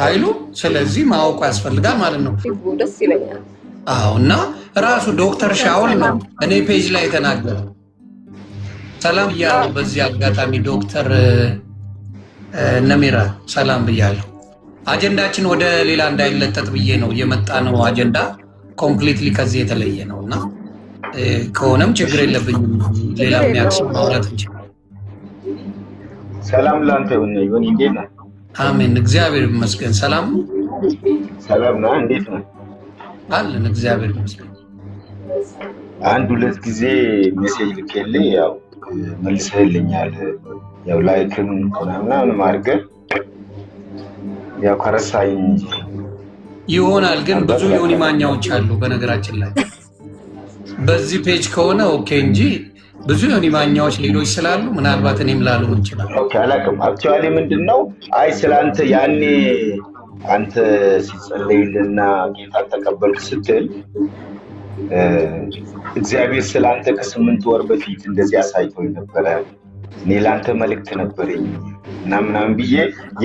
አይሉ። ስለዚህ ማወቁ ያስፈልጋል ማለት ነው። ደስ ይለኛል። አዎ። እና ራሱ ዶክተር ሻውል ነው እኔ ፔጅ ላይ የተናገረው። ሰላም ብያለሁ። በዚህ አጋጣሚ ዶክተር ነሚራ ሰላም ብያለሁ። አጀንዳችን ወደ ሌላ እንዳይለጠጥ ብዬ ነው የመጣ ነው። አጀንዳ ኮምፕሊትሊ ከዚህ የተለየ ነው እና ከሆነም ችግር የለብኝም። ሌላ የሚያክስ ማውራት እንችላለን። ሰላም ላንተ ይሁን። ይሁን እንዴት ነህ? አሜን፣ እግዚአብሔር ይመስገን። ሰላም ሰላም ነው። እንዴት ነህ? አለን፣ እግዚአብሔር ይመስገን። አንድ ሁለት ጊዜ ሜሴጅ ልኬልህ ያው መልሰህልኛል። ያው ላይክም ምናምን አድርገህ ያው ከረሳኸኝ ይሆናል። ግን ብዙ ዮኒ ማኛዎች አሉ በነገራችን ላይ በዚህ ፔጅ ከሆነ ኦኬ እንጂ ብዙ ዮኒ ማኛዎች ሌሎች ስላሉ ምናልባት እኔም ላልሆን ይችላል። ኦኬ አላውቅም። አክቹዋሊ ምንድነው አይ ስላንተ ያኔ አንተ ሲጸለይልና ጌታ ተቀበልክ ስትል እግዚአብሔር ስላንተ ከ8 ወር በፊት እንደዚህ አሳይቶኝ ነበረ። እኔ ላንተ መልእክት ነበረኝ እና ምናምን ብዬ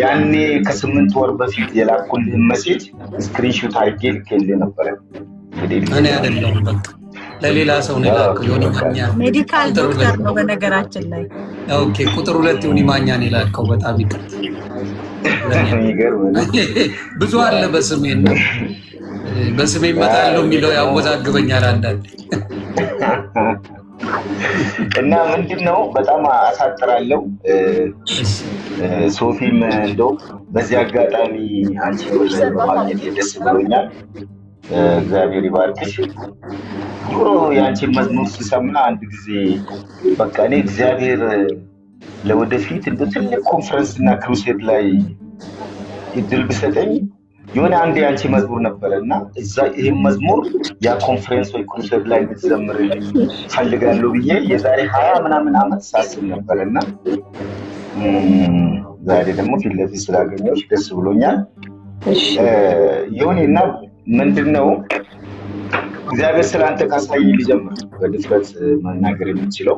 ያኔ ከ8 ወር በፊት የላኩልህን ሜሴጅ ስክሪንሾት አድርጌ ልኬልህ ነበረ። እኔ አይደለሁም በቃ ለሌላ ሰው ነው የላከው። ዮኒ ማኛ ሜዲካል ዶክተር ነው በነገራችን ላይ። ኦኬ ቁጥር 2 ዮኒ ማኛ ነው የላከው። በጣም ይቅርታ። ብዙ አለ በስሜ ነው በስሜ እመጣለሁ የሚለው ያወዛግበኛል አንዳንዴ። እና ምንድነው በጣም አሳጥራለሁ። ሶፊም እንደው በዚህ አጋጣሚ አንቺ በማግኘት ደስ ብሎኛል። እግዚአብሔር ይባርክሽ። ኑሮ የአንቺን መዝሙር ሲሰማ አንድ ጊዜ በቃ እኔ እግዚአብሔር ለወደፊት እንደ ትልቅ ኮንፈረንስ እና ክሩሴድ ላይ እድል ብሰጠኝ የሆነ አንድ የአንቺ መዝሙር ነበረ እና እዛ ይህም መዝሙር ያ ኮንፈረንስ ወይ ክሩሴድ ላይ እንድትዘምርልኝ ፈልጋለሁ ብዬ የዛሬ 20 ምናምን ዓመት ሳስብ ነበር እና ዛሬ ደግሞ ፊት ለፊት ስላገኘሁሽ ደስ ብሎኛል። እና ምንድነው እግዚአብሔር ስላንተ ካሳየኝ ሊጀምር በድፍረት መናገር የምችለው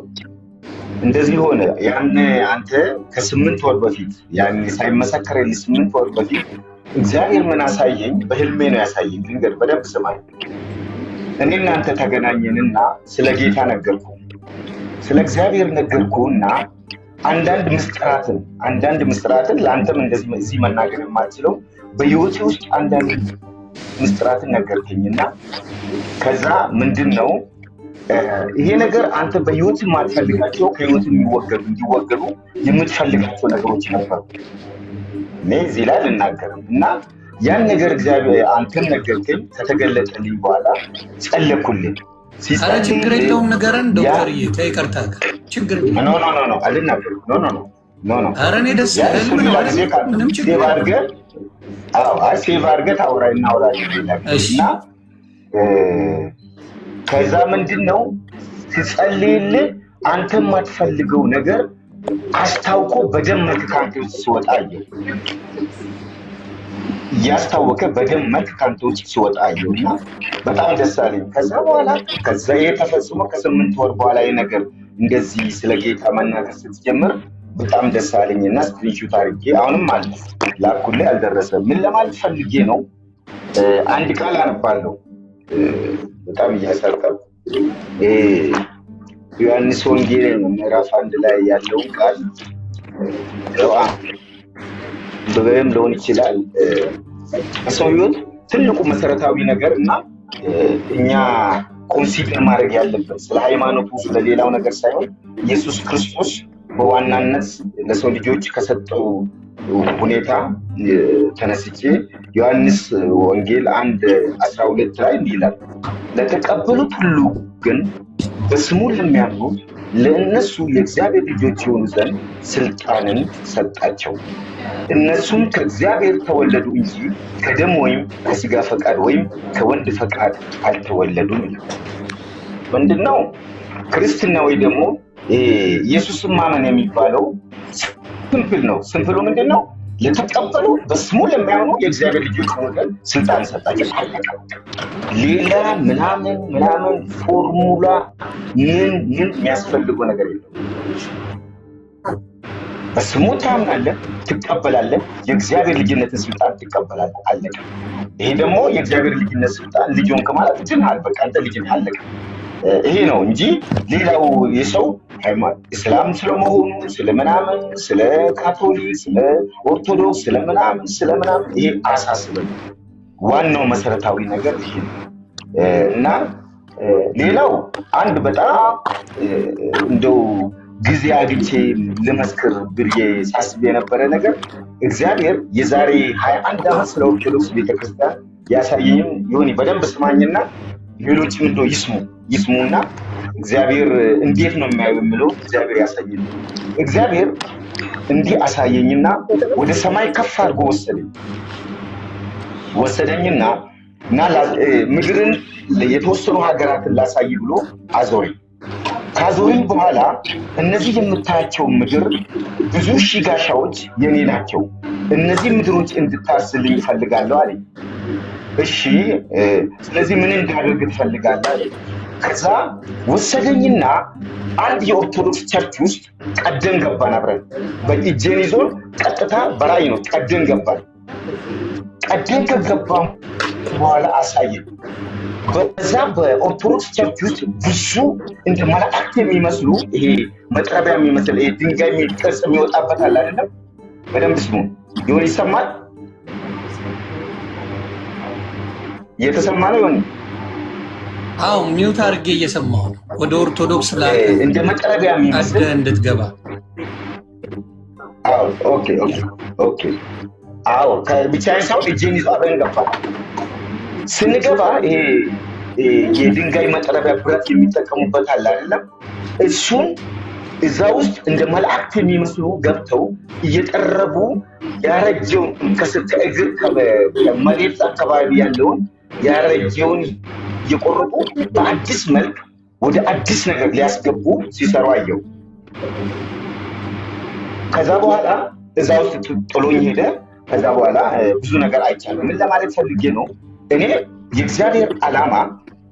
እንደዚህ ሆነ። ያን አንተ ከ8 ወር በፊት ያን ሳይመሰከርልኝ 8 ወር በፊት እግዚአብሔር ምን አሳየኝ? በህልሜ ነው ያሳየኝ። ድንገት በደንብ ስማኝ። እኔ እናንተ ተገናኘንና ስለ ጌታ ነገርኩ፣ ስለ እግዚአብሔር ነገርኩና አንዳንድ ምስጢራትን ለአንተም እንደዚህ እዚህ መናገር የማልችለው በህይወቴ ውስጥ አንዳንድ ምስጢራትን ነገርከኝና ከዛ ምንድነው ይሄ ነገር አንተ በህይወት የማትፈልጋቸው ከህይወት እንዲወገዱ የምትፈልጋቸው ነገሮች ነበሩ። እኔ እዚህ ላይ ልናገርም እና ያን ነገር እግዚአብሔር አንተን ነገርከኝ። ከተገለጠልኝ በኋላ ጸለኩልኝ። አረ ችግር የለውም ነገርን ዶክተርዬ ከይቅርታ ችግር ኖ አልናገርም። ኖ አረ እኔ ደስ ይላል ምንም ችግር ሴቭ አድርገህ ታውራኝ እና ከዛ ምንድነው ሲጸልይልህ አንተ የማትፈልገው ነገር አስታውቆ በደም መልክ ካንተ ውስጥ ሲወጣ አየሁ። እያስታወቀ በደም መልክ ካንተ ውስጥ ሲወጣ አየሁና በጣም ደስ አለኝ። ከዛ ይሄ ተፈጽሞ ከ8 ወር በኋላ ይሄ ነገር እንደዚህ ስለ ጌታ መናገር ስትጀምር በጣም ደስ አለኝና ስክሪንሾት አድርጌ አሁንም ማለት ላኩልህ አልደረሰም። ምን ለማለት ፈልጌ ነው? አንድ ቃል አነባለሁ በጣም እያሳቀቁ ዮሐንስ ወንጌል ምዕራፍ 1 ላይ ያለውን ቃል በበም ሊሆን ይችላል። በሰው ሕይወት ትልቁ መሰረታዊ ነገር እና እኛ ኮንሲደር ማድረግ ያለበት ስለ ሃይማኖቱ ስለሌላው ነገር ሳይሆን ኢየሱስ ክርስቶስ በዋናነት ለሰው ልጆች ከሰጠው ሁኔታ ተነስቼ ዮሐንስ ወንጌል 1:12 ላይ ይላል ለተቀበሉት ሁሉ ግን በስሙ ለሚያምኑ ለእነሱ የእግዚአብሔር ልጆች ይሆኑ ዘንድ ስልጣንን ሰጣቸው። እነሱም ከእግዚአብሔር ተወለዱ እንጂ ከደም ወይም ከስጋ ፈቃድ ወይም ከወንድ ፈቃድ አልተወለዱም ይላል። ምንድነው ክርስትና ወይ ደግሞ ኢየሱስን ማመን የሚባለው? ሲምፕል ነው። ሲምፕሉ ምንድነው? ለተቀበሉ በስሙ ለሚያምኑ የእግዚአብሔር ልጆች ሆኑ ዘንድ ስልጣን ሰጣቸው። ሌላ ምናምን ፎርሙላ ምን የሚያስፈልገው ነገር የለም። በስሙ ታምናለህ፣ ትቀበላለህ፣ የእግዚአብሔር ልጅነትን ስልጣን ትቀበላለህ። አለቀ። ይሄ ደግሞ የእግዚአብሔር ልጅነት ስልጣን ልጅ ሆንክ ማለት ድናል። በቃ አንተ ልጅ ነህ። አለቀ። ይሄ ነው እንጂ ሌላው የሰው ሃይማኖት እስላም ስለመሆኑ ስለምናምን፣ ስለ ካቶሊክ፣ ስለ ኦርቶዶክስ፣ ስለምናምን ይሄ አሳስበን። ዋናው መሰረታዊ ነገር ይሄ ነው እና ሌላው አንድ በጣም እንደው ጊዜ አግኝቼ ልመስክር ብዬ ሳስብ የነበረ ነገር እግዚአብሔር የዛሬ 21 ዓመት ስለ ኦርቶዶክስ ቤተክርስቲያን ያሳየኝም ይሁን በደንብ ስማኝና ሌሎችም እንደው ይስሙና እግዚአብሔር እንዴት ነው የሚያየው የምለው እግዚአብሔር ያሳየኝ። እግዚአብሔር እንዲህ አሳየኝና ወደ ሰማይ ከፍ አድርጎ ወሰደኝና ምድርን የተወሰኑ ሀገራትን ላሳይ ብሎ አዞረኝ። ካዞረኝ በኋላ እነዚህ የምታያቸው ምድር ብዙ ሺህ ጋሻዎች የኔ ናቸው፣ እነዚህ ምድሮች እንድታስልኝ እፈልጋለሁ አለኝ። እሺ ስለዚህ ምን እንዳደርግ ትፈልጋለህ አለኝ። ከዛ ወሰደኝና አንድ የኦርቶዶክስ ቸርች ውስጥ ቀደን ገባን። አብረን በእጄን ይዞን ቀጥታ በራእይ ነው ቀደን ገባን። ቀደን ከገባን በኋላ አሳየን። በዛ በኦርቶዶክስ ቸርች ውስጥ ብዙ እንደ መላእክት የሚመስሉ ይሄ መጥረቢያ የሚመስል ይሄ ድንጋይ ቅርጽ የሚወጣበት አለ አይደለም? በደንብ ስሙ። ይሁን ይሰማል? እየተሰማ ነው ይሁን? አዎ ሚውት አድርጌ እየሰማሁ ነው። ወደ ኦርቶዶክስ ላይ እንደ መጥረቢያ የሚመስል እንድትገባ። አዎ ኦኬ። አዎ ከብቻዬን ሳይሆን እጄን ይዞ አብረን ገባን። ስንገባ ይሄ የድንጋይ መጥረቢያ ብረት የሚጠቀሙበት አለ አይደለም? እሱን እዛ ውስጥ እንደ መላእክት የሚመስሉ ገብተው እየጠረቡ ያረጀውን ከስር ከእግር ከመሬት አካባቢ ያለውን ያረጀውን እየቆረጡ በአዲስ መልክ ወደ አዲስ ነገር ሊያስገቡ ሲሰሩ አየው። ከዛ በኋላ እዛ ውስጥ ጥሎኝ ሄደ። ከዛ በኋላ ብዙ ነገር አይቻልም። ምን ለማለት ፈልጌ ነው? እኔ የእግዚአብሔር ዓላማ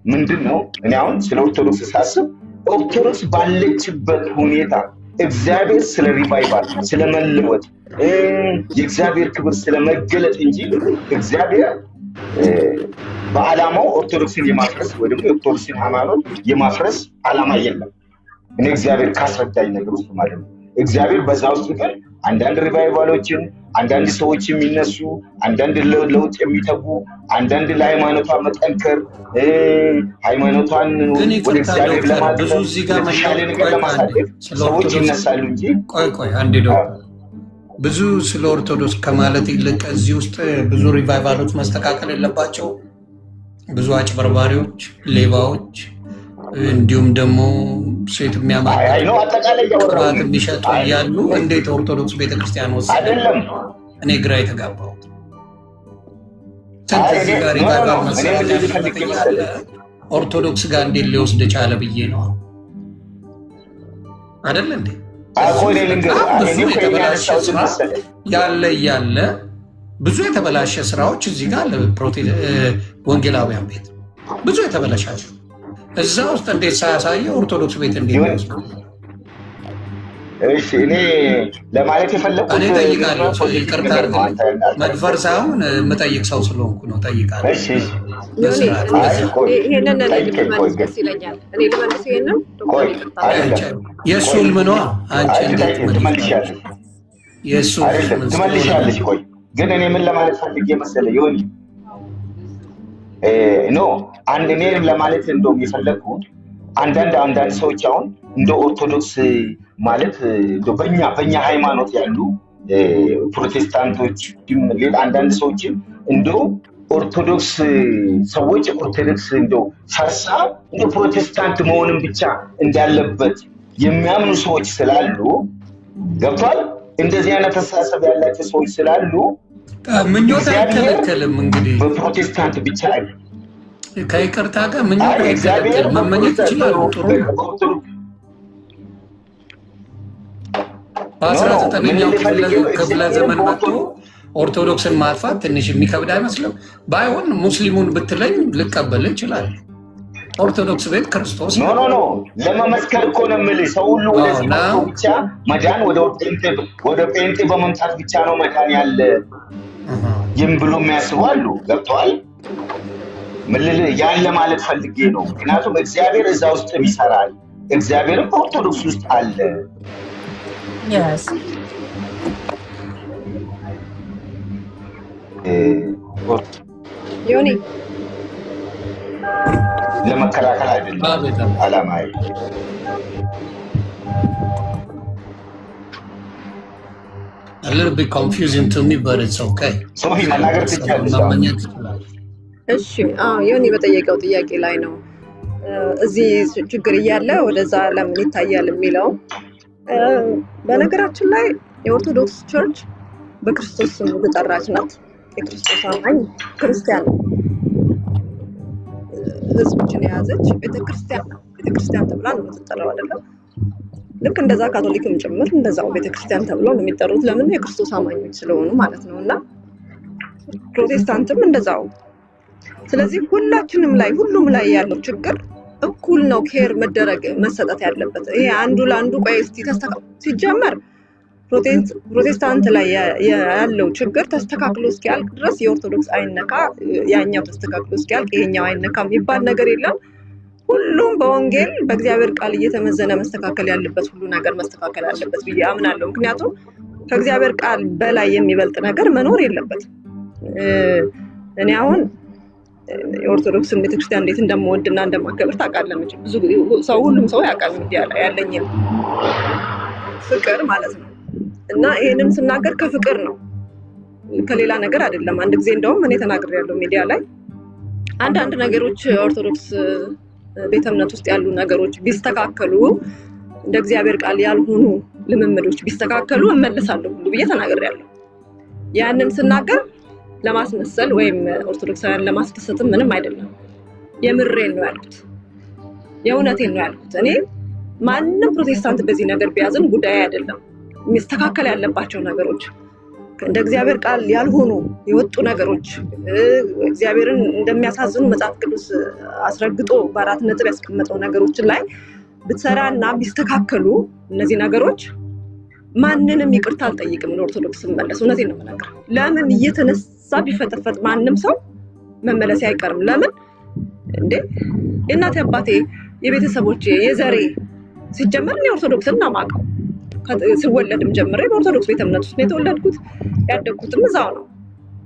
ምንድን ነው? እኔ አሁን ስለ ኦርቶዶክስ ሳስብ ኦርቶዶክስ ባለችበት ሁኔታ እግዚአብሔር ስለ ሪቫይቫል ስለመለወጥ የእግዚአብሔር ክብር ስለመገለጥ እንጂ እግዚአብሔር በዓላማው ኦርቶዶክስን የማፍረስ ወይ ደግሞ የኦርቶዶክስን ሃይማኖት የማፍረስ ዓላማ የለም። እኔ እግዚአብሔር ካስረዳኝ ነገር ውስጥ ማለት ነው። እግዚአብሔር በዛ ውስጥ ግን አንዳንድ ሪቫይቫሎችን፣ አንዳንድ ሰዎች የሚነሱ፣ አንዳንድ ለውጥ የሚተጉ፣ አንዳንድ ለሃይማኖቷ መጠንከር ሃይማኖቷን ወደ እግዚአብሔር ለማድረስ የተሻለ ነገር ለማሳደግ ሰዎች ይነሳሉ እንጂ ቆይ አንዴ ነው። ብዙ ስለ ኦርቶዶክስ ከማለት ይልቅ እዚህ ውስጥ ብዙ ሪቫይቫሎች መስተካከል የለባቸው። ብዙ አጭበርባሪዎች፣ ሌባዎች እንዲሁም ደግሞ ሴት ቅባት የሚሸጡ እያሉ እንዴት ኦርቶዶክስ ቤተክርስቲያን ወሰደ? እኔ ግራ የተጋባሁት ስንት እዚህ ጋር ሪቫይቫል መሰረት ያለ ኦርቶዶክስ ጋር እንዴት ሊወስድ ቻለ ብዬ ነው አይደለ እንዴ? ብዙ የተበላሸ ስራ ያለ ብዙ የተበላሸ ስራዎች እዚህ ጋር ወንጌላውያን ቤት ብዙ የተበላሻቸው እዛ ውስጥ እንዴት ሳያሳየ ኦርቶዶክስ ቤት እንዴት ነው? እሺ እኔ ለማለት የፈለኩት እኔ ጠይቃለሁ። ይቅርታ አድርግልኝ፣ መድፈር ሳይሆን የምጠይቅ ሰው ስለሆንኩ ነው። ጠይቃለሁ። እሺ ይሄንን ልመልስ ደስ ይለኛል። እኔ ልመልስ ይሄንን የእሱ ህልም ነዋ። አንቺ እንዴት ትመልሻለሽ? የእሱ ትመልሻለሽ። ቆይ ግን እኔ ምን ለማለት ፈልጌ መሰለህ ይሁን አንድ እኔ ለማለት እንደውም የፈለግኩት አንዳንድ ሰዎች አሁን እንደ ኦርቶዶክስ ማለት በእኛ ሃይማኖት ያሉ ፕሮቴስታንቶች ሌላ አንዳንድ ሰዎችም እንደው ኦርቶዶክስ ሰዎች ኦርቶዶክስ እንደው ፈርሳ እንደው ፕሮቴስታንት መሆንም ብቻ እንዳለበት የሚያምኑ ሰዎች ስላሉ ገብቷል። እንደዚህ አይነት አስተሳሰብ ያላቸው ሰዎች ስላሉ ምኞት አይከለከልም። እንግዲህ በፕሮቴስታንት ብቻ አይደለም ከይቅርታ ጋር ምኞት አይከለከልም። መመኘት ይችላሉ። ጥሩ በ19ኛው ክፍለ ዘመን መጥቶ ኦርቶዶክስን ማጥፋት ትንሽ የሚከብድ አይመስልም? ባይሆን ሙስሊሙን ብትለኝ ልቀበል ይችላል። ኦርቶዶክስ ቤት ክርስቶስ ኖ ለመመስከር እኮ ነው የምልህ። ሰው ሁሉ ወደዚህ መጥቶ ብቻ መዳን ወደ ጴንጤ በመምጣት ብቻ ነው መዳን ያለ ይም ብሎ የሚያስቡ አሉ። ገብቶሃል? ያን ለማለት ፈልጌ ነው። ምክንያቱም እግዚአብሔር እዛ ውስጥ ይሰራል። እግዚአብሔርም በኦርቶዶክስ ውስጥ አለ። ዮኒ ለመከላከል አይደለም አላማዬ። A little bit confusing to me, but it's okay. ሶፊ መናገር ትችላለሽ። እሺ ዮኒ በጠየቀው ጥያቄ ላይ ነው እዚህ ችግር እያለ ወደዛ ለምን ይታያል የሚለው። በነገራችን ላይ የኦርቶዶክስ ቸርች በክርስቶስ ስም የተጠራች ናት። የክርስቶስ አማኝ ክርስቲያን ህዝቦችን የያዘች ቤተክርስቲያን ነው። ቤተክርስቲያን ተብላ ነው የምትጠራው አይደለም? ልክ እንደዛ ካቶሊክም ጭምር እንደዛው ቤተክርስቲያን ተብሎ ነው የሚጠሩት። ለምን? የክርስቶስ አማኞች ስለሆኑ ማለት ነው። እና ፕሮቴስታንትም እንደዛው። ስለዚህ ሁላችንም ላይ ሁሉም ላይ ያለው ችግር እኩል ነው ኬር መደረግ መሰጠት ያለበት። ይሄ አንዱ ለአንዱ ቆይ እስቲ ሲጀመር ፕሮቴስታንት ላይ ያለው ችግር ተስተካክሎ እስኪያልቅ ድረስ የኦርቶዶክስ አይነካ፣ ያኛው ተስተካክሎ እስኪያልቅ ይሄኛው አይነካ የሚባል ነገር የለም። ሁሉም በወንጌል በእግዚአብሔር ቃል እየተመዘነ መስተካከል ያለበት ሁሉ ነገር መስተካከል አለበት ብዬ አምናለሁ። ምክንያቱም ከእግዚአብሔር ቃል በላይ የሚበልጥ ነገር መኖር የለበትም። እኔ አሁን የኦርቶዶክስን ቤተክርስቲያን እንዴት እንደምወድና እንደማከብር ታውቃለህ መቼም። ብዙ ሰው ሁሉም ሰው ያውቃል ሚዲያ ላይ ያለኝን ፍቅር ማለት ነው። እና ይሄንን ስናገር ከፍቅር ነው ከሌላ ነገር አይደለም። አንድ ጊዜ እንደውም እኔ ተናግሬያለሁ ሚዲያ ላይ አንዳንድ ነገሮች ኦርቶዶክስ ቤተ እምነት ውስጥ ያሉ ነገሮች ቢስተካከሉ፣ እንደ እግዚአብሔር ቃል ያልሆኑ ልምምዶች ቢስተካከሉ እመለሳለሁ ሁሉ ብዬ ተናግሬያለሁ። ያንን ስናገር ለማስመሰል ወይም ኦርቶዶክሳውያን ለማስደሰትም ምንም አይደለም። የምሬን ነው ያልኩት፣ የእውነቴን ነው ያልኩት። እኔ ማንም ፕሮቴስታንት በዚህ ነገር ቢያዝን ጉዳይ አይደለም። የሚስተካከል ያለባቸው ነገሮች እንደ እግዚአብሔር ቃል ያልሆኑ የወጡ ነገሮች እግዚአብሔርን እንደሚያሳዝኑ መጽሐፍ ቅዱስ አስረግጦ በ4 ነጥብ ያስቀመጠው ነገሮችን ላይ ብትሰራና ቢስተካከሉ እነዚህ ነገሮች ማንንም ይቅርታ አልጠይቅም። ኦርቶዶክስ መመለስ እውነቴን ነው የምናገረው። ለምን እየተነሳ ቢፈጠፈጥ ማንም ሰው መመለስ አይቀርም። ለምን እንዴ የእናቴ አባቴ የቤተሰቦቼ የዘሬ ሲጀመር እኔ ኦርቶዶክስን ነው የማውቀው። ስወለድም ጀምሬ በኦርቶዶክስ ቤተ እምነት ውስጥ ነው የተወለድኩት፣ ያደግኩትም እዛው ነው።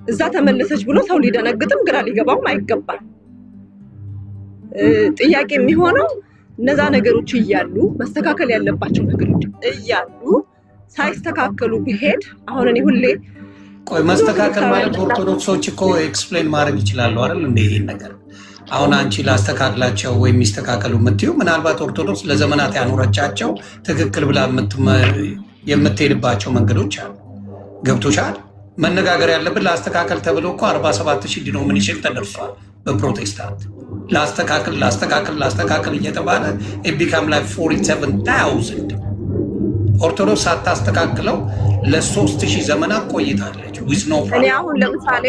እዛ ተመለሰች ብሎ ሰው ሊደነግጥም ግራ ሊገባውም አይገባም። ጥያቄ የሚሆነው እነዛ ነገሮች እያሉ መስተካከል ያለባቸው ነገሮች እያሉ ሳይስተካከሉ ቢሄድ አሁን እኔ ሁሌ ቆይ መስተካከል ማለት ኦርቶዶክሶች እኮ ኤክስፕሌን ማድረግ ይችላሉ አይደል? እንደ ይሄን ነገር አሁን አንቺ ላስተካክላቸው ወይም የሚስተካከሉ የምትይው ምናልባት ኦርቶዶክስ ለዘመናት ያኖረቻቸው ትክክል ብላ የምትሄድባቸው መንገዶች አሉ። ገብቶሻል? መነጋገር ያለብን ላስተካከል ተብሎ እኮ 47,000 ዲኖሚኔሽን ተደርሷል በፕሮቴስታንት። ላስተካከል እየተባለ ቢካም ላይ 47,000 ኦርቶዶክስ ሳታስተካክለው ለ3,000 ዘመናት ቆይታለች። እኔ አሁን ለምሳሌ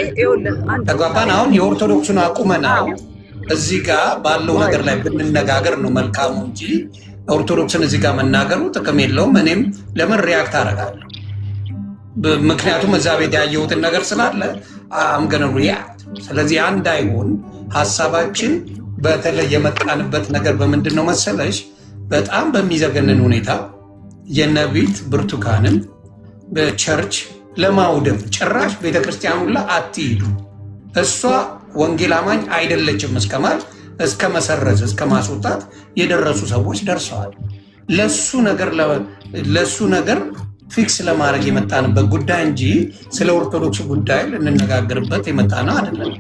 ተግባባን። አሁን የኦርቶዶክሱን አቁመና እዚህ ጋር ባለው ነገር ላይ ብንነጋገር ነው መልካሙ እንጂ ኦርቶዶክስን እዚህ ጋር መናገሩ ጥቅም የለውም። እኔም ለምን ሪያክት አደርጋለሁ? ምክንያቱም እዛ ቤት ያየሁትን ነገር ስላለ አምገነ ሪያክት። ስለዚህ አንድ አይሆን ሀሳባችን። በተለይ የመጣንበት ነገር በምንድን ነው መሰለሽ? በጣም በሚዘገንን ሁኔታ የነቢት ብርቱካንን በቸርች ለማውደም ጭራሽ ቤተክርስቲያኑ ላይ አትሂዱ፣ እሷ ወንጌል አማኝ አይደለችም እስከማለት እስከ መሰረዝ እስከ ማስወጣት የደረሱ ሰዎች ደርሰዋል። ለሱ ነገር ፊክስ ለማድረግ የመጣንበት ጉዳይ እንጂ ስለ ኦርቶዶክስ ጉዳይ ልንነጋገርበት የመጣ ነው አይደለም።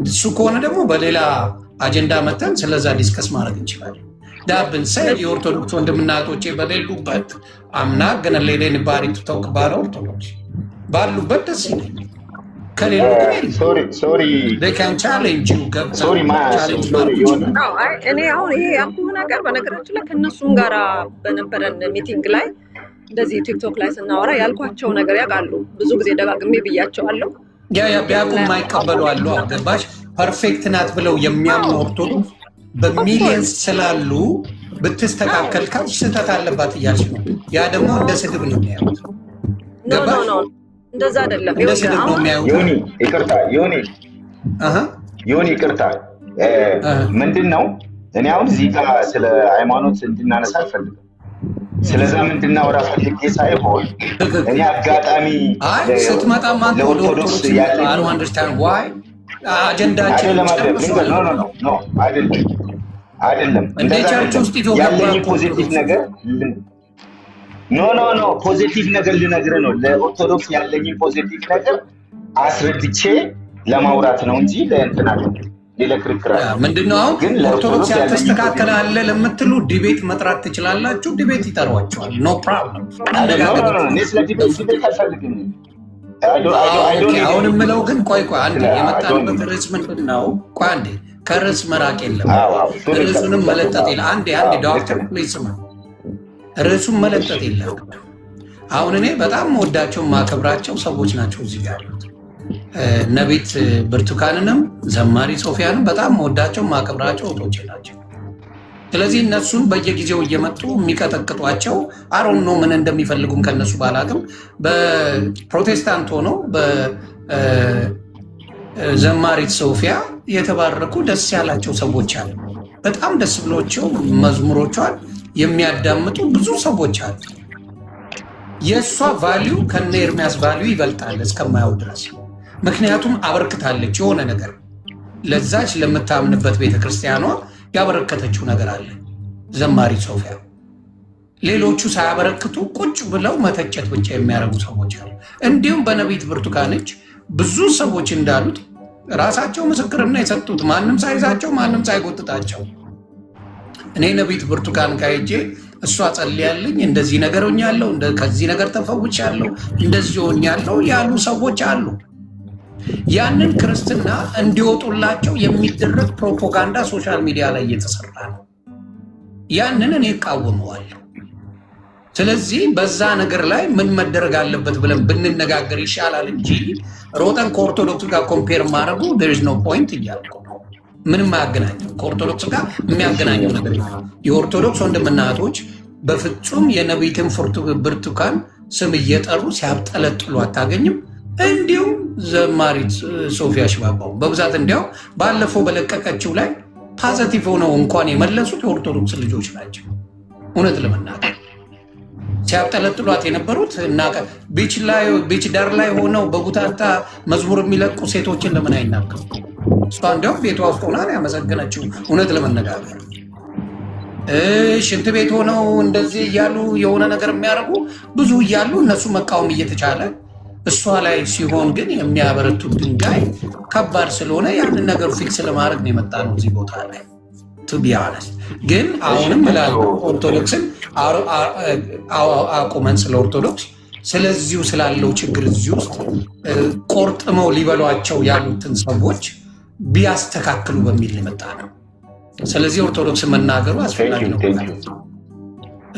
እሱ ከሆነ ደግሞ በሌላ አጀንዳ መተን ስለዛ ዲስከስ ማድረግ እንችላለን። ዳብን ሰይድ የኦርቶዶክስ ወንድምና እህቶቼ በሌሉበት አምና ገነ ሌሌን ባሪ ተውክ ባለ ኦርቶዶክስ ባሉበት ደስ ይለኛል። ከሌሉ እኔ አሁን ይሄ ያልኩህ ነገር በነገራችን ላይ ከእነሱም ጋር በነበረን ሚቲንግ ላይ እንደዚህ ቲክቶክ ላይ ስናወራ ያልኳቸው ነገር ያውቃሉ። ብዙ ጊዜ ደጋግሜ ብያቸዋለሁ። ቢያውቁ የማይቀበሉ አሉ። ገባሽ? ፐርፌክት ናት ብለው የሚያምኑ ኦርቶዶክስ በሚሊየንስ ስላሉ ብትስተካከል ካልሽ ስህተት አለባት እያልሽ ነው። ያ ደግሞ እንደ ስድብ ነው የሚያዩት። ገባሽ? እንደዛ አይደለም። እንደ ስድብ ነው የሚያዩት። ዮኒ ይቅርታ፣ ምንድን ነው እኔ አሁን እዚህ ጋር ስለ ሃይማኖት እንድናነሳ አልፈልግም። ስለዛ እንድናወራ ፈልጌ ሳይሆን እኔ አጋጣሚ ስትመጣማ ለኦርቶዶክስ አይደለም ያለኝ ፖዚቲቭ ነገር ፖዚቲቭ ነገር ልነግርህ ነው። ለኦርቶዶክስ ያለኝ ፖዚቲቭ ነገር አስረድቼ ለማውራት ነው እንጂ ለእንትና ለክርክር ምንድነው። አሁን ኦርቶዶክስ ያልተስተካከለ አለ ለምትሉ ዲቤት መጥራት ትችላላችሁ። ዲቤት ይጠሯቸዋል። ኖ ፕሮብለም። ስለ ዲቤት አልፈልግም። አሁን የምለው ግን ቆይ አንዴ የመጣንበት ርዕስ ምንድን ነው? ቆይ አንዴ ከርዕስ መራቅ የለም። ርዕሱንም መለጠጥ የለ። አንዴ ዶክተር ፕሊዝ ርዕሱን መለጠጥ የለም። አሁን እኔ በጣም ወዳቸው ማከብራቸው ሰዎች ናቸው እዚህ ጋር ያሉት። ነቢት ብርቱካንንም ዘማሪ ሶፊያንም በጣም ወዳቸው ማከብራቸው ወቶቼ ናቸው። ስለዚህ እነሱን በየጊዜው እየመጡ የሚቀጠቅጧቸው አሮን ነው ምን እንደሚፈልጉም ከነሱ ባላቅም በፕሮቴስታንት ሆነው በዘማሪት ሶፊያ የተባረኩ ደስ ያላቸው ሰዎች አሉ። በጣም ደስ ብሎቸው መዝሙሮቿን የሚያዳምጡ ብዙ ሰዎች አሉ። የእሷ ቫሊዩ ከነ ኤርሚያስ ቫሊዩ ይበልጣል እስከማያው ድረስ። ምክንያቱም አበርክታለች የሆነ ነገር ለዛች ለምታምንበት ቤተክርስቲያኗ ያበረከተችው ነገር አለ ዘማሪ ሶፊያ። ሌሎቹ ሳያበረክቱ ቁጭ ብለው መተቸት ብቻ የሚያደርጉ ሰዎች አሉ። እንዲሁም በነቢት ብርቱካኖች ብዙ ሰዎች እንዳሉት ራሳቸው ምስክርና የሰጡት ማንም ሳይዛቸው ማንም ሳይጎትታቸው እኔ ነቢት ብርቱካን ካይጄ እሷ ጸልያለኝ እንደዚህ ነገር ሆኛለሁ፣ ከዚህ ነገር ተፈውቻለሁ፣ እንደዚህ ሆኛለሁ ያሉ ሰዎች አሉ። ያንን ክርስትና እንዲወጡላቸው የሚደረግ ፕሮፓጋንዳ ሶሻል ሚዲያ ላይ እየተሰራ ነው። ያንን እኔ እቃወመዋለሁ። ስለዚህ በዛ ነገር ላይ ምን መደረግ አለበት ብለን ብንነጋገር ይሻላል እንጂ ሮጠን ከኦርቶዶክስ ጋር ኮምፔር ማድረጉ there is no point እያልኩ ነው። ምንም አያገናኘው ከኦርቶዶክስ ጋር የሚያገናኘው ነገር ነው። የኦርቶዶክስ ወንድምና እህቶች በፍጹም የነቢይትን ብርቱካን ስም እየጠሩ ሲያብጠለጥሉ አታገኝም። እንዲሁም ዘማሪት ሶፊያ ሽባባው በብዛት እንዲያው ባለፈው በለቀቀችው ላይ ፖዚቲቭ ሆነው እንኳን የመለሱት የኦርቶዶክስ ልጆች ናቸው። እውነት ለመናገር ሲያብጠለጥሏት የነበሩት እና ቢች ዳር ላይ ሆነው በጉታታ መዝሙር የሚለቁ ሴቶችን ለምን አይናገሩ? እሷ እንዲያውም ቤቷ ውስጥ ሆና ያመሰገነችው። እውነት ለመነጋገር ሽንት ቤት ሆነው እንደዚህ እያሉ የሆነ ነገር የሚያደርጉ ብዙ እያሉ እነሱ መቃወም እየተቻለ እሷ ላይ ሲሆን ግን የሚያበረቱት ድንጋይ ከባድ ስለሆነ ያንን ነገር ፊክስ ለማድረግ ነው የመጣ ነው እዚህ ቦታ ላይ ቱቢያነስ። ግን አሁንም ብላሉ ኦርቶዶክስን አቁመን ስለ ኦርቶዶክስ ስለዚሁ ስላለው ችግር እዚህ ውስጥ ቆርጥመው ሊበሏቸው ያሉትን ሰዎች ቢያስተካክሉ በሚል የመጣ ነው። ስለዚህ ኦርቶዶክስ መናገሩ አስፈላጊ ነው።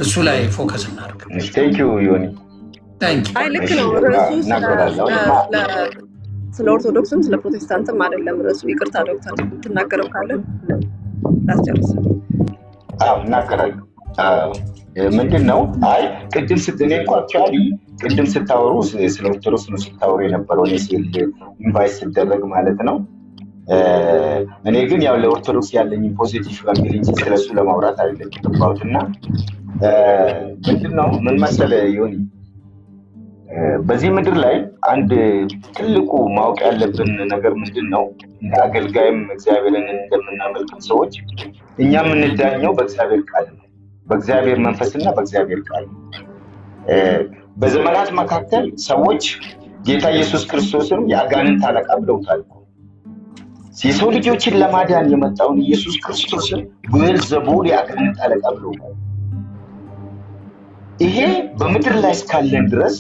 እሱ ላይ ፎከስ እናድርግ። አይ ልክ ነው። ርዕሱ ስለ ኦርቶዶክስም ስለ ፕሮቴስታንትም አይደለም ርዕሱ። ይቅርታ ዶክተር ትናገረው ካለ ላስጨርስ። እናገራለሁ። ምንድን ነው አይ ቅድም እኔ እኮ አክቹዋሊ ቅድም ስታወሩ ስለ ኦርቶዶክስ ነው ስታወሩ የነበረው እኔ ሲል ኢንቫይት ስደረግ ማለት ነው። እኔ ግን ያው ለኦርቶዶክስ ያለኝ ፖዚቲቭ በሚል እንጂ ስለሱ ለማውራት አይደለም የገባሁት። እና ምንድን ነው ምን መሰለህ ዮኒ፣ በዚህ ምድር ላይ አንድ ትልቁ ማወቅ ያለብን ነገር ምንድን ነው፣ እንደ አገልጋይም እግዚአብሔርን እንደምናመልክም ሰዎች እኛ የምንዳኘው በእግዚአብሔር ቃል ነው፣ በእግዚአብሔር መንፈስና በእግዚአብሔር ቃል ነው። በዘመናት መካከል ሰዎች ጌታ ኢየሱስ ክርስቶስን የአጋንንት አለቃ ብለውታል። የሰው ልጆችን ለማዳን የመጣውን ኢየሱስ ክርስቶስን ብዔልዜቡል የአጋንንት አለቃ ብለውታል። ይሄ በምድር ላይ እስካለን ድረስ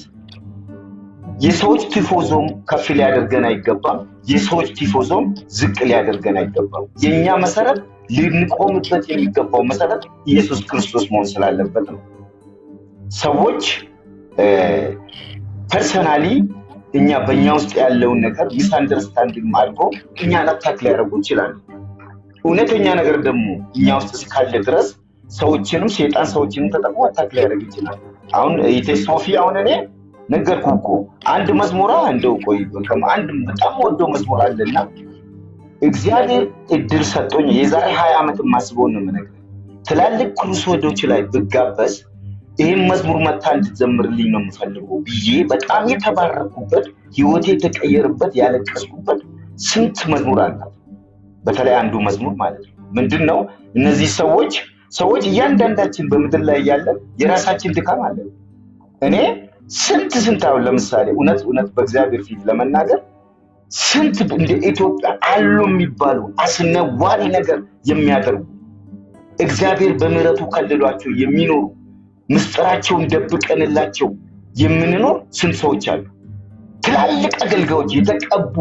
የሰዎች ቲፎዞም ከፍ ሊያደርገን አይገባም። የሰዎች ቲፎዞም ዝቅ ሊያደርገን አይገባም። የእኛ መሰረት ልንቆምበት የሚገባው መሰረት ኢየሱስ ክርስቶስ መሆን ስላለበት ነው። ሰዎች ፐርሰናሊ እኛ በእኛ ውስጥ ያለውን ነገር ሚስ አንደርስታንዲንግ አድርጎ እኛን አታክ ሊያደርጉ ይችላሉ። እውነተኛ ነገር ደግሞ እኛ ውስጥ እስካለ ድረስ ሰዎችንም ሴጣን ሰዎችንም ተጠቅሞ አታክ ሊያደርግ ይችላል። አሁን ሶፊ አሁን እኔ ነገርኩህ እኮ አንድ መዝሙራ እንደው ቆይ አንድ በጣም ወደው መዝሙር አለና እግዚአብሔር እድል ሰጥቶኝ የዛሬ 20 ዓመት የማስበውን ነው የምነግርህ። ትላልቅ ክሩሴዶች ላይ ብጋበዝ ይህን መዝሙር መታ እንድትዘምርልኝ ነው የምፈልገው ብዬ በጣም የተባረኩበት ህይወቴ የተቀየረበት ያለቀስኩበት ስንት መዝሙር አለ። በተለይ አንዱ መዝሙር ማለት ነው ምንድን ነው እነዚህ ሰዎች እያንዳንዳችን በምድር ላይ ያለን የራሳችን ድካም አለ። እኔ ስንት አሁን ለምሳሌ እውነት በእግዚአብሔር ፊት ለመናገር ስንት እንደ ኢትዮጵያ አሉ የሚባሉ አስነዋሪ ነገር የሚያደርጉ እግዚአብሔር በምህረቱ ከልሏቸው የሚኖሩ ምስጢራቸውን ደብቀንላቸው የምንኖር ስንት ሰዎች አሉ። ትላልቅ አገልጋዮች የተቀቡ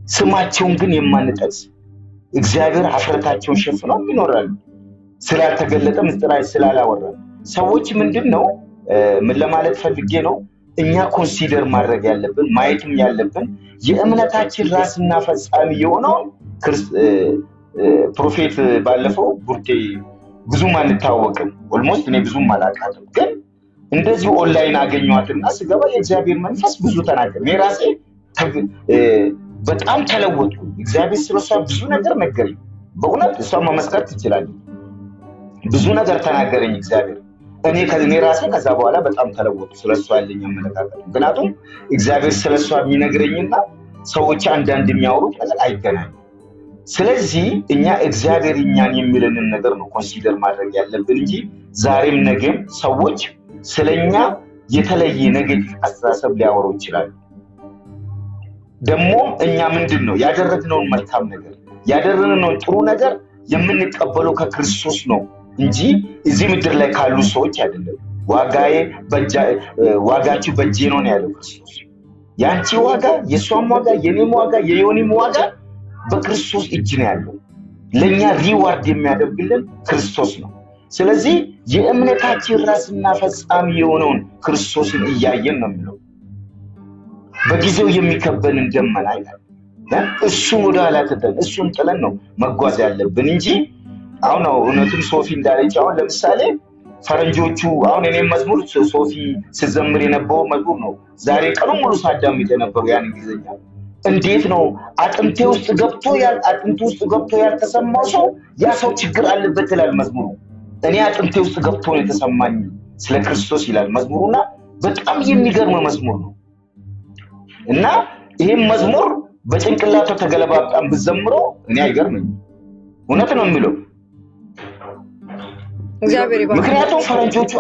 ስማቸውን ግን የማንጠቅስ እግዚአብሔር ሀፍረታቸውን ሸፍነው ይኖራሉ። ስላልተገለጠ ምስጢራቸው ስላላወራ ሰዎች ምንድን ነው ምን ለማለት ፈልጌ ነው እኛ ኮንሲደር ማድረግ ያለብን ማየትም ያለብን የእምነታችን ራስና ፈጻሚ የሆነውን ፕሮፌት ባለፈው ቡርቴ ብዙም አንታወቅም ኦልሞስት እኔ ብዙም አላውቃትም ግን እንደዚህ ኦንላይን አገኘኋትና ስገባ የእግዚአብሔር መንፈስ ብዙ ተናገረ። እኔ ራሴ በጣም ተለወጥኩ። እግዚአብሔር ስለሷ ብዙ ነገር ነገረኝ። በእውነት እሷ መመስከር ትችላለች። ብዙ ነገር ተናገረኝ እግዚአብሔር። እኔ ራሴ ከዛ በኋላ በጣም ተለወጥኩ ስለሷ ያለኝ አመለካከት። ምክንያቱም እግዚአብሔር ስለሷ የሚነግረኝና ሰዎች አንዳንድ የሚያወሩት ነገር አይገናኝም። ስለዚህ እኛ እግዚአብሔር እኛን የሚለንን ነገር ነው ኮንሲደር ማድረግ ያለብን እንጂ ዛሬም ነገም ሰዎች ስለኛ የተለየ ኔጌቲቭ አስተሳሰብ ሊያወሩ ይችላሉ። ደግሞ እኛ ምንድን ነው ያደረግነውን መልካም ነገር ያደረግነውን ጥሩ ነገር የምንቀበለው ከክርስቶስ ነው እንጂ እዚህ ምድር ላይ ካሉ ሰዎች አይደለም። ዋጋችሁ በእጄ ነው ያለው ክርስቶስ። ያንቺ ዋጋ፣ የሷም ዋጋ፣ የኔም ዋጋ፣ የዮኒም ዋጋ በክርስቶስ እጅ ነው ያለው። ለኛ ሪዋርድ የሚያደርግልን ክርስቶስ ነው። ስለዚህ የእምነታችን ራስና ፈጻሚ የሆነውን ክርስቶስን እያየን ነው የሚለው። በጊዜው የሚከበንን ደመና ይላል። እሱን ወደ ኋላ ትተን እሱን ጥለን ነው መጓዝ ያለብን እንጂ አሁን እውነቱም ሶፊ እንዳለች አሁን ለምሳሌ ፈረንጆቹ አሁን እኔም መዝሙር ሶፊ ስዘምር የነበረው መዝሙር ነው ዛሬ ቀኑ ሙሉ ሳዳምጥ የነበረው ያን እንግሊዝኛ እንዴት ነው አጥንቴ ውስጥ ገብቶ ያልተሰማው ሰው ያ ሰው ችግር አለበት ይላል መዝሙሩ። እኔ አጥንቴ ውስጥ ገብቶ ነው የተሰማኝ ስለ ክርስቶስ ይላል መዝሙሩና በጣም የሚገርም መዝሙር ነው። እና ይሄን መዝሙር በጭንቅላቱ ተገለባብጣም ብዘምረው እኔ አይገርመኝም። እውነት ነው የሚለው እግዚአብሔር ይባርክ። ምክንያቱም ፈረንጆቹ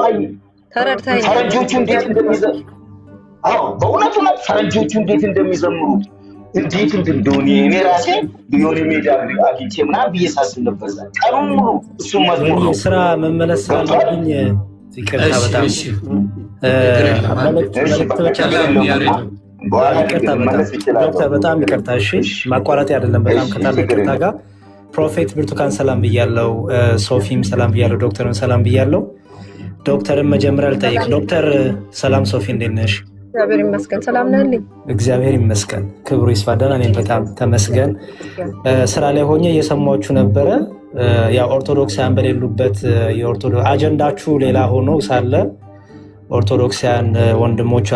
ፈረንጆቹ እንዴት እንደሚዘምሩ በእውነት ፈረንጆቹ እንዴት እንደሚዘምሩት እንዴት እንደሆነ እኔ ራሴ ቢሆን ሜዳ አግኝቼ ምናምን ብዬ ሳስብ ነበር ቀኑን ሙሉ እሱ መዝሙር ነው። ስራ መመለስ ስላለብኝ ይቅርታ በጣም ዶክተር በጣም ይቅርታ። እሺ ማቋረጥ አይደለም በጣም ከታላቅ ይቅርታ ጋር ፕሮፌት ብርቱካን ሰላም ብያለው፣ ሶፊም ሰላም ብያለው፣ ዶክተርም ሰላም ብያለው። ዶክተርን መጀመሪያ ልጠይቅ። ዶክተር ሰላም፣ ሶፊ እንዴት ነሽ? እግዚአብሔር ይመስገን። ሰላም ነህ? እግዚአብሔር ይመስገን፣ ክብሩ ይስፋ። ደህና ነኝ በጣም ተመስገን። ስራ ላይ ሆኜ እየሰማችሁ ነበረ። ያው ኦርቶዶክሳውያን በሌሉበት አጀንዳችሁ ሌላ ሆኖ ሳለ ኦርቶዶክሳውያን ወንድሞቿ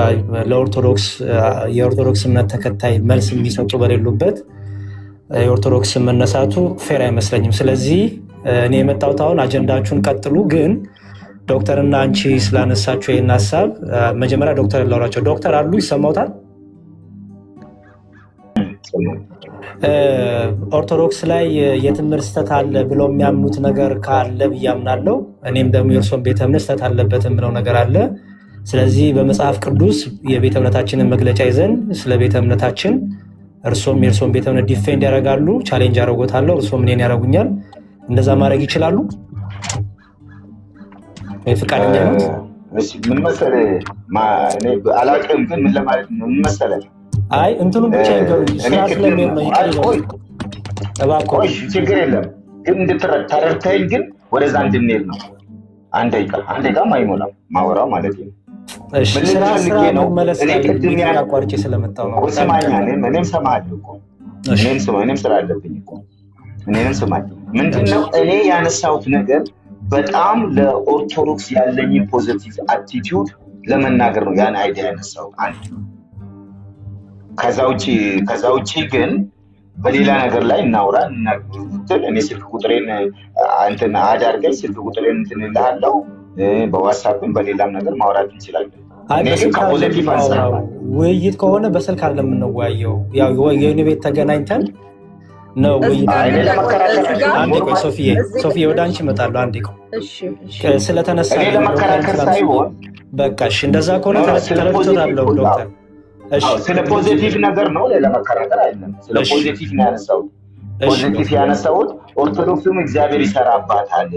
የኦርቶዶክስ እምነት ተከታይ መልስ የሚሰጡ በሌሉበት የኦርቶዶክስ መነሳቱ ፌር አይመስለኝም። ስለዚህ እኔ የመጣሁት አሁን አጀንዳችሁን ቀጥሉ፣ ግን ዶክተርና አንቺ ስላነሳችሁ ይህን ሀሳብ መጀመሪያ ዶክተር ላውራቸው። ዶክተር አሉ ይሰማውታል? ኦርቶዶክስ ላይ የትምህርት ስህተት አለ ብለው የሚያምኑት ነገር ካለ ብዬ አምናለሁ። እኔም ደግሞ የእርሶን ቤተ እምነት ስህተት አለበት የምለው ነገር አለ። ስለዚህ በመጽሐፍ ቅዱስ የቤተ እምነታችንን መግለጫ ይዘን ስለ ቤተ እምነታችን እርሶም የእርሶን ቤተ እምነት ዲፌንድ ያደርጋሉ፣ ቻሌንጅ ያደርጎታለሁ፣ እርሶም እኔን ያደርጉኛል። እንደዛ ማድረግ ይችላሉ? ፍቃደኛ ነው? ምን መሰለህ አላውቅም፣ ግን ምን ለማለት ነው ምን መሰለህ አይ እንትኑ ብቻ ይገሩኝ ስራ ስለሚሄድ ነው። እባክዎ ችግር የለም ግን እንድትረዳኝ ግን ወደዛ እንድንሄድ ነው። አንድ ደቂቃ አይሞላም ማወራው ማለት ነው። እሺ ስራ መመለስ ቅድም ያቋርጬ ስለመጣው ነው። ስማኛ እኔም ሰማሃለሁ እኮ እኔም ስራ አለብኝ እኮ እኔንም ስማኝ። ምንድነው እኔ ያነሳሁት ነገር በጣም ለኦርቶዶክስ ያለኝን ፖዚቲቭ አቲቲዩድ ለመናገር ነው ያን አይዲያ ያነሳሁት። አንድ ከዛ ውጪ ግን በሌላ ነገር ላይ እናውራ እንትን እኔ ስልክ ቁጥሬን እንትን አዳርገኝ ስልክ ቁጥሬን እንትን እልሃለሁ በዋትስአፕም በሌላም ነገር ማውራት እንችላለን። እኔ ግን ከፖዚቲቭ አንፃር ውይይት ከሆነ በስልክ አይደለም የምንወያየው። ያው የኔ ቤት ተገናኝተን ነው ውይይት። እኔ ለመከራከር አንዴ ቆይ ሶፊዬ ወደ አንቺ እመጣለሁ። አንዴ ቆይ ስለተነሳ እኔ ለመከራከር ሳይሆን በቃ እሺ፣ እንደዛ ከሆነ ተረድቶታለሁ ዶክተር። ስለ ፖዚቲቭ ነገር ነው ለመከራከር አይደለም። ስለ ፖዚቲቭ ነው ያነሳሁት። ፖዚቲቭ ያነሳሁት ኦርቶዶክስም እግዚአብሔር ይሰራባታል፣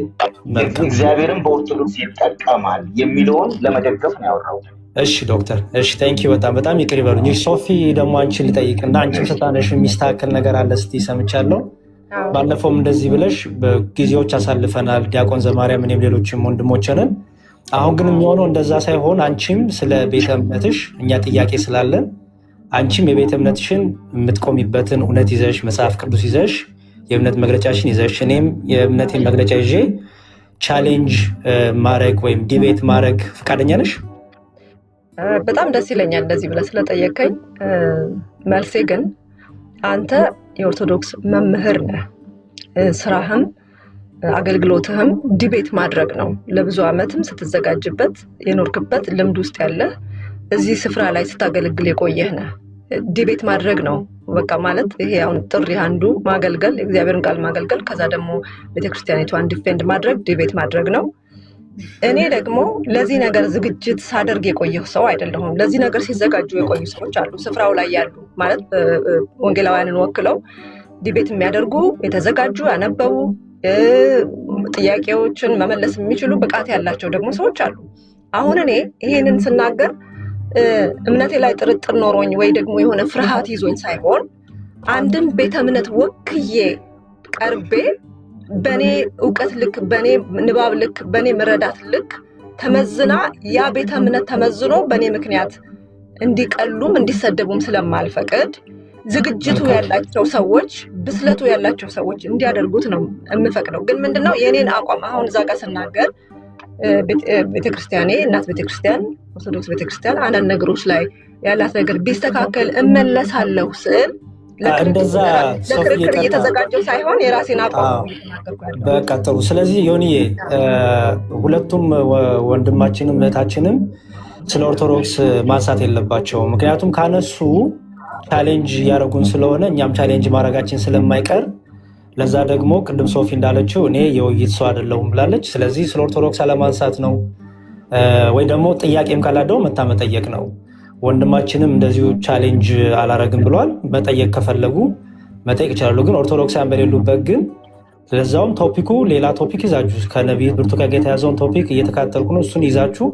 እግዚአብሔርም በኦርቶዶክስ ይጠቀማል የሚለውን ለመደገፍ ነው ያወራሁት። እሺ ዶክተር፣ እሺ ቴንኪው። በጣም ይቅር ይበሉኝ። ሶፊ ደግሞ አንቺን ልጠይቅና አንቺም ስታነሽ የሚስተካከል ነገር አለ ስትይ ሰምቻለሁ። ባለፈውም እንደዚህ ብለሽ ጊዜዎች አሳልፈናል፣ ዲያቆን ዘማርያም እኔም ሌሎችም ወንድሞች ነን። አሁን ግን የሚሆነው እንደዛ ሳይሆን አንቺም ስለ ቤተ እምነትሽ እኛ ጥያቄ ስላለን አንቺም የቤተ እምነትሽን የምትቆሚበትን እውነት ይዘሽ መጽሐፍ ቅዱስ ይዘሽ የእምነት መግለጫሽን ይዘሽ እኔም የእምነቴን መግለጫ ይዤ ቻሌንጅ ማድረግ ወይም ዲቤት ማድረግ ፈቃደኛ ነሽ? በጣም ደስ ይለኛል እንደዚህ ብለህ ስለጠየቀኝ። መልሴ ግን አንተ የኦርቶዶክስ መምህር ነህ። ስራህም አገልግሎትህም ዲቤት ማድረግ ነው። ለብዙ ዓመትም ስትዘጋጅበት የኖርክበት ልምድ ውስጥ ያለ እዚህ ስፍራ ላይ ስታገለግል የቆየህ ነህ። ዲቤት ማድረግ ነው በቃ ማለት ይሄ አሁን ጥሪ አንዱ ማገልገል፣ የእግዚአብሔርን ቃል ማገልገል፣ ከዛ ደግሞ ቤተክርስቲያኒቷን ዲፌንድ ማድረግ ዲቤት ማድረግ ነው። እኔ ደግሞ ለዚህ ነገር ዝግጅት ሳደርግ የቆየሁ ሰው አይደለሁም። ለዚህ ነገር ሲዘጋጁ የቆዩ ሰዎች አሉ፣ ስፍራው ላይ ያሉ ማለት ወንጌላውያንን ወክለው ዲቤት የሚያደርጉ የተዘጋጁ ያነበቡ ጥያቄዎችን መመለስ የሚችሉ ብቃት ያላቸው ደግሞ ሰዎች አሉ። አሁን እኔ ይሄንን ስናገር እምነቴ ላይ ጥርጥር ኖሮኝ ወይ ደግሞ የሆነ ፍርሃት ይዞኝ ሳይሆን አንድን ቤተ እምነት ወክዬ ቀርቤ በኔ እውቀት ልክ በኔ ንባብ ልክ በኔ መረዳት ልክ ተመዝና ያ ቤተ እምነት ተመዝኖ በኔ ምክንያት እንዲቀሉም እንዲሰደቡም ስለማልፈቅድ ዝግጅቱ ያላቸው ሰዎች ብስለቱ ያላቸው ሰዎች እንዲያደርጉት ነው የምፈቅደው። ግን ምንድነው የኔን አቋም አሁን እዛ ጋር ስናገር ቤተክርስቲያኔ እናት ቤተክርስቲያን ኦርቶዶክስ ቤተክርስቲያን አንዳንድ ነገሮች ላይ ያላት ነገር ቢስተካከል እመለሳለሁ ስል ለክርክር እየተዘጋጀው ሳይሆን የራሴን አቋም እየተናገርኩ ያለው። በቃ ጥሩ። ስለዚህ ዮኒዬ ሁለቱም ወንድማችንም እህታችንም ስለ ኦርቶዶክስ ማንሳት የለባቸውም። ምክንያቱም ካነሱ ቻሌንጅ እያደረጉን ስለሆነ እኛም ቻሌንጅ ማድረጋችን ስለማይቀር ለዛ ደግሞ ቅድም ሶፊ እንዳለችው እኔ የውይይት ሰው አይደለሁም ብላለች። ስለዚህ ስለ ኦርቶዶክስ አለማንሳት ነው ወይ ደግሞ ጥያቄም ካላደው መጠየቅ ነው። ወንድማችንም እንደዚሁ ቻሌንጅ አላረግም ብሏል። መጠየቅ ከፈለጉ መጠየቅ ይችላሉ። ግን ኦርቶዶክሳውያን በሌሉበት ግን ስለዛውም ቶፒኩ ሌላ ቶፒክ ይዛችሁ ከነቢይ ብርቱካን ጋር የተያዘውን ቶፒክ እየተካተልኩ ነው። እሱን ይዛችሁ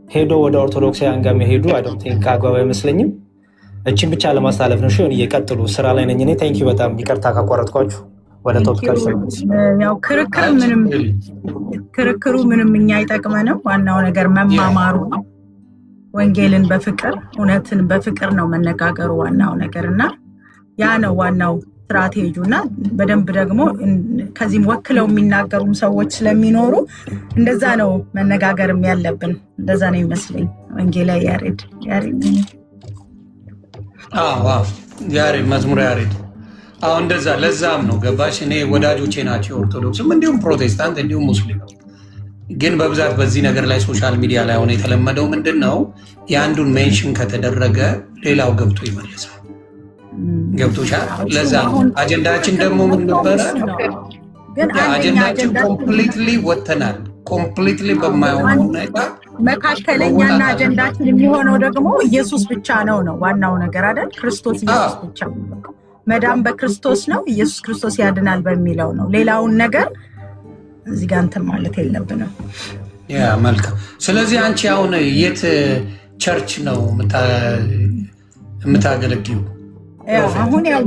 ሄዶ ወደ ኦርቶዶክሳውያን ጋር መሄዱ አይ ዶንት ቲንክ አግባብ አይመስለኝም። እቺን ብቻ ለማስተላለፍ ነው። እሺ እየቀጥሉ ስራ ላይ ነኝ እኔ። ታንኪዩ በጣም ይቅርታ ካቋረጥኳችሁ። ወደ ቶፒካችሁ ያው ክርክሩ ምንም እኛ አይጠቅመንም። ዋናው ነገር መማማሩ ነው። ወንጌልን በፍቅር እውነትን በፍቅር ነው መነጋገሩ ዋናው ነገርና ያ ነው ዋናው ስትራቴጂው እና በደንብ ደግሞ ከዚህም ወክለው የሚናገሩም ሰዎች ስለሚኖሩ እንደዛ ነው መነጋገርም ያለብን። እንደዛ ነው ይመስለኝ። ወንጌላዊ ያሬድ መዝሙር ያሬድ እንደዛ ለዛም ነው ገባሽ። እኔ ወዳጆቼ ናቸው ኦርቶዶክስም እንዲሁም ፕሮቴስታንት እንዲሁም ሙስሊም። ግን በብዛት በዚህ ነገር ላይ ሶሻል ሚዲያ ላይ ሆነ የተለመደው ምንድን ነው የአንዱን ሜንሽን ከተደረገ ሌላው ገብቶ ይመልሳል። ገብቶሻል? ለዛ አጀንዳችን ደግሞ ምን ነበረ? አጀንዳችን ኮምፕሊትሊ ወጥተናል። ኮምፕሊትሊ በማይሆን ሁኔታ መካከለኛና አጀንዳችን የሚሆነው ደግሞ ኢየሱስ ብቻ ነው ዋናው ነገር አይደል? ክርስቶስ ኢየሱስ ብቻ ነው። መዳን በክርስቶስ ነው። ኢየሱስ ክርስቶስ ያድናል በሚለው ነው። ሌላውን ነገር እዚህ ጋር እንትን ማለት የለብንም። ያ መልካም። ስለዚህ አንቺ አሁን የት ቸርች ነው የምታገለግዩ? አሁን ያው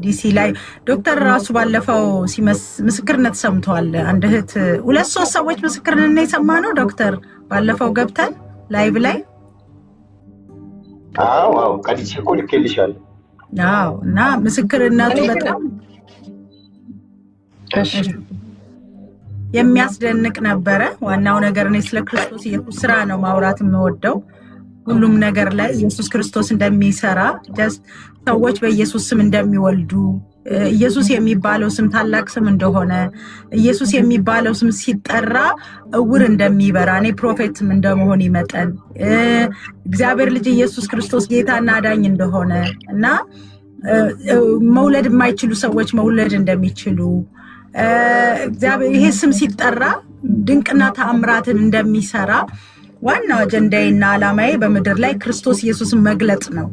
ዲሲ ላይ ዶክተር ራሱ ባለፈው ምስክርነት ሰምተዋል። አንድ እህት 2-3 ሰዎች ምስክርነት የሰማነው ዶክተር ባለፈው ገብተን ላይቭ ላይ ቀዲቼ እኮ ልኬልሻለሁ። እና ምስክርነቱ በጣም የሚያስደንቅ ነበረ። ዋናው ነገር እኔ ስለ ክርስቶስ ኢየሱስ ስራ ነው ማውራት የምወደው። ሁሉም ነገር ላይ ኢየሱስ ክርስቶስ እንደሚሰራ ሰዎች በኢየሱስ ስም እንደሚወልዱ ኢየሱስ የሚባለው ስም ታላቅ ስም እንደሆነ ኢየሱስ የሚባለው ስም ሲጠራ እውር እንደሚበራ እኔ ፕሮፌትም እንደመሆን ይመጠን እግዚአብሔር ልጅ ኢየሱስ ክርስቶስ ጌታና አዳኝ እንደሆነ እና መውለድ የማይችሉ ሰዎች መውለድ እንደሚችሉ እግዚአብሔር ይሄ ስም ሲጠራ ድንቅና ተአምራትን እንደሚሰራ ዋናው አጀንዳዬና ዓላማዬ በምድር ላይ ክርስቶስ ኢየሱስን መግለጽ ነው።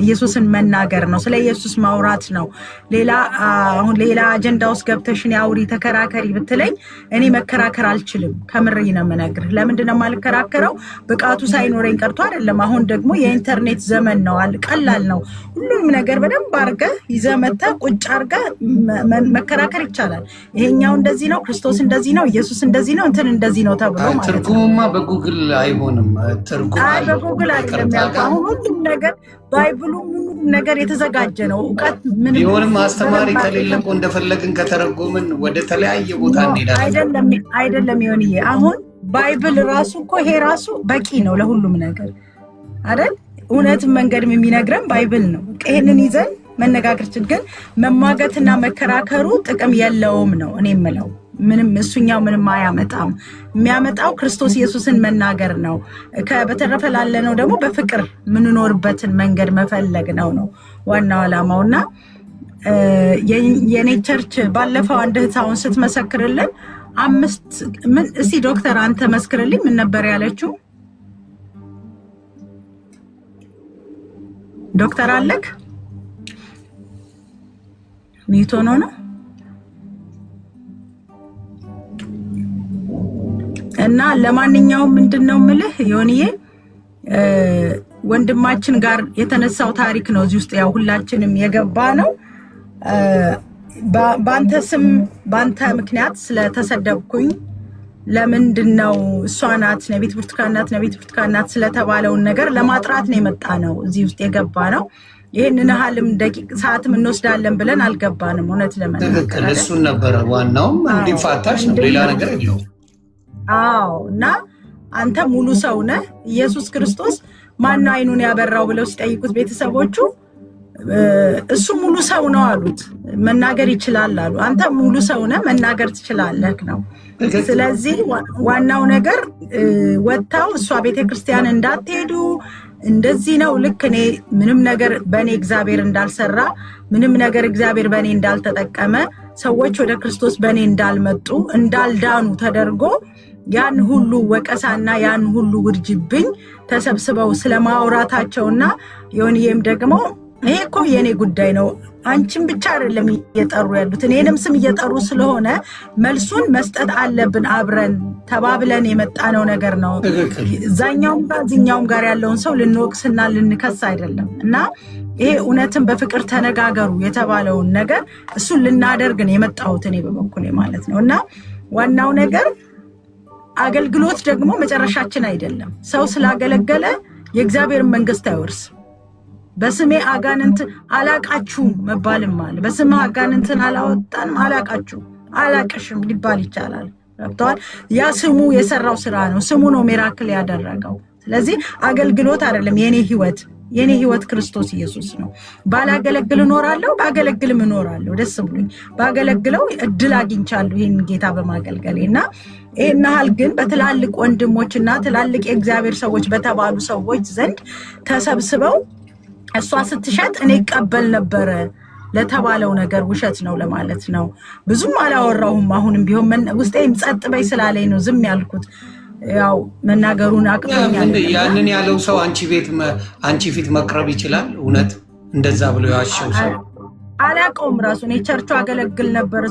ኢየሱስን መናገር ነው። ስለ ኢየሱስ ማውራት ነው። አሁን ሌላ አጀንዳ ውስጥ ገብተሽን ያውሪ ተከራከሪ ብትለኝ እኔ መከራከር አልችልም። ከምሬ ነው የምነግርህ። ለምንድን ነው የማልከራከረው? ብቃቱ ሳይኖረኝ ቀርቶ አይደለም። አሁን ደግሞ የኢንተርኔት ዘመን ነው። ቀላል ነው። ሁሉም ነገር በደንብ አድርገህ ይዘህ መተህ ቁጭ አድርገህ መከራከር ይቻላል። ይሄኛው እንደዚህ ነው፣ ክርስቶስ እንደዚህ ነው፣ ኢየሱስ እንደዚህ ነው፣ እንትን እንደዚህ ነው ተብሎ ማለት ነው። ትርጉሙማ በጉግል አይሆንም። በጉግል አይደለም ያልኩህ። አሁን ሁሉም ነገር ባይብሉ ምንም ነገር የተዘጋጀ ነው። ዕውቀት ምን ቢሆንም አስተማሪ ከሌለ እኮ እንደፈለግን ከተረጎምን ወደ ተለያየ ቦታ እንሄዳለን። አይደለም ይሆንዬ። አሁን ባይብል ራሱ እኮ ይሄ ራሱ በቂ ነው ለሁሉም ነገር አይደል? እውነትን መንገድም የሚነግረን ባይብል ነው። ይሄንን ይዘን መነጋገርችን ግን መሟገትና መከራከሩ ጥቅም የለውም ነው እኔ የምለው። ምንም እሱኛው ምንም አያመጣም። የሚያመጣው ክርስቶስ ኢየሱስን መናገር ነው። በተረፈ ላለነው ደግሞ በፍቅር ምንኖርበትን መንገድ መፈለግ ነው ዋናው ዓላማውና የኔ ቸርች ባለፈው አንድ እህታውን ስትመሰክርልን እስቲ ዶክተር አንተ መስክርልኝ ምን ነበር ያለችው? ዶክተር አለክ ሚቶ ነው እና ለማንኛውም ምንድነው ምልህ ዮኒዬ ወንድማችን ጋር የተነሳው ታሪክ ነው እዚህ ውስጥ ያው ሁላችንም የገባ ነው። በአንተ ስም በአንተ ምክንያት ስለተሰደብኩኝ ለምንድነው እሷ ናት ነቢት ብርቱካን ናት ስለተባለውን ነገር ለማጥራት ነው የመጣ ነው እዚህ ውስጥ የገባ ነው። ይሄንን ሐልም ደቂቅ ሰዓትም እንወስዳለን ብለን አልገባንም። እውነት ለመናገር እሱን ነበር ዋናውም እንዲፋታሽ ነው፣ ሌላ ነገር የለውም። አዎ እና አንተ ሙሉ ሰው ነህ። ኢየሱስ ክርስቶስ ማን አይኑን ያበራው ብለው ሲጠይቁት ቤተሰቦቹ እሱ ሙሉ ሰው ነው አሉት። መናገር ይችላል አሉ። አንተ ሙሉ ሰው ነህ፣ መናገር ትችላለህ ነው። ስለዚህ ዋናው ነገር ወጣው እሷ ቤተክርስቲያን እንዳትሄዱ እንደዚህ ነው። ልክ እኔ ምንም ነገር በእኔ እግዚአብሔር እንዳልሰራ ምንም ነገር እግዚአብሔር በእኔ እንዳልተጠቀመ ሰዎች ወደ ክርስቶስ በእኔ እንዳልመጡ እንዳልዳኑ ተደርጎ ያን ሁሉ ወቀሳና ያን ሁሉ ውርጅብኝ ተሰብስበው ስለማውራታቸውና ዮኒዬም ደግሞ ይሄ እኮ የኔ ጉዳይ ነው አንቺም ብቻ አይደለም እየጠሩ ያሉት እኔንም ስም እየጠሩ ስለሆነ መልሱን መስጠት አለብን አብረን ተባብለን የመጣነው ነገር ነው። እዛኛውም ጋር ያለውን ሰው ልንወቅስና ልንከስ አይደለም እና ይሄ እውነትን በፍቅር ተነጋገሩ የተባለውን ነገር እሱን ልናደርግ ነው የመጣሁት እኔ በበኩሌ ማለት ነው። እና ዋናው ነገር አገልግሎት ደግሞ መጨረሻችን አይደለም። ሰው ስላገለገለ የእግዚአብሔር መንግስት አይወርስ። በስሜ አጋንንት አላቃችሁ መባልም አለ። በስሜ አጋንንትን አላወጣንም አላቃችሁ አላቀሽም ሊባል ይቻላል። ገብቷል? ያ ስሙ የሰራው ስራ ነው። ስሙ ነው ሚራክል ያደረገው። ስለዚህ አገልግሎት አይደለም የኔ ህይወት ክርስቶስ ኢየሱስ ነው። ባላገለግል እኖራለሁ፣ ባገለግልም እኖራለሁ። ደስ ብሎኝ ባገለግለው እድል አግኝቻለሁ ይሄን ጌታ በማገልገሌና ይሄን ያህል ግን በትላልቅ ወንድሞችና ትላልቅ የእግዚአብሔር ሰዎች በተባሉ ሰዎች ዘንድ ተሰብስበው እሷ ስትሸጥ እኔ ይቀበል ነበር ለተባለው ነገር ውሸት ነው ለማለት ነው። ብዙም አላወራሁም። አሁንም ቢሆን ውስጤም ጸጥ በይ ስላለኝ ነው ዝም ያልኩት። ያው መናገሩን አቅቶኛል። ያንን ያለው ሰው አንቺ ፊት መቅረብ ይችላል? እውነት እንደዛ ብሎ ያሸው ሰው አላውቀውም። ራሱ እኔ ቸርቹ አገለግል ነበር።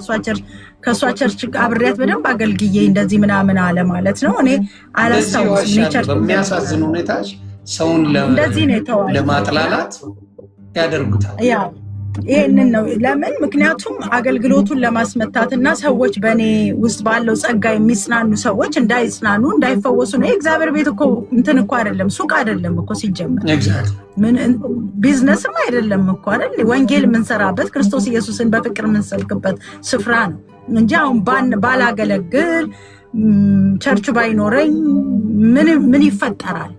ከእሷ ቸርች አብሬያት በደንብ አገልግዬ እንደዚህ ምናምን አለ ማለት ነው። እኔ አላስታውስም። እኔ ቸርች በሚያሳዝን ሁኔታ ሰውን ለማጥላላት ያደርጉታል። ይሄንን ነው ለምን? ምክንያቱም አገልግሎቱን ለማስመታትና ሰዎች በእኔ ውስጥ ባለው ጸጋ የሚጽናኑ ሰዎች እንዳይጽናኑ እንዳይፈወሱ ነው። የእግዚአብሔር ቤት እኮ እንትን እኮ አይደለም፣ ሱቅ አይደለም እኮ ሲጀምር ቢዝነስም አይደለም እኮ አይደል? ወንጌል የምንሰራበት ክርስቶስ ኢየሱስን በፍቅር የምንሰብክበት ስፍራ ነው እንጂ አሁን ባላገለግል ቸርች ባይኖረኝ ምን ይፈጠራል?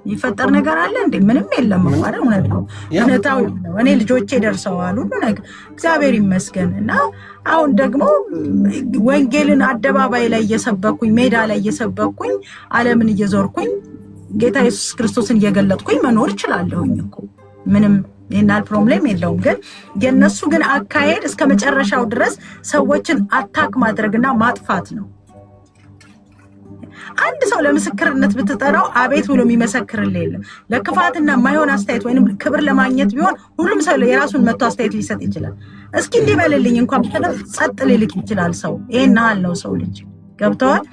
ይፈጠር ነገር አለ እንዴ? ምንም የለም ማለት እውነት ነው። እውነታው ነው። እኔ ልጆቼ ደርሰዋል ሁሉ ነገር እግዚአብሔር ይመስገን። እና አሁን ደግሞ ወንጌልን አደባባይ ላይ እየሰበኩኝ ሜዳ ላይ እየሰበኩኝ ዓለምን እየዞርኩኝ ጌታ ኢየሱስ ክርስቶስን እየገለጥኩኝ መኖር እችላለሁኝ እኮ ምንም ይናል ፕሮብሌም የለውም። ግን የነሱ ግን አካሄድ እስከ መጨረሻው ድረስ ሰዎችን አታክ ማድረግና ማጥፋት ነው። አንድ ሰው ለምስክርነት ብትጠራው አቤት ብሎ የሚመሰክርልህ የለም። ለክፋትና የማይሆን አስተያየት ወይንም ክብር ለማግኘት ቢሆን ሁሉም ሰው የራሱን መጥቶ አስተያየት ሊሰጥ ይችላል። እስኪ እንዲበልልኝ እንኳን ጸጥ ሊልክ ይችላል ሰው። ይሄን ያህል ነው ሰው ልጅ ገብተዋል።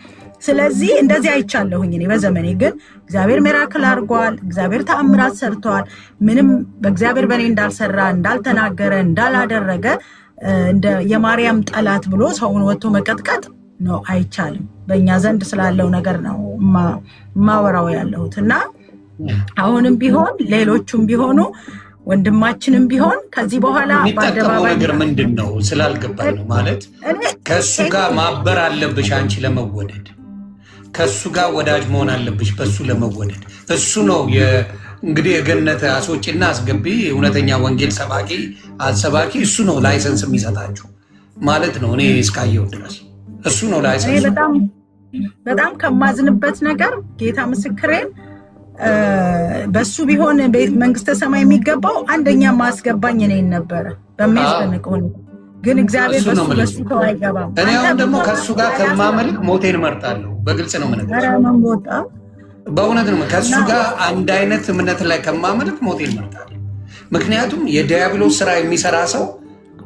ስለዚህ እንደዚህ አይቻለሁኝ እኔ በዘመኔ። ግን እግዚአብሔር ሚራክል አድርጓል። እግዚአብሔር ተአምራት ሰርተዋል። ምንም በእግዚአብሔር በእኔ እንዳልሰራ እንዳልተናገረ እንዳላደረገ እንደ የማርያም ጠላት ብሎ ሰውን ወጥቶ መቀጥቀጥ ነው አይቻልም። በእኛ ዘንድ ስላለው ነገር ነው ማወራው ያለሁት። እና አሁንም ቢሆን ሌሎቹም ቢሆኑ ወንድማችንም ቢሆን ከዚህ በኋላ የሚጠቀመው ነገር ምንድን ነው ስላልገባኝ ነው። ማለት ከእሱ ጋር ማበር አለብሽ አንቺ ለመወደድ፣ ከእሱ ጋር ወዳጅ መሆን አለብሽ በሱ ለመወደድ። እሱ ነው እንግዲህ የገነት አስወጪና አስገቢ እውነተኛ ወንጌል ሰባኪ አሰባኪ እሱ ነው ላይሰንስ የሚሰጣችሁ ማለት ነው። እኔ እስካየው ድረስ እሱ ነው ላይሰንስ። በጣም ከማዝንበት ነገር ጌታ ምስክሬን በሱ ቢሆን መንግስተ ሰማይ የሚገባው አንደኛ ማስገባኝ እኔን ነበረ በሚያስደንቅ ሁኔታ። ግን እግዚአብሔር በሱ ተው አይገባም። እኔ አሁን ደግሞ ከሱ ጋር ከማመልክ ሞቴን እመርጣለሁ። በግልጽ ነው የምነግርሽ፣ በእውነት ነው። ከሱ ጋር አንድ አይነት እምነት ላይ ከማመልክ ሞቴን እመርጣለሁ። ምክንያቱም የዲያብሎስ ስራ የሚሰራ ሰው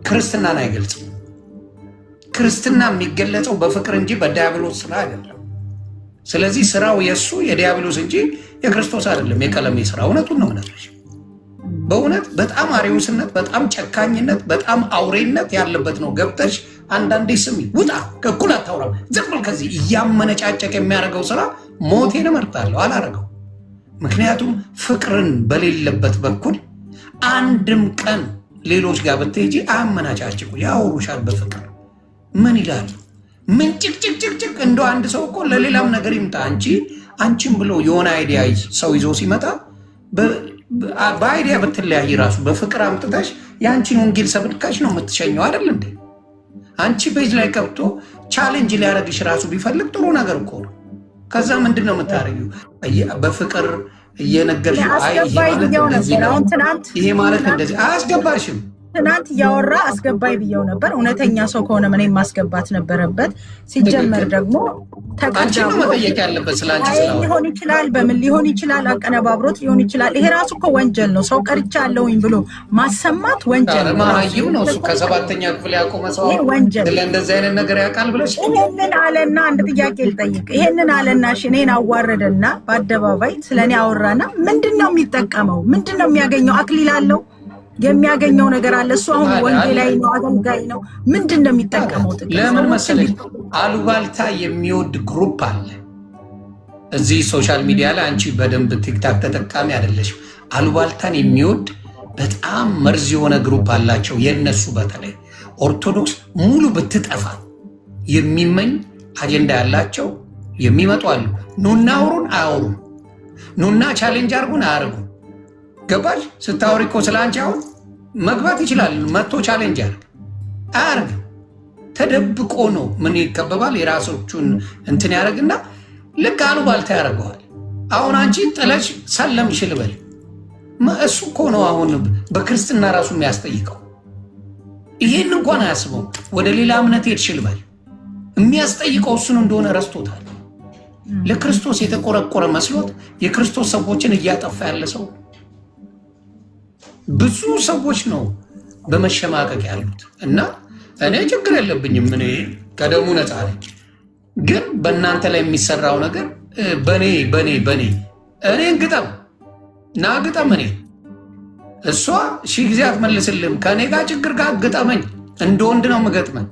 ክርስትናን አይገልጽም። ክርስትና የሚገለጸው በፍቅር እንጂ በዲያብሎስ ስራ አይደለም። ስለዚህ ስራው የሱ የዲያብሎስ እንጂ የክርስቶስ አይደለም። የቀለሜ ስራ እውነቱን ነው የምነግርሽ። በእውነት በጣም አሪውስነት፣ በጣም ጨካኝነት፣ በጣም አውሬነት ያለበት ነው። ገብተሽ አንዳንዴ ስሚ፣ ውጣ ከእኩል አታውራም፣ ዝም ብሎ ከዚህ እያመነጫጨቅ የሚያደርገው ስራ ሞቴን እመርጣለሁ፣ አላረገው። ምክንያቱም ፍቅርን በሌለበት በኩል አንድም ቀን ሌሎች ጋር ብትሄጂ አያመናጫጭቁ፣ ያወሩሻል በፍቅር ምን ይላሉ? ምን ጭቅጭቅጭቅጭቅ። እንደ አንድ ሰው እኮ ለሌላም ነገር ይምጣ አንቺም ብሎ የሆነ አይዲያ ሰው ይዞ ሲመጣ በአይዲያ ብትለያይ ራሱ በፍቅር አምጥተሽ የአንቺን ወንጌል ሰብድካሽ ነው የምትሸኘው አይደል እንዴ? አንቺ ቤጅ ላይ ከብቶ ቻሌንጅ ሊያደርግሽ ራሱ ቢፈልግ ጥሩ ነገር እኮ ነው። ከዛ ምንድን ነው የምታደርጊው? በፍቅር እየነገርሽ ይሄ ማለት እንደዚህ አያስገባሽም። ትናንት እያወራ አስገባይ ብየው ነበር። እውነተኛ ሰው ከሆነ ምን ማስገባት ነበረበት። ሲጀመር ደግሞ ተቀዳው መጠየቅ ያለበት ስላንቺ ሊሆን ይችላል፣ በምን ሊሆን ይችላል፣ አቀነባብሮት ሊሆን ይችላል። ይሄ ራሱ እኮ ወንጀል ነው። ሰው ቀርቻለሁኝ ብሎ ማሰማት ወንጀል ነው። ማራየው ነው እሱ ከሰባተኛ ክፍል ያቆመ ሰው ስለ እንደዚህ አይነት ነገር ያውቃል ብለሽ ይሄንን አለና አንድ ጥያቄ ልጠይቅ። ይሄንን አለና እኔን አዋረደና በአደባባይ ስለኔ አወራና ምንድነው የሚጠቀመው? ምንድነው የሚያገኘው? አክሊል አለው የሚያገኘው ነገር አለ። እሱ አሁን ወንጌላዊ ነው፣ አገልጋይ ነው። ምንድን ነው የሚጠቀመው? ለምን መሰለኝ አሉባልታ የሚወድ ግሩፕ አለ እዚህ ሶሻል ሚዲያ ላይ። አንቺ በደንብ ቲክታክ ተጠቃሚ አይደለሽም። አሉባልታን የሚወድ በጣም መርዝ የሆነ ግሩፕ አላቸው። የነሱ በተለይ ኦርቶዶክስ ሙሉ ብትጠፋ የሚመኝ አጀንዳ ያላቸው የሚመጡ አሉ። ኑና አውሩን አያወሩም፣ ኑና ቻሌንጅ አርጉን አያርጉም። ገባሽ? ስታወሪ እኮ ስለ አንቺ አሁን መግባት ይችላል። መጥቶ ቻሌንጅ አያርግ። ተደብቆ ነው ምን ይከበባል። የራሶቹን እንትን ያደርግና ልክ አሉባልታ ያደርገዋል። አሁን አንቺ ጥለሽ ሰለምሽ ልበል፣ እሱ እኮ ነው አሁን በክርስትና ራሱ የሚያስጠይቀው። ይሄን እንኳን አያስበው። ወደ ሌላ እምነት ሄድሽ ልበል፣ የሚያስጠይቀው እሱን እንደሆነ ረስቶታል። ለክርስቶስ የተቆረቆረ መስሎት የክርስቶስ ሰዎችን እያጠፋ ያለ ሰው ብዙ ሰዎች ነው በመሸማቀቅ ያሉት። እና እኔ ችግር የለብኝም፣ እኔ ከደሙ ነፃ ነኝ። ግን በእናንተ ላይ የሚሰራው ነገር በኔ እኔን ግጠም ና ግጠም። እኔ እሷ ሺህ ጊዜ አትመልስልም። ከእኔ ጋር ችግር ጋር ግጠመኝ። እንደ ወንድ ነው የምገጥመን።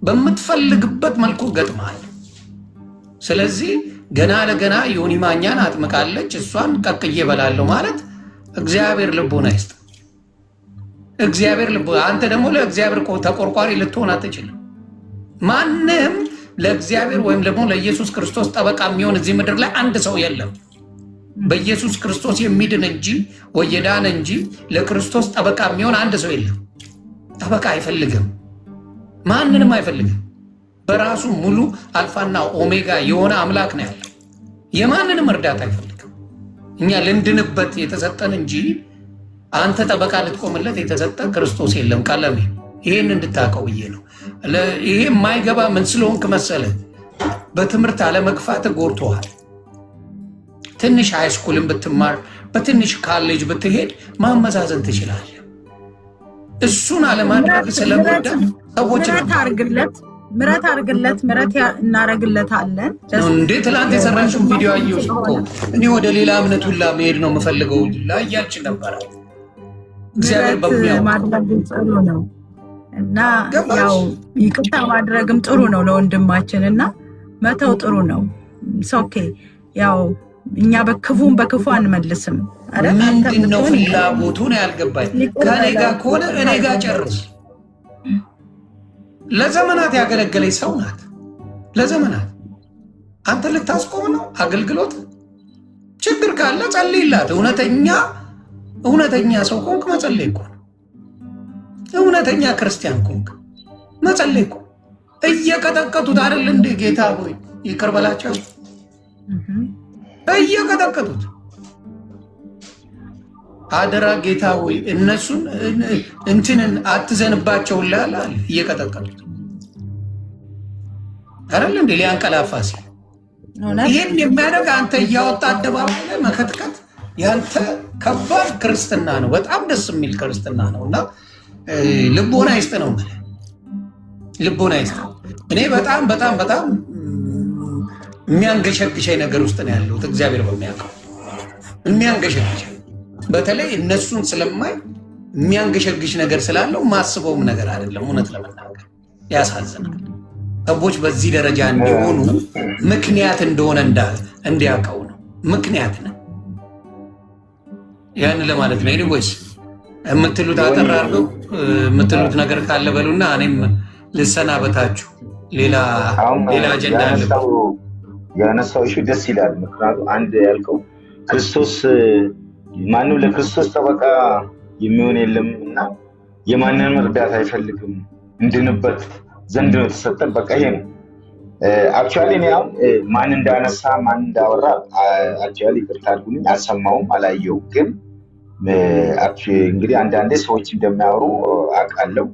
በምትፈልግበት መልኩ ገጥመሃል። ስለዚህ ገና ለገና ዮኒ ማኛን አጥምቃለች፣ እሷን ቀቅዬ እበላለሁ ማለት እግዚአብሔር ልቦና ይስጥ። እግዚአብሔር ልቦና። አንተ ደግሞ ለእግዚአብሔር ተቆርቋሪ ልትሆን አትችልም። ማንም ለእግዚአብሔር ወይም ደግሞ ለኢየሱስ ክርስቶስ ጠበቃ የሚሆን እዚህ ምድር ላይ አንድ ሰው የለም። በኢየሱስ ክርስቶስ የሚድን እንጂ ወይ የዳነ እንጂ ለክርስቶስ ጠበቃ የሚሆን አንድ ሰው የለም። ጠበቃ አይፈልግም፣ ማንንም አይፈልግም። በራሱ ሙሉ አልፋና ኦሜጋ የሆነ አምላክ ነው ያለው። የማንንም እርዳታ አይፈልግም። እኛ ልንድንበት የተሰጠን እንጂ አንተ ጠበቃ ልትቆምለት የተሰጠ ክርስቶስ የለም። ቀለሜ ይሄን እንድታውቀው ብዬ ነው። ይሄ የማይገባ ምን ስለሆንክ መሰለህ? በትምህርት አለመግፋት ጎድቶሃል። ትንሽ ሃይስኩልን ብትማር በትንሽ ካሌጅ ብትሄድ ማመዛዘን ትችላለህ። እሱን አለማድረግ ስለጎዳ ሰዎች ምረት አርግለት እናረግለታለን። እንዴ ትላንት የሰራሽውን ቪዲዮ አየሁሽ እኮ እኔ ወደ ሌላ እምነት ሁላ መሄድ ነው የምፈልገው ላያች ነበረ። እግዚአብሔር በሚያው ማድረግ ጥሩ ነው እና ያው ይቅርታ ማድረግም ጥሩ ነው ለወንድማችን እና መተው ጥሩ ነው። ኦኬ ያው እኛ በክፉን በክፉ አንመልስም አይደል? ምንድነው ፍላጎቱ ነው ያልገባኝ። ከኔ ጋር ከሆነ እኔ ጋር ጨርስ። ለዘመናት ያገለገለች ሰው ናት። ለዘመናት አንተ ልታስቆም ነው አገልግሎት? ችግር ካለ ጸልይላት። እውነተኛ ሰው ኮንክ መጸለይ እኮ ነው። እውነተኛ ክርስቲያን ኮንክ መጸለይ እኮ። እየቀጠቀጡት አይደል እንዴ? ጌታ ሆይ ይቅር በላቸው። እየቀጠቀጡት አደራ ጌታ ሆይ እነሱን እንትንን አትዘንባቸው ላል እየቀጠቀጡት አይደል እንዴ? ሊያንቀላፋ ሲል ይህን የሚያደርግ አንተ እያወጣ አደባባይ ላይ መከትከት ያንተ ከባድ ክርስትና ነው። በጣም ደስ የሚል ክርስትና ነው እና ልቦና ይስጥ ነው ማለት ልቦና ይስጥ። እኔ በጣም በጣም በጣም የሚያንገሸግሸኝ ነገር ውስጥ ነው ያለሁት። እግዚአብሔር በሚያውቀው የሚያንገሸግሸኝ በተለይ እነሱን ስለማይ የሚያንገሸግሽ ነገር ስላለው ማስበውም ነገር አይደለም። እውነት ለመናገር ያሳዝናል። ሰዎች በዚህ ደረጃ እንዲሆኑ ምክንያት እንደሆነ እንዲያውቀው ነው። ምክንያት ነው ያን ለማለት ነው። ኤኒዌይስ የምትሉት አጠር አድርገው የምትሉት ነገር ካለ በሉና እኔም ልሰናበታችሁ። ሌላ አጀንዳ አለ ያነሳው እሺ፣ ደስ ይላል። ምክንያቱም አንድ ያልከው ክርስቶስ ማንም ለክርስቶስ ጠበቃ የሚሆን የለም እና የማንንም እርዳታ አይፈልግም እንድንበት ዘንድ ነው የተሰጠን። በቃ ይሄ ነው አክቹዋሊ። እኔ አሁን ማን እንዳነሳ ማን እንዳወራ አክቹዋሊ ይቅርታ አድርጉልኝ፣ አልሰማውም፣ አላየውም። ግን እንግዲህ አንዳንዴ ሰዎች እንደሚያወሩ አውቃለሁ።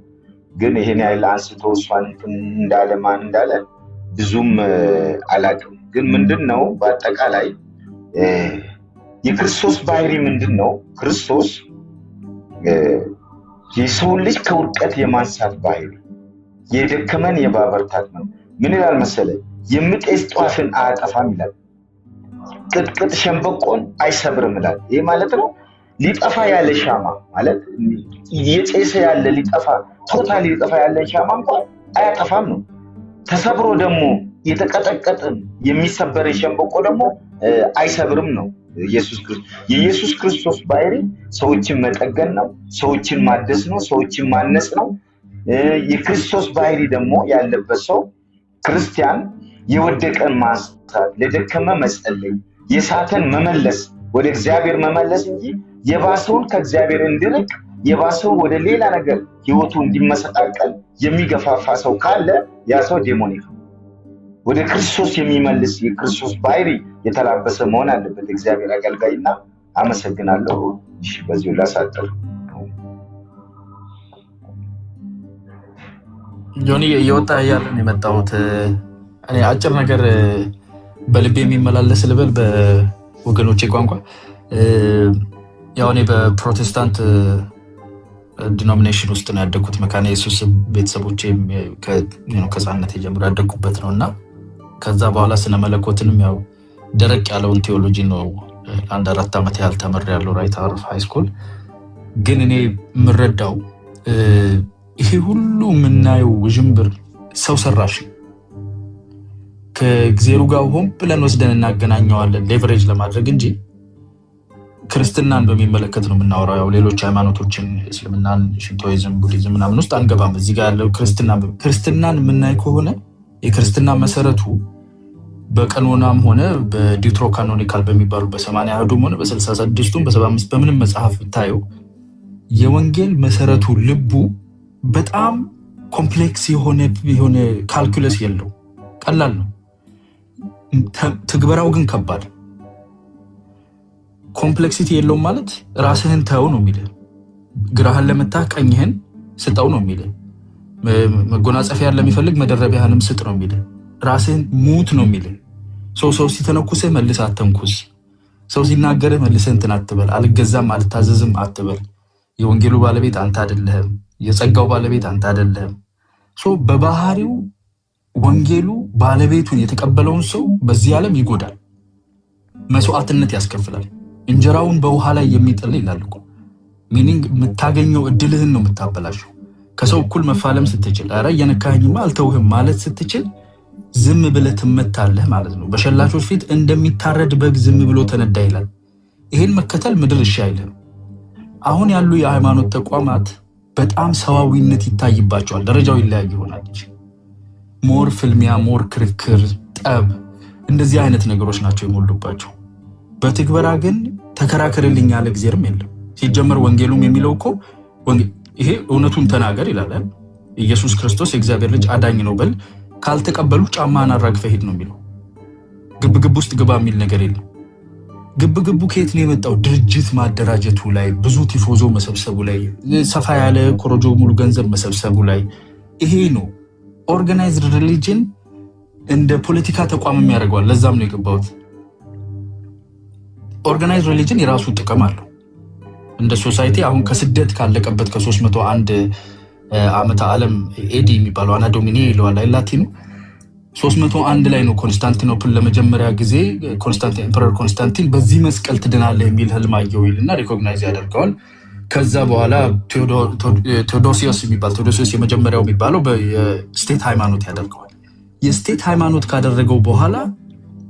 ግን ይሄን ያህል አንስቶ እሷን እንዳለ ማን እንዳለ ብዙም አላውቅም። ግን ምንድን ነው በአጠቃላይ የክርስቶስ ባህሪ ምንድን ነው? ክርስቶስ የሰውን ልጅ ከውድቀት የማንሳት ባህሪ፣ የደከመን የማበርታት ነው። ምን ይላል መሰለ? የሚጤስ ጧፍን አያጠፋም ይላል፣ ቅጥቅጥ ሸንበቆን አይሰብርም ይላል። ይህ ማለት ነው ሊጠፋ ያለ ሻማ ማለት እየጨሰ ያለ ሊጠፋ ቶታሊ ሊጠፋ ያለ ሻማ እንኳን አያጠፋም ነው። ተሰብሮ ደግሞ የተቀጠቀጠን የሚሰበር ሸንበቆ ደግሞ አይሰብርም ነው። የኢየሱስ ክርስቶስ ባህሪ ሰዎችን መጠገን ነው፣ ሰዎችን ማደስ ነው፣ ሰዎችን ማነጽ ነው። የክርስቶስ ባህሪ ደግሞ ያለበት ሰው ክርስቲያን የወደቀን ማንሳት፣ ለደከመ መጸለይ፣ የሳተን መመለስ፣ ወደ እግዚአብሔር መመለስ እንጂ የባሰውን ከእግዚአብሔር እንዲርቅ የባሰውን ወደ ሌላ ነገር ህይወቱ እንዲመሰቃቀል የሚገፋፋ ሰው ካለ ያ ሰው ዴሞኒክ ነው። ወደ ክርስቶስ የሚመልስ የክርስቶስ ባህሪ የተላበሰ መሆን አለበት እግዚአብሔር አገልጋይና። አመሰግናለሁ። እሺ በዚሁ ላሳጥር። ጆኒ እየወጣ ያለን የመጣሁት እኔ አጭር ነገር በልቤ የሚመላለስ ልበል በወገኖቼ ቋንቋ። ያው እኔ በፕሮቴስታንት ዲኖሚኔሽን ውስጥ ነው ያደግኩት። መካነ ኢየሱስ ቤተሰቦቼ ከህፃንነቴ ጀምሮ ያደግኩበት ነው እና ከዛ በኋላ ስነ መለኮትንም ያው ደረቅ ያለውን ቴዎሎጂ ነው አንድ 4 ዓመት ያህል ተምሬያለሁ ራይት አውት ኦፍ ሃይ ስኩል። ግን እኔ የምረዳው ይሄ ሁሉ የምናየው ውዥንብር ሰው ሰራሽ ከእግዚአብሔር ጋር ሆን ብለን ወስደን እናገናኘዋለን ሌቨሬጅ ለማድረግ እንጂ ክርስትናን በሚመለከት ነው የምናወራው። ያው ሌሎች ሃይማኖቶችን እስልምናን፣ ሽንቶይዝም፣ ቡዲዝም ምናምን ውስጥ አንገባም። እዚህ ጋር ያለው ክርስትናን የምናይ ከሆነ የክርስትና መሰረቱ በቀኖናም ሆነ በዲትሮ ካኖኒካል በሚባሉ በ80 አሐዱም ሆነ በ66ቱም በ75 በምንም መጽሐፍ ብታየው የወንጌል መሰረቱ ልቡ በጣም ኮምፕሌክስ የሆነ ካልኩለስ የለው፣ ቀላል ነው። ትግበራው ግን ከባድ። ኮምፕሌክሲቲ የለውም ማለት ራስህን ተው ነው የሚልህ። ግራህን ለመታህ ቀኝህን ስጠው ነው የሚልህ። መጎናጸፊያ ለሚፈልግ መደረቢያህንም ስጥ ነው የሚልህ። ራስህን ሙት ነው የሚልህ። ሰው ሲተነኩስህ መልስ አተንኩስ። ሰው ሲናገርህ መልስህ እንትን አትበል። አልገዛም አልታዘዝም አትበል። የወንጌሉ ባለቤት አንተ አይደለህም። የጸጋው ባለቤት አንተ አይደለህም። በባህሪው ወንጌሉ ባለቤቱን የተቀበለውን ሰው በዚህ ዓለም ይጎዳል፣ መስዋዕትነት ያስከፍላል። እንጀራውን በውሃ ላይ የሚጥል ይላል እኮ። ሚኒንግ የምታገኘው እድልህን ነው የምታበላሸው። ከሰው እኩል መፋለም ስትችል፣ ኧረ እየነካኸኝማ አልተውህም ማለት ስትችል ዝም ብለህ ትመታለህ ማለት ነው። በሸላቾች ፊት እንደሚታረድ በግ ዝም ብሎ ተነዳ ይላል። ይሄን መከተል ምድር እሺ አይልም። አሁን ያሉ የሃይማኖት ተቋማት በጣም ሰዋዊነት ይታይባቸዋል። ደረጃው ይለያይ ይሆናል። ሞር ፍልሚያ፣ ሞር ክርክር፣ ጠብ፣ እንደዚህ አይነት ነገሮች ናቸው የሞሉባቸው። በትግበራ ግን ተከራከርልኝ ያለ እግዚአብሔርም የለም። ሲጀመር ወንጌሉም የሚለው እኮ ይሄ እውነቱን ተናገር ይላል። ኢየሱስ ክርስቶስ የእግዚአብሔር ልጅ አዳኝ ነው በል፣ ካልተቀበሉ ጫማህን አራግፈህ ሂድ ነው የሚለው። ግብግብ ውስጥ ግባ የሚል ነገር የለም። ግብግቡ ከየት ነው የመጣው? ድርጅት ማደራጀቱ ላይ፣ ብዙ ቲፎዞ መሰብሰቡ ላይ፣ ሰፋ ያለ ኮሮጆ ሙሉ ገንዘብ መሰብሰቡ ላይ። ይሄ ነው ኦርጋናይዝድ ሪሊጅን እንደ ፖለቲካ ተቋም የሚያደርገዋል። ለዛም ነው የገባሁት። ኦርጋናይዝድ ሪሊጅን የራሱ ጥቅም አለው እንደ ሶሳይቲ። አሁን ከስደት ካለቀበት ከ301 ዓመተ ዓለም ኤዲ የሚባለው አና ዶሚኒ ይለዋል ላቲኑ 301 ላይ ነው ኮንስታንቲኖፕል ለመጀመሪያ ጊዜ ኤምፐረር ኮንስታንቲን በዚህ መስቀል ትድናለህ የሚል ህልም አየሁ ይልና ሪኮግናይዝ ያደርገዋል። ከዛ በኋላ ቴዎዶሲዮስ የመጀመሪያው የሚባለው የስቴት ሃይማኖት ያደርገዋል። የስቴት ሃይማኖት ካደረገው በኋላ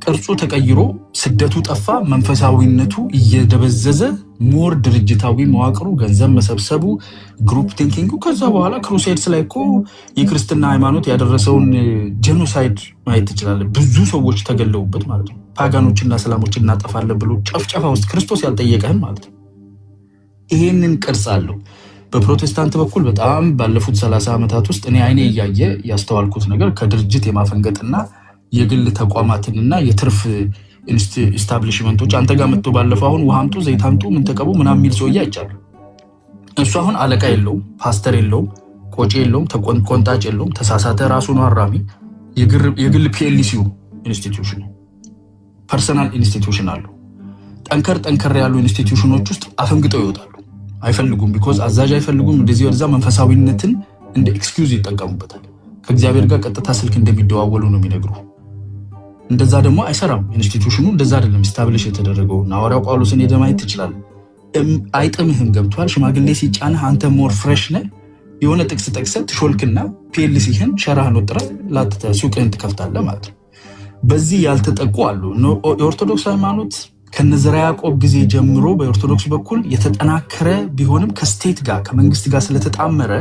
ቅርጹ ተቀይሮ ስደቱ ጠፋ፣ መንፈሳዊነቱ እየደበዘዘ ሞር ድርጅታዊ መዋቅሩ፣ ገንዘብ መሰብሰቡ፣ ግሩፕ ቲንኪንጉ። ከዛ በኋላ ክሩሴድስ ላይ እኮ የክርስትና ሃይማኖት ያደረሰውን ጄኖሳይድ ማየት ትችላለህ። ብዙ ሰዎች ተገለውበት ማለት ነው። ፓጋኖችና እስላሞችን እናጠፋለን ብሎ ጨፍጨፋ ውስጥ ክርስቶስ ያልጠየቀህን ማለት ነው። ይሄንን ቅርጽ አለው። በፕሮቴስታንት በኩል በጣም ባለፉት 30 ዓመታት ውስጥ እኔ አይኔ እያየ ያስተዋልኩት ነገር ከድርጅት የማፈንገጥና የግል ተቋማትንና የትርፍ ኢስታብሊሽመንቶች አንተ ጋር መጥቶ ባለፈው አሁን ውሃ አምጡ፣ ዘይት አምጡ፣ ምን ተቀቡ ምናምን የሚል ሰውዬ አይቻለሁ። እሱ አሁን አለቃ የለውም፣ ፓስተር የለውም፣ ቆጪ የለውም፣ ቆንጣጭ የለውም። ተሳሳተ፣ ራሱ ነው አራሚ። የግል ፒኤልሲው ኢንስቲትዩሽን ፐርሰናል ኢንስቲትዩሽን አለው። ጠንከር ያሉ ኢንስቲትዩሽኖች ውስጥ አፈንግጠው ይወጣሉ። አይፈልጉም፣ ቢኮዝ አዛዥ አይፈልጉም። እንደዚህ ወደዛ መንፈሳዊነትን እንደ ኤክስኪውዝ ይጠቀሙበታል። ከእግዚአብሔር ጋር ቀጥታ ስልክ እንደሚደዋወሉ ነው የሚነግሩ። እንደዛ ደግሞ አይሰራም ኢንስቲትዩሽኑ። እንደዛ አይደለም ስታብሊሽ የተደረገው። ሐዋርያው ጳውሎስን ሄደህ ማየት ትችላለህ። አይጥምህም፣ ገብቷል። ሽማግሌ ሲጫንህ አንተ ሞር ፍሬሽ ነህ። የሆነ ጥቅስ ጠቅሰህ ትሾልክና ፒኤልሲህን ሸራህን ወጥረህ ላትተ ሱቅህን ትከፍታለህ ማለት ነው። በዚህ ያልተጠቁ አሉ። የኦርቶዶክስ ሃይማኖት ከነዘራ ያዕቆብ ጊዜ ጀምሮ በኦርቶዶክስ በኩል የተጠናከረ ቢሆንም ከስቴት ጋር ከመንግስት ጋር ስለተጣመረ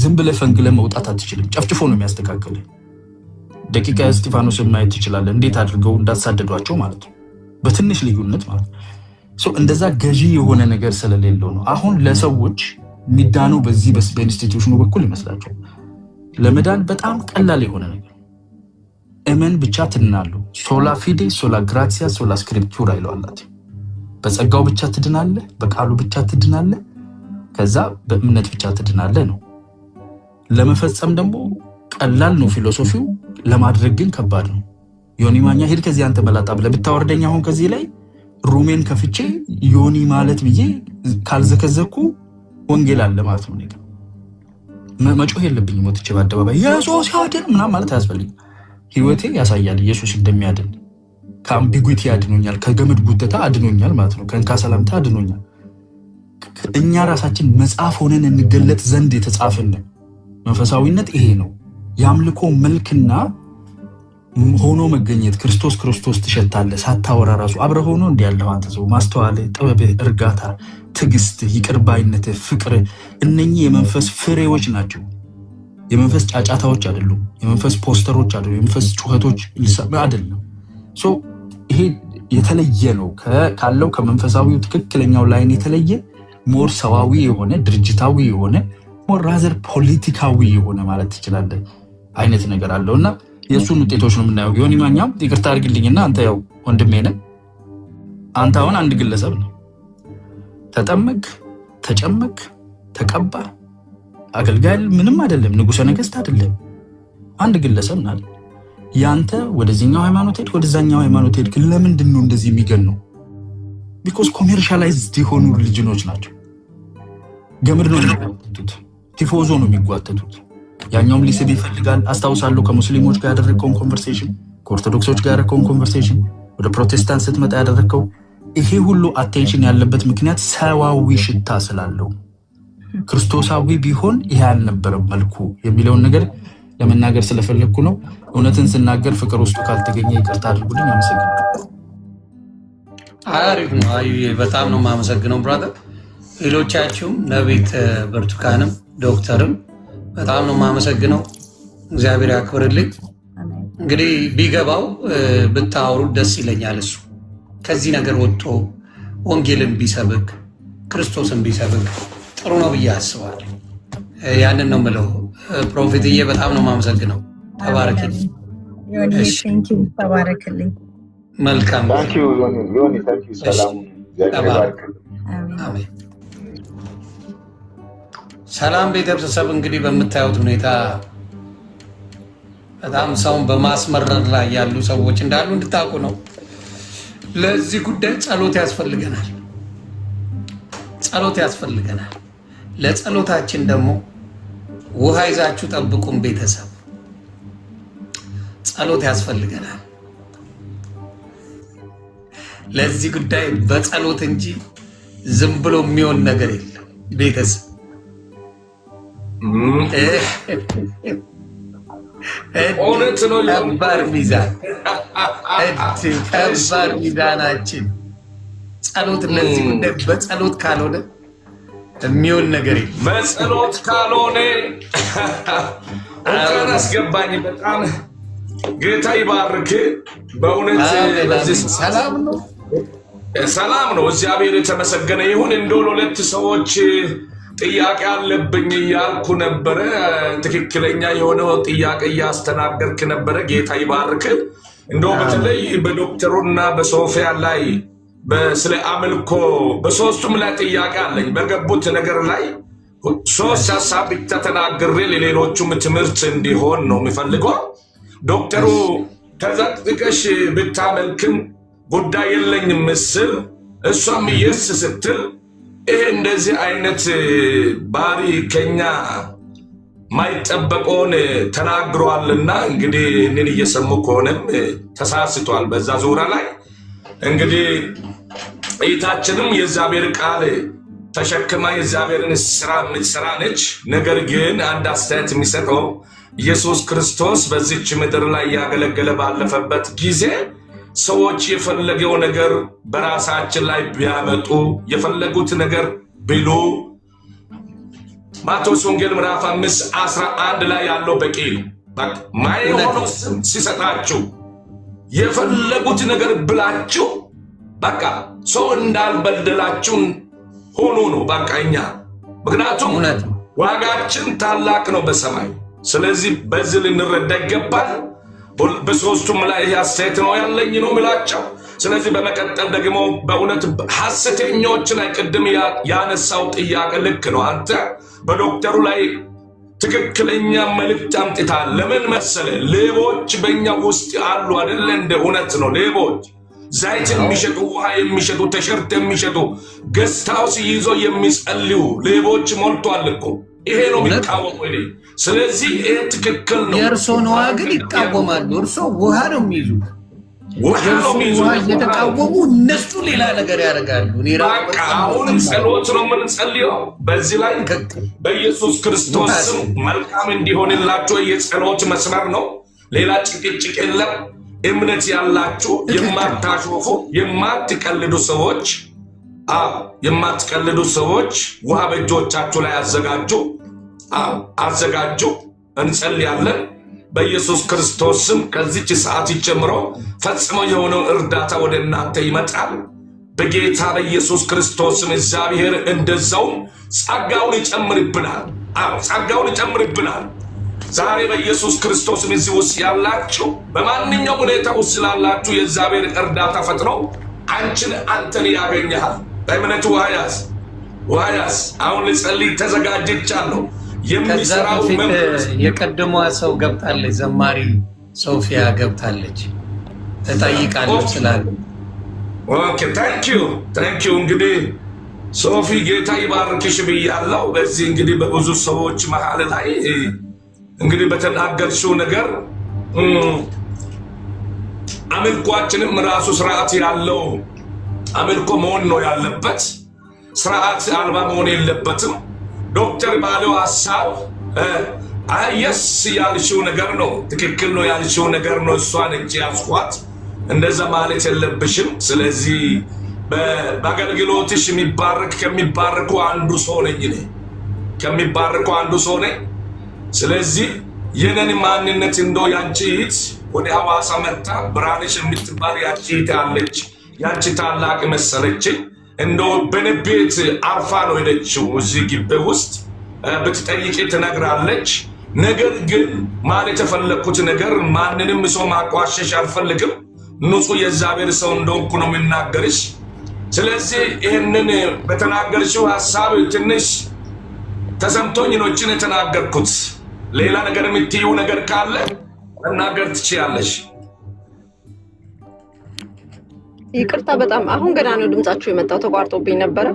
ዝም ብለህ ፈንግለህ መውጣት አትችልም። ጨፍጭፎ ነው የሚያስተካክልህ። ደቂቀ እስጢፋኖስን ማየት ትችላለህ፣ እንዴት አድርገው እንዳሳደዷቸው ማለት ነው። በትንሽ ልዩነት ማለት ነው። እንደዛ ገዢ የሆነ ነገር ስለሌለው ነው። አሁን ለሰዎች የሚዳነው በዚህ በኢንስቲትዩሽኑ በኩል ይመስላቸው። ለመዳን በጣም ቀላል የሆነ ነገር እመን ብቻ ትድናለህ። ሶላ ፊዴ ሶላ ግራቲያ ሶላ ስክሪፕቱራ ይለዋላት። በጸጋው ብቻ ትድናለህ፣ በቃሉ ብቻ ትድናለህ፣ ከዛ በእምነት ብቻ ትድናለህ ነው። ለመፈጸም ደግሞ ቀላል ነው ፊሎሶፊው፣ ለማድረግ ግን ከባድ ነው። ዮኒ ማኛ ሄድ ከዚህ አንተ መላጣ ብለህ ብታወርደኝ አሁን ከዚህ ላይ ሩሜን ከፍቼ ዮኒ ማለት ብዬ ካልዘከዘኩ ወንጌል አለ ማለት ነው። ነገር መጮህ የለብኝም። ወጥቼ በአደባባይ ኢየሱስ ያድን ምናምን ማለት አያስፈልግም። ህይወቴ ያሳያል ኢየሱስ እንደሚያድን። ከአምቢጉቲ አድኖኛል፣ ከገመድ ጉተታ አድኖኛል ማለት ነው። ከእንካ ሰላምታ አድኖኛል። እኛ ራሳችን መጽሐፍ ሆነን እንገለጥ ዘንድ የተጻፈን መንፈሳዊነት ይሄ ነው። የአምልኮ መልክና ሆኖ መገኘት ክርስቶስ ክርስቶስ ትሸታለህ ሳታወራ ራሱ አብረ ሆኖ እንዲያለው አንተ ሰው ማስተዋል፣ ጥበብ፣ እርጋታ፣ ትዕግስት፣ ይቅርባይነት፣ ፍቅር እነኚህ የመንፈስ ፍሬዎች ናቸው። የመንፈስ ጫጫታዎች አይደሉም። የመንፈስ ፖስተሮች አይደሉም። የመንፈስ ጩኸቶች አይደለም። ሶ ይሄ የተለየ ነው ካለው ከመንፈሳዊው ትክክለኛው ላይን የተለየ ሞር ሰዋዊ የሆነ ድርጅታዊ የሆነ ሞር ራዘር ፖለቲካዊ የሆነ ማለት ትችላለህ አይነት ነገር አለውና የሱን ውጤቶች ነው የምናየው። ዮኒ ማኛም ይቅርታ አድርግልኝና አንተ ያው ወንድሜ ነህ። አንተ አሁን አንድ ግለሰብ ነው። ተጠመቅ፣ ተጨመቅ፣ ተቀባ፣ አገልጋይ ምንም አይደለም፣ ንጉሠ ነገሥት አይደለም፣ አንድ ግለሰብ ናል። ያንተ ወደዚህኛው ሃይማኖት ሄድ ወደዛኛው ሃይማኖት ሄድ ለምንድን ነው እንደዚህ የሚገነው? ቢኮዝ ኮሜርሻላይዝድ የሆኑ ሪሊጅኖች ናቸው። ገመድ ነው የሚጓተቱት፣ ቲፎዞ ነው የሚጓተቱት። ያኛውም ሊስብ ይፈልጋል። አስታውሳለሁ ከሙስሊሞች ጋር ያደረግከውን ኮንቨርሴሽን፣ ከኦርቶዶክሶች ጋር ያደረግከውን ኮንቨርሴሽን፣ ወደ ፕሮቴስታንት ስትመጣ ያደረግከው ይሄ ሁሉ አቴንሽን ያለበት ምክንያት ሰዋዊ ሽታ ስላለው። ክርስቶሳዊ ቢሆን ይሄ አልነበረም መልኩ የሚለውን ነገር ለመናገር ስለፈለግኩ ነው። እውነትን ስናገር ፍቅር ውስጡ ካልተገኘ ይቅርታ አድርጉልኝ። አመሰግናለሁ። አሪፍ ነው። አዩዬ በጣም ነው የማመሰግነው ብራዘር። ሌሎቻችሁም ነቢት ብርቱካንም ዶክተርም በጣም ነው የማመሰግነው። እግዚአብሔር ያክብርልኝ። እንግዲህ ቢገባው ብታወሩ ደስ ይለኛል። እሱ ከዚህ ነገር ወጥቶ ወንጌልን ቢሰብክ ክርስቶስን ቢሰብክ ጥሩ ነው ብዬ አስባለሁ። ያንን ነው የምለው። ፕሮፌትዬ በጣም ነው የማመሰግነው። ተባረክልኝ። ተባረክልኝ። መልካም ሰላም ቤተሰብ። እንግዲህ በምታዩት ሁኔታ በጣም ሰውን በማስመረር ላይ ያሉ ሰዎች እንዳሉ እንድታውቁ ነው። ለዚህ ጉዳይ ጸሎት ያስፈልገናል። ጸሎት ያስፈልገናል። ለጸሎታችን ደግሞ ውሃ ይዛችሁ ጠብቁን ቤተሰብ። ጸሎት ያስፈልገናል። ለዚህ ጉዳይ በጸሎት እንጂ ዝም ብሎ የሚሆን ነገር የለም ቤተሰብ። ከባድ ሚዛን ከባድ ሚዛናችን ጸሎት። ለዚህ ጉዳይ በጸሎት ካልሆነ የሚሆን ነገር የለም። በጸሎት ካልሆነ እንኳን አስገባኝ። በጣም ጌታ ይባርክ። በእውነት ሰላም ነው፣ ሰላም ነው። እግዚአብሔር የተመሰገነ ይሁን። እንደው ሁለት ሰዎች ጥያቄ አለብኝ እያልኩ ነበረ። ትክክለኛ የሆነው ጥያቄ እያስተናገርክ ነበረ። ጌታ ይባርክ። እንደው በተለይ በዶክተሩና በሶፊያ ላይ ስለ አምልኮ በሶስቱም ላይ ጥያቄ አለኝ። በገቡት ነገር ላይ ሶስት ሀሳብ ብቻ ተናግሬ ለሌሎቹም ትምህርት እንዲሆን ነው የሚፈልገው። ዶክተሩ ተዘቅዝቀሽ ብታመልክም ጉዳይ የለኝም ምስል እሷም የስ ስትል ይሄ እንደዚህ አይነት ባህሪ ከኛ ማይጠበቀውን ተናግሯልና እንግዲህ እንን እየሰሙ ከሆነም ተሳስቷል። በዛ ዙሪያ ላይ እንግዲህ እይታችንም የእግዚአብሔር ቃል ተሸክማ የእግዚአብሔርን ስራ የምትሰራ ነች። ነገር ግን አንድ አስተያየት የሚሰጠው ኢየሱስ ክርስቶስ በዚች ምድር ላይ ያገለገለ ባለፈበት ጊዜ ሰዎች የፈለገው ነገር በራሳችን ላይ ቢያመጡ የፈለጉት ነገር ቢሉ ማቴዎስ ወንጌል ምዕራፍ 5:11 ላይ ያለው በቂ ነው። ማይሆነው ስም ሲሰጣችሁ የፈለጉት ነገር ብላችሁ በቃ ሰው እንዳልበደላችሁ ሆኖ ነው በቃ እኛ። ምክንያቱም ዋጋችን ታላቅ ነው በሰማይ። ስለዚህ በዚህ ልንረዳ ይገባል። በሶስቱም ላይ አስተያየት ነው ያለኝ ነው ምላቸው። ስለዚህ በመቀጠል ደግሞ በእውነት ሐሰተኞች ላይ ቅድም ያነሳው ጥያቄ ልክ ነው። አንተ በዶክተሩ ላይ ትክክለኛ መልእክት አምጥታል። ለምን መሰለ? ሌቦች በእኛ ውስጥ አሉ አይደለ? እንደ እውነት ነው። ሌቦች ዘይት የሚሸጡ፣ ውሃ የሚሸጡ፣ ቲሸርት የሚሸጡ፣ ገስት ሃውስ ይዞ የሚጸልዩ ሌቦች ሞልቷል እኮ። ይሄ ነው የሚቃወሙ። ስለዚህ ይሄ ትክክል ነው። የእርሶን ውሃ ግን ይቃወማሉ። እርሶ ውሃ ነው የሚይዙት። ውሃ እየተቃወሙ እነሱ ሌላ ነገር ያደርጋሉ። አሁንም ጸሎት ነው የምንጸልየው በዚህ ላይ በኢየሱስ ክርስቶስ መልካም እንዲሆንላቸው የጸሎት መስመር ነው። ሌላ ጭቅጭቅ የለም። እምነት ያላችሁ የማታሾፉ የማትቀልዱ ሰዎች የማትቀልዱ ሰዎች ውሃ በእጆቻችሁ ላይ አዘጋጁ። እንጸልያለን። በኢየሱስ ክርስቶስ ስም ከዚች ሰዓት ጀምሮ ፈጽሞ የሆነው እርዳታ ወደ እናንተ ይመጣል። በጌታ በኢየሱስ ክርስቶስ ስም እግዚአብሔር እንደዛው ጸጋውን ይጨምርብናል። ጸጋውን ይጨምርብናል። ዛሬ በኢየሱስ ክርስቶስ ስም እዚህ ውስጥ ያላችሁ በማንኛውም ሁኔታ ውስጥ ስላላችሁ የእግዚአብሔር እርዳታ ፈጥኖ አንተን ያገኛል። በእምነት ውሃ ያዝ። አሁን ልጸልይ ተዘጋጅቻለሁ። የሚሰራው የቀደሟ ሰው ገብታለች። ዘማሪ ሶፊያ ገብታለች። ተጠይቃለች ስላለ ኦኬ ታንኪዩ። እንግዲህ ሶፊ ጌታ ይባርክሽ ብያለሁ። በዚህ እንግዲህ በብዙ ሰዎች መሃል ላይ እንግዲህ በተናገርሽው ነገር አምልኳችንም ራሱ ስርዓት ያለው አምልኮ መሆን ነው ያለበት። ስርዓት አልባ መሆን የለበትም። ዶክተር ባለው ሐሳብ የስ ያልሽው ነገር ነው፣ ትክክል ነው ያልሽው ነገር ነው። እሷን እንጂ ያስኳት እንደዛ ማለት የለብሽም። ስለዚህ በአገልግሎትሽ ከሚባረኩ አንዱ ሰው ነኝ። ስለዚህ የነን ማንነት እንደው ያንቺ እህት ወደ ሐዋሳ መጣ ብርሃንሽ የምትባል ያንቺ እህት አለች። ያንቺ ታላቅ መሰለችኝ። እንደው በነቤት አርፋ ነው ሄደችው። እዚህ ግቢ ውስጥ ብትጠይቂ ትነግራለች። ነገር ግን ማለት የፈለኩት ነገር ማንንም ሰው ማቋሸሽ አልፈልግም። ንጹህ የእግዚአብሔር ሰው እንደሆንኩ ነው የምናገርሽ። ስለዚህ ይህንን በተናገርሽው ሐሳብ ትንሽ ተሰምቶኝ ነው እችን የተናገርኩት። ሌላ ነገር የምትይው ነገር ካለ መናገር ትችያለሽ። ይቅርታ በጣም አሁን ገና ነው ድምጻችሁ የመጣው፣ ተቋርጦብኝ ነበረ።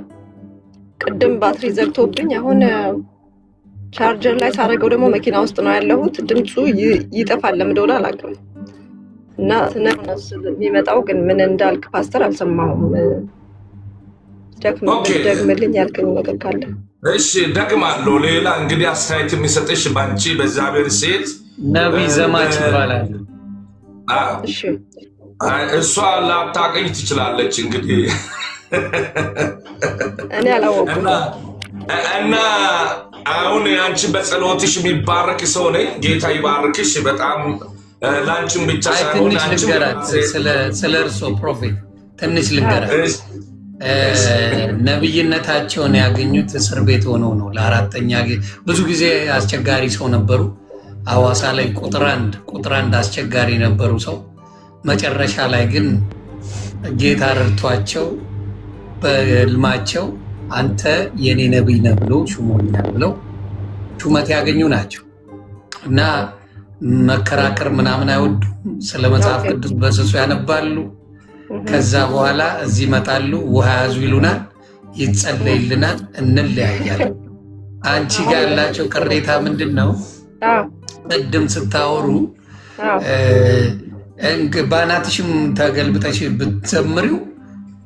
ቅድም ባትሪ ዘግቶብኝ አሁን ቻርጀር ላይ ሳደርገው ደግሞ መኪና ውስጥ ነው ያለሁት። ድምፁ ይጠፋል ለምን እንደሆነ አላውቅም። እና የሚመጣው ግን ምን እንዳልክ ፓስተር አልሰማሁም። ደግምልኝ ያልከኝ ነገር ካለ እሺ ደግማለሁ። ሌላ እንግዲህ አስተያየት የሚሰጥሽ ባንቺ በእግዚአብሔር ሴት ነቢይ ዘማች ይባላል። እሺ እሷ ላታቀኝ ትችላለች። እንግዲህ እኔ አላወኩም። እና አሁን አንቺ በጸሎትሽ የሚባረክ ሰው ነኝ። ጌታ ይባርክሽ በጣም ላንቺም ብቻ ሳይሆን ትንሽ ልንገራት ስለ እርሶ ፕሮፌት ትንሽ ልንገራት። ነብይነታቸውን ያገኙት እስር ቤት ሆነው ነው። ለአራተኛ ብዙ ጊዜ አስቸጋሪ ሰው ነበሩ። ሐዋሳ ላይ ቁጥር አንድ አስቸጋሪ ነበሩ ሰው። መጨረሻ ላይ ግን ጌታ ረድቷቸው በህልማቸው አንተ የኔ ነብይ ነህ ብሎ ሹሞኛል ብለው ሹመት ያገኙ ናቸው። እና መከራከር ምናምን አይወዱም። ስለ መጽሐፍ ቅዱስ በስሱ ያነባሉ። ከዛ በኋላ እዚህ ይመጣሉ። ውሃ ያዙ ይሉናል፣ ይጸለይልናል፣ እንለያያለን። አንቺ ጋር ያላቸው ቅሬታ ምንድን ነው? ቅድም ስታወሩ ባናትሽም ተገልብጠሽ ብትዘምሪው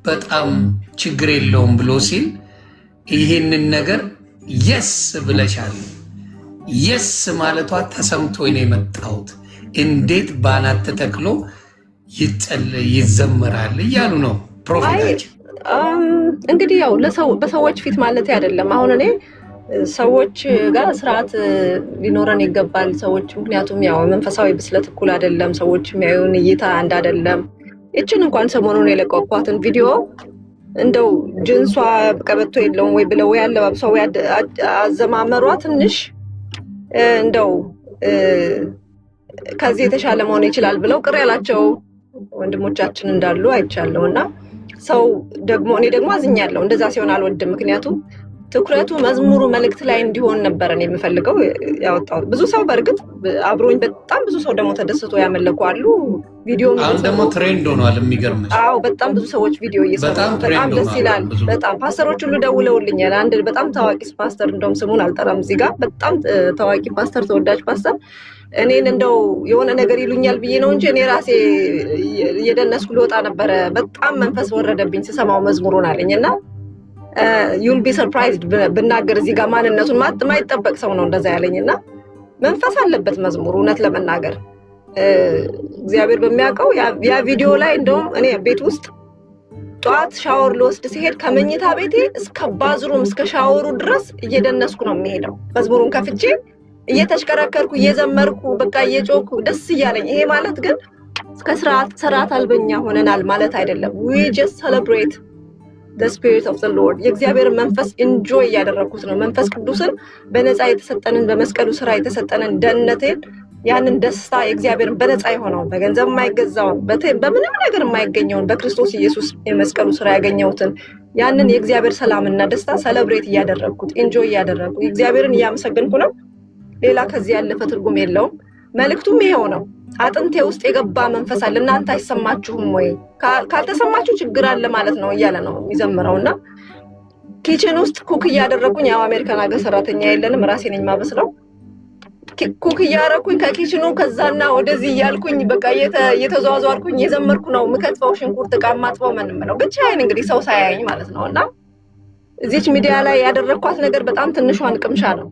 በጣም ችግር የለውም ብሎ ሲል ይህንን ነገር የስ ብለሻል። የስ ማለቷ ተሰምቶኝ ነው የመጣሁት። እንዴት ባናት ተተክሎ ይዘመራል እያሉ ነው ፕሮፌታችን። እንግዲህ ያው በሰዎች ፊት ማለት አይደለም። አሁን እኔ ሰዎች ጋር ስርዓት ሊኖረን ይገባል። ሰዎች ምክንያቱም ያው መንፈሳዊ ብስለት እኩል አይደለም። ሰዎች የሚያዩን እይታ አንድ አይደለም። ይችን እንኳን ሰሞኑን የለቀኳትን ቪዲዮ እንደው ጅንሷ ቀበቶ የለውም ወይ ብለው ወይ አለባብሷ ወይ አዘማመሯ ትንሽ እንደው ከዚህ የተሻለ መሆን ይችላል ብለው ቅር ያላቸው ወንድሞቻችን እንዳሉ አይቻለሁ። እና ሰው ደግሞ እኔ ደግሞ አዝኛለሁ። እንደዛ ሲሆን አልወድም። ምክንያቱም ትኩረቱ መዝሙሩ መልእክት ላይ እንዲሆን ነበር እኔ የምፈልገው ያወጣሁት። ብዙ ሰው በእርግጥ አብሮኝ በጣም ብዙ ሰው ደግሞ ተደስቶ ያመለኩ አሉ። ቪዲዮ አሁን ደግሞ ትሬንድ ሆኗል። የሚገርምሽ በጣም ብዙ ሰዎች ቪዲዮ እየሰሩ በጣም ደስ ይላል። በጣም ፓስተሮች ሁሉ ደውለውልኛል። አንድ በጣም ታዋቂ ፓስተር እንደውም ስሙን አልጠራም እዚህ ጋር በጣም ታዋቂ ፓስተር፣ ተወዳጅ ፓስተር እኔን እንደው የሆነ ነገር ይሉኛል ብዬ ነው እንጂ እኔ ራሴ እየደነስኩ ልወጣ ነበረ። በጣም መንፈስ ወረደብኝ ስሰማው መዝሙሩን አለኝ። እና ዩል ቢ ሰርፕራይዝድ ብናገር እዚህ ጋር ማንነቱን ማይጠበቅ ሰው ነው እንደዛ ያለኝ። እና መንፈስ አለበት መዝሙሩ እውነት ለመናገር እግዚአብሔር በሚያውቀው ያ ቪዲዮ ላይ እንደውም እኔ ቤት ውስጥ ጧት ሻወር ልወስድ ሲሄድ ከመኝታ ቤቴ እስከ ባዝሩም እስከ ሻወሩ ድረስ እየደነስኩ ነው የሚሄደው። መዝሙሩን ከፍቼ እየተሽከረከርኩ እየዘመርኩ በቃ እየጮኩ ደስ እያለኝ። ይሄ ማለት ግን እስከ ስርዓት አልበኛ ሆነናል ማለት አይደለም። we just celebrate the spirit of the Lord። የእግዚአብሔር መንፈስ ኢንጆይ እያደረኩት ነው። መንፈስ ቅዱስን በነፃ የተሰጠንን በመስቀሉ ስራ የተሰጠንን ደህንነትን ያንን ደስታ የእግዚአብሔርን በነፃ የሆነውን በገንዘብ የማይገዛውን በምንም ነገር የማይገኘውን በክርስቶስ ኢየሱስ የመስቀሉ ስራ ያገኘሁትን ያንን የእግዚአብሔር ሰላምና ደስታ ሰለብሬት እያደረኩት ኢንጆይ እያደረኩ እግዚአብሔርን እያመሰገንኩ ነው። ሌላ ከዚህ ያለፈ ትርጉም የለውም። መልእክቱም ይሄው ነው። አጥንቴ ውስጥ የገባ መንፈስ አለ፣ እናንተ አይሰማችሁም ወይ? ካልተሰማችሁ ችግር አለ ማለት ነው እያለ ነው የሚዘምረውና ኪችን ውስጥ ኩክ እያደረኩኝ ያው አሜሪካን ሀገር ሰራተኛ የለንም፣ ራሴ ነኝ ማበስለው። ኩክ እያደረኩኝ ከኪችኑ ከዛና ወደዚህ እያልኩኝ በቃ እየተዘዋወርኩኝ የዘመርኩ ነው። ምከትፈው ሽንኩርት ዕቃ ማጥበው ምንም ነው ብቻዬን እንግዲህ ሰው ሳያየኝ ማለት ነውና እዚች ሚዲያ ላይ ያደረኳት ነገር በጣም ትንሿን ቅምሻ ነው።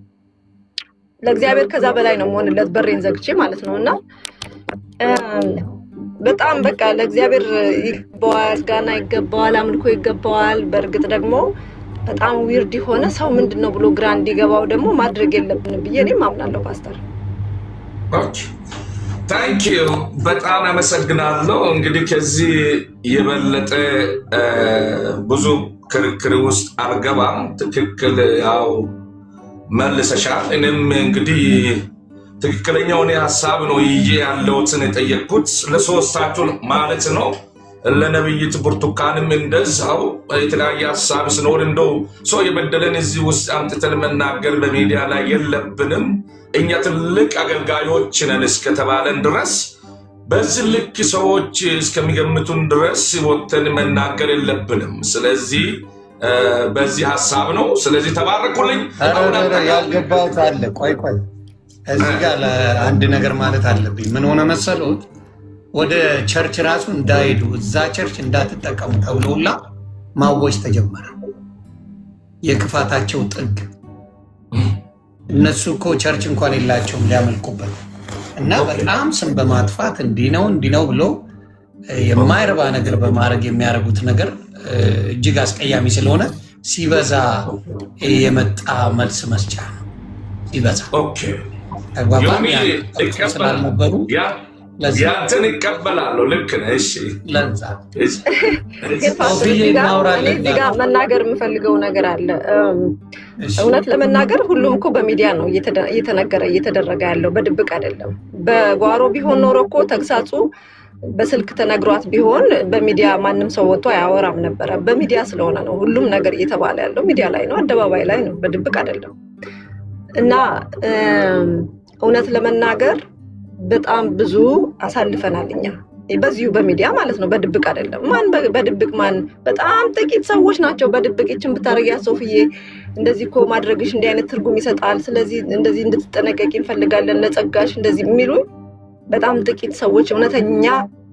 ለእግዚአብሔር ከዛ በላይ ነው መሆንለት በሬን ዘግቼ ማለት ነውና በጣም በቃ ለእግዚአብሔር ይገባዋል፣ ጋና ይገባዋል፣ አምልኮ ይገባዋል። በእርግጥ ደግሞ በጣም ዊርድ የሆነ ሰው ምንድነው ብሎ ግራ እንዲገባው ደግሞ ማድረግ የለብንም ብዬ እኔም አምናለሁ። ፓስተር ኦኬ ታንክ ዩ በጣም አመሰግናለሁ። እንግዲህ ከዚህ የበለጠ ብዙ ክርክር ውስጥ አልገባም። ትክክል ያው መልሰሻል። እኔም እንግዲህ ትክክለኛውን ሀሳብ ነው ይዤ ያለሁትን የጠየቅኩት ለሶስታችሁ ማለት ነው። ለነብይት ብርቱካንም እንደዛው የተለያየ ሀሳብ ሲኖር እንደው ሰው የበደለን እዚህ ውስጥ አምጥተን መናገር በሚዲያ ላይ የለብንም። እኛ ትልቅ አገልጋዮች ነን እስከተባለን ድረስ በዚህ ልክ ሰዎች እስከሚገምቱን ድረስ ወጥተን መናገር የለብንም። ስለዚህ በዚህ ሀሳብ ነው። ስለዚህ ተባረኩልኝ። ያልገባሁት አለ። ቆይ እዚህ ጋር አንድ ነገር ማለት አለብኝ። ምን ሆነ መሰሎት? ወደ ቸርች ራሱ እንዳይሄዱ እዛ ቸርች እንዳትጠቀሙ ተብሎላ ማወጅ ተጀመረ። የክፋታቸው ጥግ እነሱ እኮ ቸርች እንኳን የላቸውም ሊያመልኩበት እና በጣም ስም በማጥፋት እንዲህ ነው ብሎ የማይረባ ነገር በማድረግ የሚያደርጉት ነገር እጅግ አስቀያሚ ስለሆነ ሲበዛ የመጣ መልስ መስጫ ነው። ሲበዛ ስላልነበሩ ያንተን ይቀበላሉ። ልክ ነህ። እሺ እዚህ ጋር መናገር የምፈልገው ነገር አለ። እውነት ለመናገር ሁሉም እኮ በሚዲያ ነው እየተደረገ ያለው፣ በድብቅ አይደለም። በጓሮ ቢሆን ኖሮ እኮ ተግሳጹ በስልክ ተነግሯት ቢሆን በሚዲያ ማንም ሰው ወጥቶ አያወራም ነበረ። በሚዲያ ስለሆነ ነው ሁሉም ነገር እየተባለ ያለው። ሚዲያ ላይ ነው፣ አደባባይ ላይ ነው፣ በድብቅ አይደለም። እና እውነት ለመናገር በጣም ብዙ አሳልፈናል እኛ በዚሁ በሚዲያ ማለት ነው፣ በድብቅ አይደለም። ማን በድብቅ ማን? በጣም ጥቂት ሰዎች ናቸው በድብቅ ይችን ብታረጊያት ሶፍዬ እንደዚህ እኮ ማድረግሽ እንዲህ አይነት ትርጉም ይሰጣል፣ ስለዚህ እንደዚህ እንድትጠነቀቂ እንፈልጋለን፣ ለጸጋሽ እንደዚህ የሚሉ በጣም ጥቂት ሰዎች እውነተኛ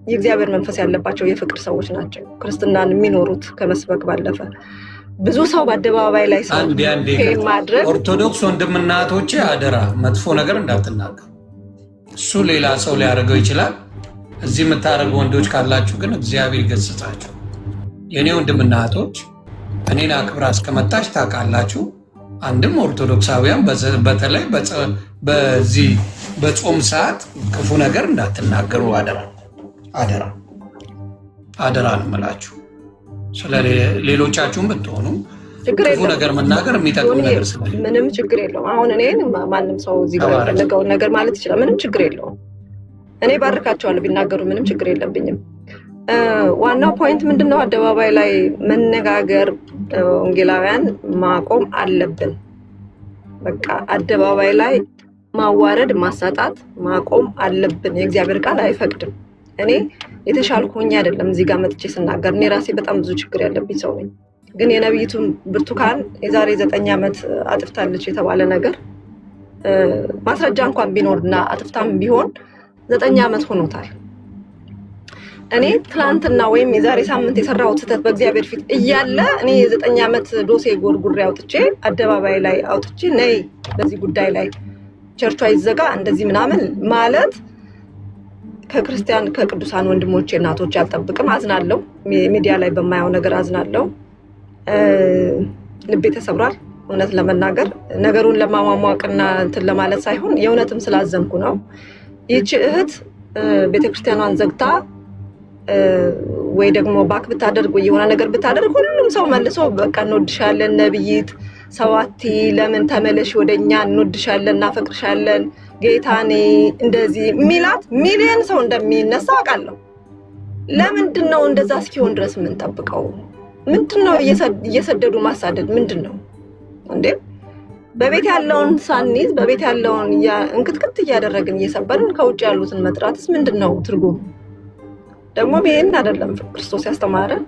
የእግዚአብሔር መንፈስ ያለባቸው የፍቅር ሰዎች ናቸው ክርስትናን የሚኖሩት ከመስበክ ባለፈ። ብዙ ሰው በአደባባይ ላይ ሰው ማድረግ ኦርቶዶክስ ወንድምና እህቶቼ አደራ መጥፎ ነገር እንዳትናገሩ። እሱ ሌላ ሰው ሊያደርገው ይችላል። እዚህ የምታደርጉ ወንዶች ካላችሁ ግን እግዚአብሔር ይገስጻችሁ። የእኔ ወንድምና እህቶች እኔን አክብራ እስከመጣች ታውቃላችሁ። አንድም ኦርቶዶክሳውያን በተለይ በዚህ በጾም ሰዓት ክፉ ነገር እንዳትናገሩ አደራ ነው የምላችሁ። ስለ ሌሎቻችሁም ብትሆኑ ክፉ ነገር መናገር የሚጠቅም ነገር ስለሌለ ምንም ችግር የለውም። አሁን እኔን ማንም ሰው እዚህ ጋር የፈለገውን ነገር ማለት ይችላል። ምንም ችግር የለውም። እኔ ባርካቸዋለሁ ቢናገሩ ምንም ችግር የለብኝም። ዋናው ፖይንት ምንድነው? አደባባይ ላይ መነጋገር ወንጌላውያን ማቆም አለብን። በቃ አደባባይ ላይ ማዋረድ፣ ማሳጣት ማቆም አለብን። የእግዚአብሔር ቃል አይፈቅድም። እኔ የተሻልኩኝ አይደለም እዚህ ጋር መጥቼ ስናገር። እኔ ራሴ በጣም ብዙ ችግር ያለብኝ ሰው ነኝ። ግን የነብይቱን ብርቱካን የዛሬ 9 ዓመት አጥፍታለች የተባለ ነገር ማስረጃ እንኳን ቢኖርና አጥፍታም ቢሆን 9 ዓመት ሆኖታል። እኔ ትላንትና ወይም የዛሬ ሳምንት የሰራሁት ስህተት በእግዚአብሔር ፊት እያለ እኔ የ9 ዓመት ዶሴ ጎርጉሬ አውጥቼ አደባባይ ላይ አውጥቼ ነይ በዚህ ጉዳይ ላይ ቸርቿ ይዘጋ እንደዚህ ምናምን ማለት ከክርስቲያን ከቅዱሳን ወንድሞቼ እናቶች አልጠብቅም። አዝናለሁ። ሚዲያ ላይ በማየው ነገር አዝናለሁ። ልቤ ተሰብሯል። እውነት ለመናገር ነገሩን ለማሟሟቅና እንትን ለማለት ሳይሆን የእውነትም ስላዘንኩ ነው። ይህች እህት ቤተክርስቲያኗን ዘግታ ወይ ደግሞ ባክ ብታደርግ ወይ የሆነ ነገር ብታደርግ ሁሉም ሰው መልሶ በቃ እንወድሻለን ነብይት ሰዋቲ ለምን ተመለሽ ወደኛ እንወድሻለን እናፈቅርሻለን ጌታኔ እንደዚህ ሚላት ሚሊየን ሰው እንደሚነሳ አውቃለሁ። ለምንድን ነው እንደዛ እስኪሆን ድረስ የምንጠብቀው? ምንድነው እየሰደዱ ማሳደድ ምንድነው እንዴ? በቤት ያለውን ሳንይዝ በቤት ያለውን እንክትክት እያደረግን እየሰበርን ከውጭ ያሉትን መጥራትስ ምንድነው ትርጉም? ደግሞ ይሄን አይደለም ክርስቶስ ያስተማረን።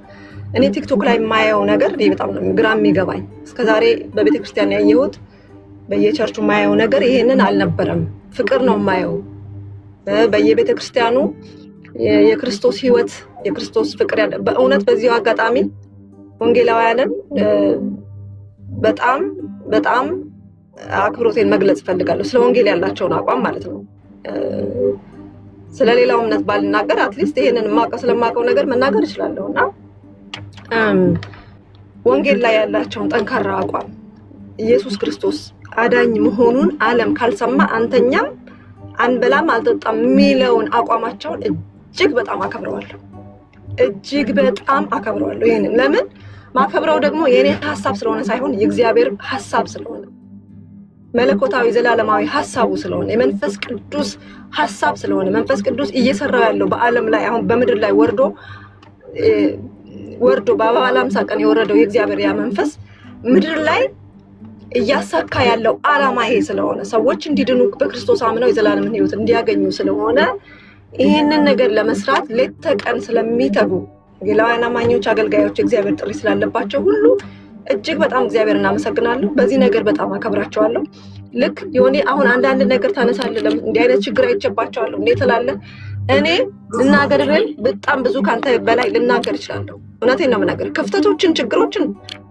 እኔ ቲክቶክ ላይ የማየው ነገር በጣም ነው ግራ የሚገባኝ። እስከዛሬ በቤተ ክርስቲያን ያየሁት በየቸርቹ የማየው ነገር ይሄንን አልነበረም። ፍቅር ነው የማየው በየቤተ ክርስቲያኑ የክርስቶስ ሕይወት የክርስቶስ ፍቅር ያለ በእውነት በዚሁ አጋጣሚ ወንጌላውያንን በጣም በጣም አክብሮቴን መግለጽ ፈልጋለሁ። ስለ ወንጌል ያላቸውን አቋም ማለት ነው። ስለሌላው እምነት ባልናገር አትሊስት ይሄንን ስለማውቀው ነገር መናገር እችላለሁና ወንጌል ላይ ያላቸውን ጠንካራ አቋም ኢየሱስ ክርስቶስ አዳኝ መሆኑን ዓለም ካልሰማ አንተኛም አንበላም አልጠጣም የሚለውን አቋማቸውን እጅግ በጣም አከብረዋለሁ። እጅግ በጣም አከብረዋለሁ። ይሄንን ለምን ማከብረው ደግሞ የኔ ሐሳብ ስለሆነ ሳይሆን የእግዚአብሔር ሐሳብ ስለሆነ መለኮታዊ ዘላለማዊ ሐሳቡ ስለሆነ የመንፈስ ቅዱስ ሐሳብ ስለሆነ መንፈስ ቅዱስ እየሰራ ያለው በዓለም ላይ አሁን በምድር ላይ ወርዶ በበዓለ ሃምሳ ቀን የወረደው የእግዚአብሔር ያ መንፈስ ምድር ላይ እያሳካ ያለው ዓላማ ይሄ ስለሆነ ሰዎች እንዲድኑ በክርስቶስ አምነው የዘላለምን ሕይወት እንዲያገኙ ስለሆነ ይሄንን ነገር ለመስራት ሌት ተቀን ስለሚተጉ ወንጌላውያን አማኞች አገልጋዮች እግዚአብሔር ጥሪ ስላለባቸው ሁሉ እጅግ በጣም እግዚአብሔር እናመሰግናለሁ። በዚህ ነገር በጣም አከብራቸዋለሁ። ልክ የሆነ አሁን አንዳንድ ነገር ታነሳለህ እንዲህ አይነት ችግር አይቸባቸዋለሁ እንዴ ትላለህ። እኔ ልናገር ብል በጣም ብዙ ካንተ በላይ ልናገር እችላለሁ። እውነቴን ነው የምናገር። ክፍተቶችን ችግሮችን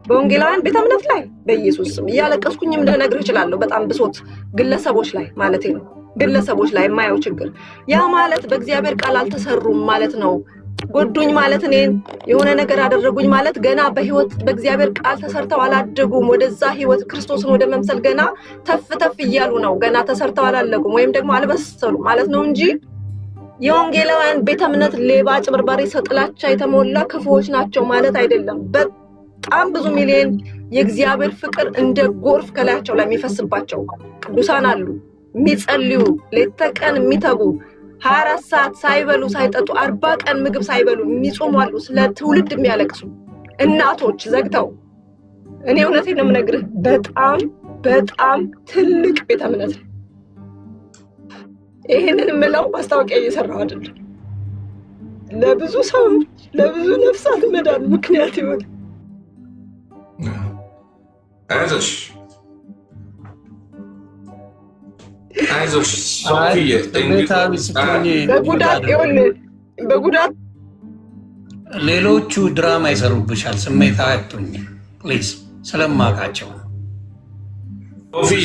በወንጌላውያን ቤተ እምነት ላይ በኢየሱስ ስም እያለቀስኩኝም ልነግርህ እችላለሁ። በጣም ብሶት ግለሰቦች ላይ ማለቴ ነው። ግለሰቦች ላይ የማየው ችግር ያ ማለት በእግዚአብሔር ቃል አልተሰሩም ማለት ነው። ጎዱኝ ማለት እኔን የሆነ ነገር አደረጉኝ ማለት ገና በህይወት በእግዚአብሔር ቃል ተሰርተው አላደጉም። ወደዛ ህይወት ክርስቶስን ወደ መምሰል ገና ተፍ እያሉ ነው። ገና ተሰርተው አላለቁም ወይም ደግሞ አልበሰሉ ማለት ነው እንጂ የወንጌላውያን ቤተ እምነት ሌባ፣ ጭበርባሪ፣ ሰጥላቻ የተሞላ ክፉዎች ናቸው ማለት አይደለም። በጣም ብዙ ሚሊዮን የእግዚአብሔር ፍቅር እንደ ጎርፍ ከላያቸው ላይ የሚፈስባቸው ቅዱሳን አሉ። የሚጸልዩ ሌት ተቀን የሚተጉ 24 ሰዓት ሳይበሉ ሳይጠጡ 40 ቀን ምግብ ሳይበሉ የሚጾሙ አሉ። ስለ ትውልድ የሚያለቅሱ እናቶች ዘግተው እኔ እውነቴን ነው የምነግርህ በጣም በጣም ትልቅ ቤተ እምነት ነው። ይሄንን የምለው ማስታወቂያ እየሰራሁ አይደለም። ለብዙ ሰው ለብዙ ነፍሳት መዳን ምክንያት ይሆን። አይዞሽ አይዞሽ ሶፊዬ በጉዳት ሌሎቹ ድራማ ይሰሩብሻል። ስሜታዊ አትሁኝ ፕሊዝ፣ ስለማውቃቸው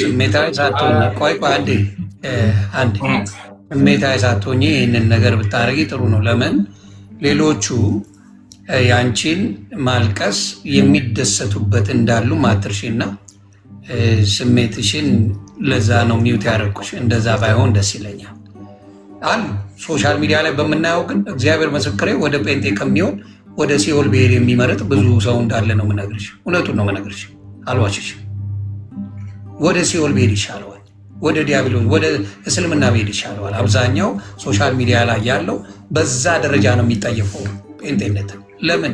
ስሜታዊ ሳትሆኝ ቆይ አንዴ ስሜታዊ ሳትሆኝ ይህንን ነገር ብታደርጊ ጥሩ ነው። ለምን ሌሎቹ ያንቺን ማልቀስ የሚደሰቱበት እንዳሉ ማትርሽና ስሜትሽን ለዛ ነው ሚውት ያደረኩሽ። እንደዛ ባይሆን ደስ ይለኛል አሉ። ሶሻል ሚዲያ ላይ በምናየው ግን እግዚአብሔር ምስክሬ ወደ ጴንጤ ከሚሆን ወደ ሲኦል ብሄድ የሚመረጥ ብዙ ሰው እንዳለ ነው የምነግርሽ። እውነቱን ነው የምነግርሽ፣ አልዋሽሽ። ወደ ሲኦል ብሄድ ይሻለዋል፣ ወደ ዲያብሎስ ወደ እስልምና ብሄድ ይሻለዋል። አብዛኛው ሶሻል ሚዲያ ላይ ያለው በዛ ደረጃ ነው የሚጠየፈው ጴንጤነት። ለምን?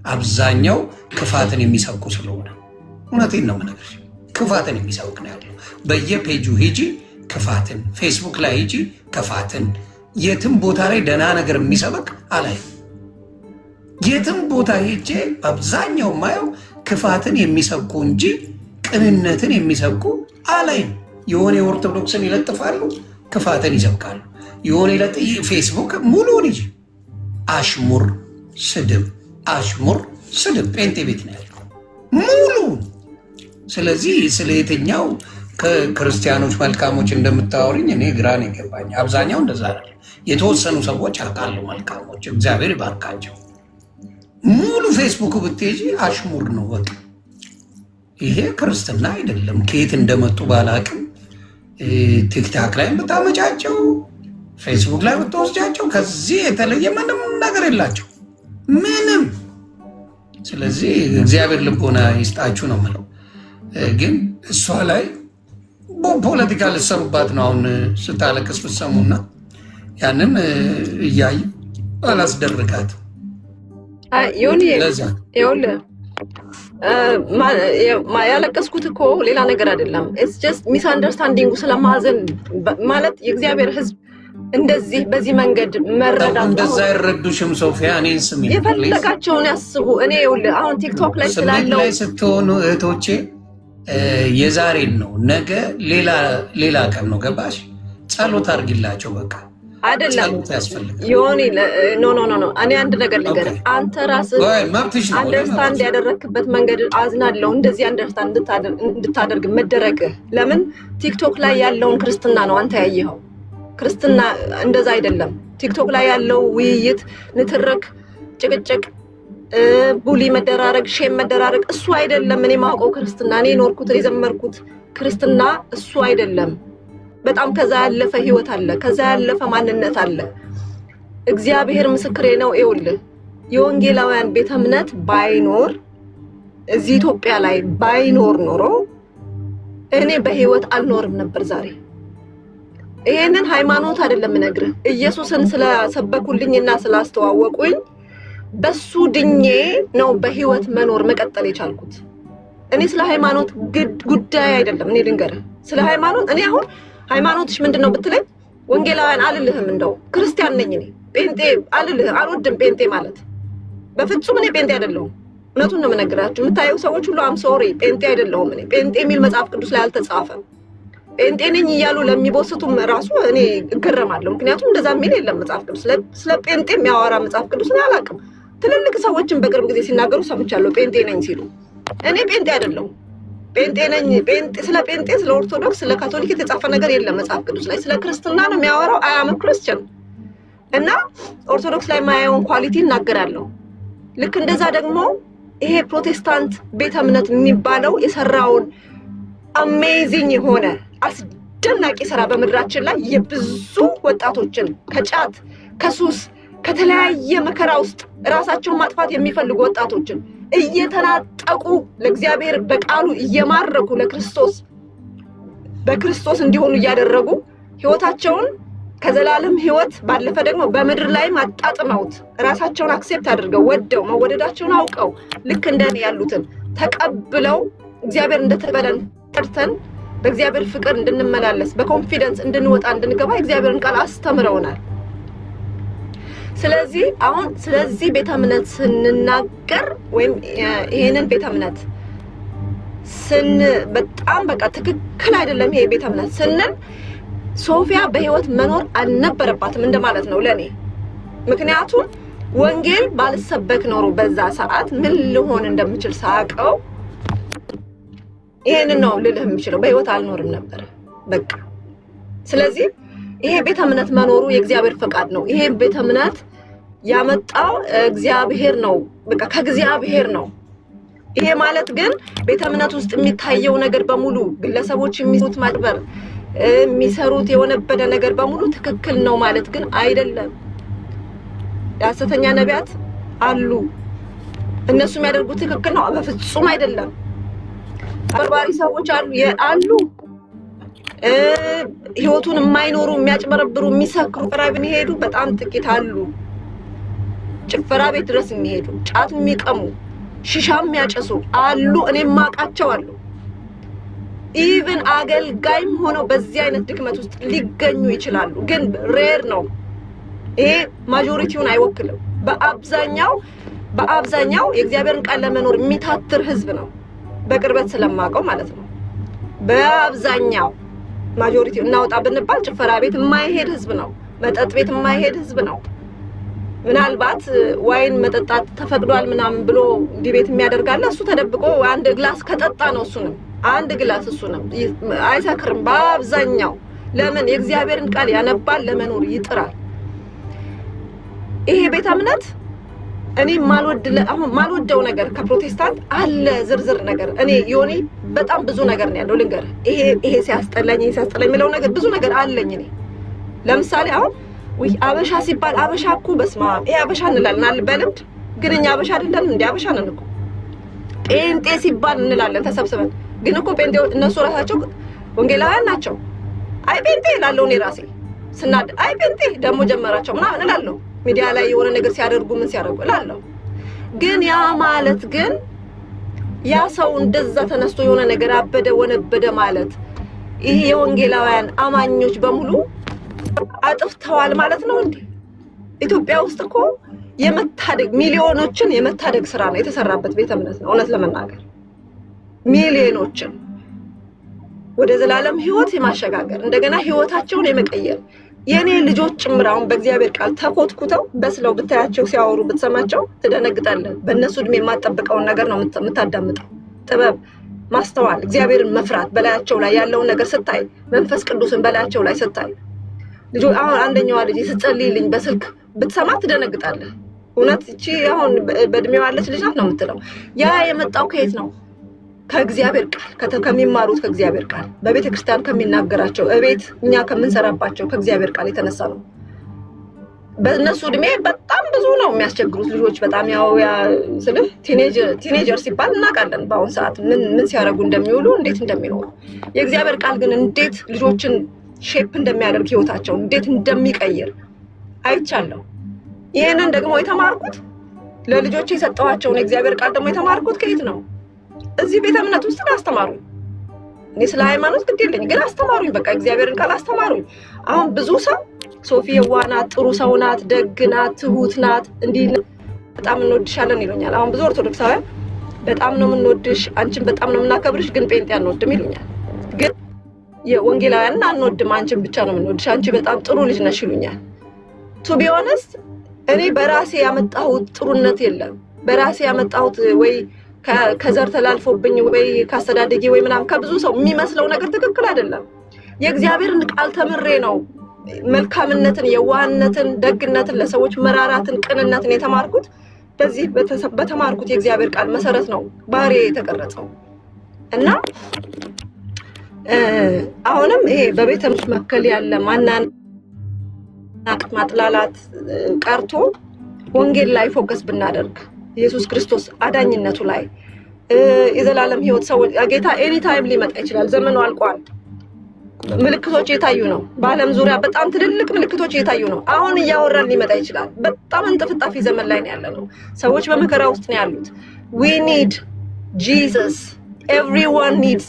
አብዛኛው ክፋትን የሚሰብኩ ስለሆነ። እውነቴን ነው የምነግርሽ፣ ክፋትን የሚሰብክ ነው ያለው። በየፔጁ ሂጂ ክፋትን፣ ፌስቡክ ላይ ሂጂ ክፋትን። የትም ቦታ ላይ ደህና ነገር የሚሰበክ አላይም። የትም ቦታ ሄጄ አብዛኛው ማየው ክፋትን የሚሰብኩ እንጂ ቅንነትን የሚሰብኩ አላይም። የሆነ የኦርቶዶክስን ይለጥፋሉ፣ ክፋትን ይሰብካሉ። የሆነ ፌስቡክ ሙሉውን ሂጂ አሽሙር፣ ስድብ፣ አሽሙር፣ ስድብ ጴንጤ ቤት ነው ያለው ሙሉውን። ስለዚህ ስለ የትኛው ከክርስቲያኖች መልካሞች እንደምታወሪኝ እኔ ግራ ነው የገባኝ። አብዛኛው እንደዛ አይደለም። የተወሰኑ ሰዎች አውቃለሁ መልካሞች፣ እግዚአብሔር ይባርካቸው። ሙሉ ፌስቡክ ብትሄጂ አሽሙር ነው በቃ። ይሄ ክርስትና አይደለም። ከየት እንደመጡ ባላቅም ቲክታክ ላይ ብታመጫቸው፣ ፌስቡክ ላይ ብትወስጃቸው ከዚህ የተለየ ምንም ነገር የላቸው ምንም። ስለዚህ እግዚአብሔር ልቦና ይስጣችሁ ነው የምለው። ግን እሷ ላይ ፖለቲካ ልትሰሩባት ነው አሁን ስታለቅስ ብትሰሙና ያንን እያይ አላስደርጋት ይኸውልህ ያለቀስኩት እኮ ሌላ ነገር አይደለም። ኢትስ ጀስት ሚስ አንደርስታንዲንጉ ስለማዘን ማለት የእግዚአብሔር ሕዝብ እንደዚህ በዚህ መንገድ መረዳት እንደዛ አይረዱሽም ሶፊያ። እኔን ስሚ፣ የፈለጋቸውን ያስቡ። እኔ ይኸውልህ አሁን ቲክቶክ ላይ ስላለው ላይ ስትሆኑ እህቶቼ የዛሬን ነው ነገ ሌላ ቀን ነው። ገባሽ? ጸሎት አድርጊላቸው በቃ አይደለም ዮኒ ኖ እኔ አንድ ነገር ልንገርህ። አንተ ራስህ አንደርስታንድ ያደረክበት መንገድ አዝናለሁ። እንደዚህ አንደርስታንድ እንድታደርግ መደረግህ ለምን ቲክቶክ ላይ ያለውን ክርስትና ነው አንተ ያየኸው። ክርስትና እንደዛ አይደለም። ቲክቶክ ላይ ያለው ውይይት፣ ንትርክ፣ ጭቅጭቅ፣ ቡሊ መደራረግ፣ ሼም መደራረግ እሱ አይደለም። እኔ ማውቀው ክርስትና፣ እኔ ኖርኩት የዘመርኩት ክርስትና እሱ አይደለም። በጣም ከዛ ያለፈ ህይወት አለ፣ ከዛ ያለፈ ማንነት አለ። እግዚአብሔር ምስክሬ ነው። ይኸውልህ የወንጌላውያን ቤተ እምነት ባይኖር እዚህ ኢትዮጵያ ላይ ባይኖር ኖሮ እኔ በህይወት አልኖርም ነበር ዛሬ። ይሄንን ሃይማኖት አይደለም እነግርህ፣ ኢየሱስን ስለሰበኩልኝና ስላስተዋወቁኝ በሱ ድኜ ነው በህይወት መኖር መቀጠል የቻልኩት። እኔ ስለ ሃይማኖት ጉዳይ አይደለም። እኔ ልንገርህ ስለ ሃይማኖት እኔ አሁን ሃይማኖትሽ ምንድነው ብትለኝ ወንጌላውያን አልልህም። እንደው ክርስቲያን ነኝ እኔ። ጴንጤ አልልህም፣ አልወድም ጴንጤ ማለት በፍጹም። እኔ ጴንጤ አይደለሁም። እውነቱን ነው የምነግራችሁ። የምታየው ሰዎች ሁሉ አም ሶሪ ጴንጤ አይደለሁም እኔ። ጴንጤ የሚል መጽሐፍ ቅዱስ ላይ አልተጻፈም። ጴንጤ ነኝ እያሉ ለሚቦስቱም ራሱ እኔ እገረማለሁ። ምክንያቱም እንደዛ የሚል የለም መጽሐፍ ቅዱስ። ስለ ጴንጤ የሚያወራ መጽሐፍ ቅዱስ እኔ አላውቅም። ትልልቅ ሰዎችን በቅርብ ጊዜ ሲናገሩ ሰምቻለሁ ጴንጤ ነኝ ሲሉ። እኔ ጴንጤ አይደለሁም። ጴንጤ ነኝ ስለ ጴንጤ፣ ስለ ኦርቶዶክስ፣ ስለ ካቶሊክ የተጻፈ ነገር የለም መጽሐፍ ቅዱስ ላይ። ስለ ክርስትና ነው የሚያወራው። አይ አም ክርስቲያን እና ኦርቶዶክስ ላይ የማያየውን ኳሊቲ እናገራለሁ። ልክ እንደዛ ደግሞ ይሄ ፕሮቴስታንት ቤተ እምነት የሚባለው የሰራውን አሜዚንግ የሆነ አስደናቂ ስራ በምድራችን ላይ የብዙ ወጣቶችን ከጫት ከሱስ ከተለያየ መከራ ውስጥ ራሳቸውን ማጥፋት የሚፈልጉ ወጣቶችን እየተናጠቁ ለእግዚአብሔር በቃሉ እየማረኩ ለክርስቶስ በክርስቶስ እንዲሆኑ እያደረጉ ህይወታቸውን ከዘላለም ህይወት ባለፈ ደግሞ በምድር ላይም አጣጥመውት ራሳቸውን አክሴፕት አድርገው ወደው መወደዳቸውን አውቀው ልክ እንደኔ ያሉትን ተቀብለው እግዚአብሔር እንደተበለን ጠርተን በእግዚአብሔር ፍቅር እንድንመላለስ በኮንፊደንስ እንድንወጣ እንድንገባ እግዚአብሔርን ቃል አስተምረውናል። ስለዚህ አሁን ስለዚህ ቤተ እምነት ስንናገር ወይም ይሄንን ቤተ እምነት በጣም በቃ ትክክል አይደለም ይሄ ቤተ እምነት ስንል ሶፊያ በህይወት መኖር አልነበረባትም እንደማለት ነው ለኔ። ምክንያቱም ወንጌል ባልሰበክ ኖሮ በዛ ሰዓት ምን ልሆን እንደምችል ሳቀው ይሄንን ነው ልልህ የምችለው። በህይወት አልኖርም ነበር በቃ። ስለዚህ ይሄ ቤተ እምነት መኖሩ የእግዚአብሔር ፈቃድ ነው። ይሄ ቤተ እምነት ያመጣው እግዚአብሔር ነው። በቃ ከእግዚአብሔር ነው። ይሄ ማለት ግን ቤተ እምነት ውስጥ የሚታየው ነገር በሙሉ ግለሰቦች የሚሰሩት ማጭበር የሚሰሩት የሆነበደ ነገር በሙሉ ትክክል ነው ማለት ግን አይደለም። የሐሰተኛ ነቢያት አሉ። እነሱ የሚያደርጉት ትክክል ነው በፍጹም አይደለም። አጭበርባሪ ሰዎች አሉ። ህይወቱን የማይኖሩ የሚያጭበረብሩ የሚሰክሩ ራብ የሚሄዱ በጣም ጥቂት አሉ። ጭፈራ ቤት ድረስ የሚሄዱ ጫት የሚቀሙ ሽሻም የሚያጨሱ አሉ። እኔም ማቃቸው አሉ። ኢቭን አገልጋይም ሆነው በዚህ አይነት ድክመት ውስጥ ሊገኙ ይችላሉ። ግን ሬር ነው። ይሄ ማጆሪቲውን አይወክልም። በአብዛኛው የእግዚአብሔርን ቃል ለመኖር የሚታትር ህዝብ ነው። በቅርበት ስለማውቀው ማለት ነው። በአብዛኛው ማጆሪቲው እናውጣ ብንባል ጭፈራ ቤት የማይሄድ ህዝብ ነው። መጠጥ ቤት የማይሄድ ህዝብ ነው። ምናልባት ዋይን መጠጣት ተፈቅዷል ምናምን ብሎ እንዲህ ቤት የሚያደርጋለ እሱ ተደብቆ አንድ ግላስ ከጠጣ ነው እሱንም አንድ ግላስ እሱ ነው አይሰክርም በአብዛኛው። ለምን የእግዚአብሔርን ቃል ያነባል፣ ለመኖር ይጥራል። ይሄ ቤተ እምነት እኔ ማልወደው ነገር ከፕሮቴስታንት አለ ዝርዝር ነገር። እኔ ዮኒ በጣም ብዙ ነገር ነው ያለው ልንገር። ይሄ ሲያስጠላኝ የሚለው ነገር ብዙ ነገር አለኝ እኔ። ለምሳሌ አሁን ወይ አበሻ ሲባል አበሻ እኮ በስማ ይሄ አበሻ እንላለን በልምድ፣ ግን እኛ አበሻ አይደለም እንዴ? አበሻ ነን እኮ። ጴንጤ ሲባል እንላለን ተሰብስበን፣ ግን እኮ ጴንጤው እነሱ ራሳቸው ወንጌላውያን ናቸው። አይ ጴንጤ እላለሁ እኔ ራሴ ስናድ፣ አይ ጴንጤ ደግሞ ጀመራቸው ምናምን እላለሁ። ሚዲያ ላይ የሆነ ነገር ሲያደርጉ ምን ሲያደርጉ እላለሁ። ግን ያ ማለት ግን ያ ሰው እንደዛ ተነስቶ የሆነ ነገር አበደ ወነበደ ማለት ይሄ የወንጌላውያን አማኞች በሙሉ አጥፍተዋል ማለት ነው እንዴ? ኢትዮጵያ ውስጥ እኮ የመታደግ ሚሊዮኖችን የመታደግ ስራ ነው የተሰራበት ቤተ እምነት ነው። እውነት ለመናገር ሚሊዮኖችን ወደ ዘላለም ህይወት የማሸጋገር እንደገና ህይወታቸውን የመቀየር የኔ ልጆች ጭምራውን በእግዚአብሔር ቃል ተኮትኩተው በስለው ብታያቸው ሲያወሩ ብትሰማቸው ትደነግጣለህ። በእነሱ እድሜ የማጠብቀውን ነገር ነው የምታዳምጠው። ጥበብ፣ ማስተዋል፣ እግዚአብሔርን መፍራት በላያቸው ላይ ያለውን ነገር ስታይ፣ መንፈስ ቅዱስን በላያቸው ላይ ስታይ ልጆች አሁን አንደኛዋ ልጅ ስትጸልይልኝ በስልክ ብትሰማ ትደነግጣለህ። እውነት እቺ አሁን በእድሜዋ ያለች ልጅ ናት ነው የምትለው። ያ የመጣው ከየት ነው? ከእግዚአብሔር ቃል ከሚማሩት ከእግዚአብሔር ቃል በቤተ ክርስቲያን ከሚናገራቸው እቤት እኛ ከምንሰራባቸው ከእግዚአብሔር ቃል የተነሳ ነው። በእነሱ እድሜ በጣም ብዙ ነው የሚያስቸግሩት ልጆች። በጣም ያው ስልህ ቲኔጀር ሲባል እናውቃለን በአሁን ሰዓት ምን ሲያደርጉ እንደሚውሉ እንዴት እንደሚኖሩ። የእግዚአብሔር ቃል ግን እንዴት ልጆችን ሼፕ እንደሚያደርግ ህይወታቸው እንዴት እንደሚቀይር አይቻለሁ። ይሄንን ደግሞ የተማርኩት ለልጆቼ የሰጠኋቸውን የእግዚአብሔር ቃል ደግሞ የተማርኩት ከየት ነው? እዚህ ቤተ እምነት ውስጥ አስተማሩኝ። እኔ ስለ ሃይማኖት ግድ የለኝ፣ ግን አስተማሩኝ። በቃ እግዚአብሔርን ቃል አስተማሩኝ። አሁን ብዙ ሰው ሶፊ የዋህ ናት፣ ጥሩ ሰው ናት፣ ደግ ናት፣ ትሁት ናት፣ እንዲህ በጣም እንወድሻለን ይሉኛል። አሁን ብዙ ኦርቶዶክሳውያን በጣም ነው የምንወድሽ፣ አንቺን በጣም ነው የምናከብርሽ፣ ግን ጴንጤ አንወድም ይሉኛል። ግን የወንጌላውያንን አንወድም፣ አንቺን ብቻ ነው የምንወድሽ፣ አንቺ በጣም ጥሩ ልጅ ነሽ ይሉኛል። ቱ ቢ ኦነስት እኔ በራሴ ያመጣሁት ጥሩነት የለም። በራሴ ያመጣሁት ወይ ከዘር ተላልፎብኝ ወይ ካስተዳደጌ ወይ ምናምን ከብዙ ሰው የሚመስለው ነገር ትክክል አይደለም። የእግዚአብሔርን ቃል ተምሬ ነው መልካምነትን፣ የዋህነትን፣ ደግነትን፣ ለሰዎች መራራትን፣ ቅንነትን የተማርኩት። በዚህ በተማርኩት የእግዚአብሔር ቃል መሰረት ነው ባህሪ የተቀረጸው እና አሁንም ይሄ በቤተ እምነት መካከል ያለ ማናናቅ ማጥላላት ቀርቶ ወንጌል ላይ ፎከስ ብናደርግ ኢየሱስ ክርስቶስ አዳኝነቱ ላይ የዘላለም ህይወት ሰው ጌታ ኤኒ ታይም ሊመጣ ይችላል። ዘመኑ አልቋል። ምልክቶች እየታዩ ነው። በዓለም ዙሪያ በጣም ትልልቅ ምልክቶች እየታዩ ነው። አሁን እያወራን ሊመጣ ይችላል። በጣም እንጥፍጣፊ ዘመን ላይ ነው ያለነው። ሰዎች በመከራ ውስጥ ነው ያሉት። we need Jesus. everyone needs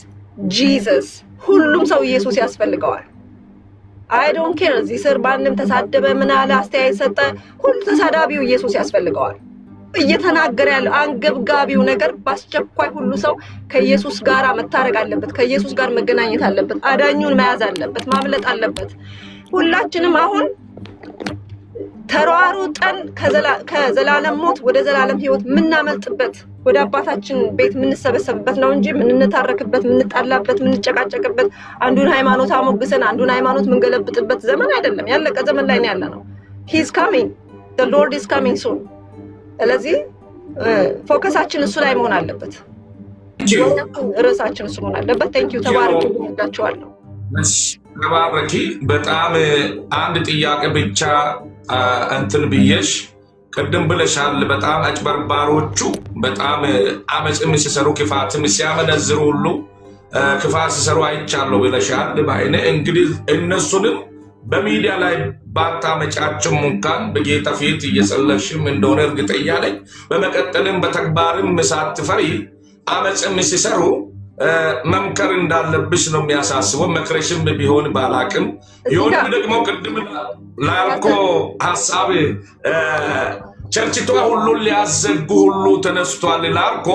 Jesus. ሁሉም ሰው ኢየሱስ ያስፈልገዋል። I don't care እዚህ ስር ባንም ተሳደበ ምን አለ አስተያየት ሰጠ፣ ሁሉ ተሳዳቢው ኢየሱስ ያስፈልገዋል። እየተናገረ ያለው አንገብጋቢው ነገር በአስቸኳይ ሁሉ ሰው ከኢየሱስ ጋር መታረቅ አለበት፣ ከኢየሱስ ጋር መገናኘት አለበት፣ አዳኙን መያዝ አለበት፣ ማምለጥ አለበት። ሁላችንም አሁን ተሯሩጠን ከዘላለም ሞት ወደ ዘላለም ህይወት ምናመልጥበት ወደ አባታችን ቤት ምንሰበሰብበት ነው እንጂ ምንታረክበት፣ ምንጣላበት፣ ምንጨቃጨቅበት፣ አንዱን ሃይማኖት አሞግሰን አንዱን ሃይማኖት ምንገለብጥበት ዘመን አይደለም። ያለቀ ዘመን ላይ ነው ያለነው። he is coming, the Lord is coming soon. ስለዚህ ፎከሳችን እሱ ላይ መሆን አለበት። ርዕሳችን እሱ መሆን አለበት። ቴንክ ዩ ተባረኩ። ወዳችኋለሁ። ተባረኪ። በጣም አንድ ጥያቄ ብቻ እንትን ብዬሽ ቅድም ብለሻል። በጣም አጭበርባሮቹ በጣም አመፅም ሲሰሩ ክፋትም ሲያመነዝሩ ሁሉ ክፋት ሲሰሩ አይቻለሁ ብለሻል። ባይነ እንግዲህ እነሱንም በሚዲያ ላይ ባታመጫችም እንኳን በጌታ ፊት እየጸለሽም እንደሆነ እርግጠኛ ነኝ። በመቀጠልም በተግባርም ሳትፈሪ አመፅም ሲሰሩ መምከር እንዳለብሽ ነው የሚያሳስበው። መክረሽም ቢሆን ባላቅም ይሁን ደግሞ ቅድም ላልኮ ሀሳብ ቸርችቷ ሁሉን ሊያዘጉ ሁሉ ተነስቷል ላልኮ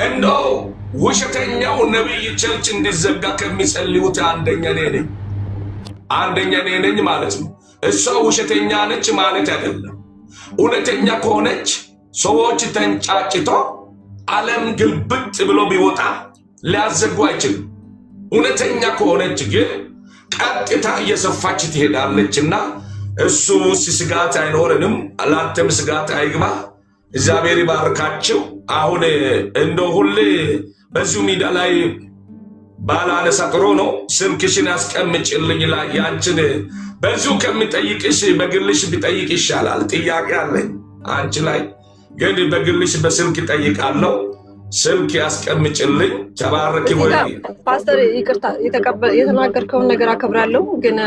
እንደው ውሸተኛው ነቢይ ቸርች እንዲዘጋ ከሚጸልዩት አንደኛ እኔ ነኝ ማለት ነው። እሷ ውሸተኛ ነች ማለት አይደለም። እውነተኛ ከሆነች ሰዎች ተንጫጭቶ ዓለም ግልብጥ ብሎ ቢወጣ ሊያዘጉ አይችልም። እውነተኛ ከሆነች ግን ቀጥታ እየሰፋች ትሄዳለችና እሱ ስጋት አይኖርንም። ላንተም ስጋት አይግባ። እግዚአብሔር ይባርካቸው። አሁን እንደው ሁሌ በዚሁ ሚዲያ ላይ ባላነሳ ጥሩ ነው። ስልክሽን ያስቀምጭልኝ ላይ ያንቺን በዚሁ ከሚጠይቅሽ በግልሽ ቢጠይቅ ይሻላል። ጥያቄ አለኝ አንቺ ላይ ግን በግልሽ በስልክ ጠይቃለሁ። ስልክ ያስቀምጭልኝ። ተባረክ ወይ ፓስተር። ይቅርታ የተናገርከውን ነገር አከብራለሁ፣ ግን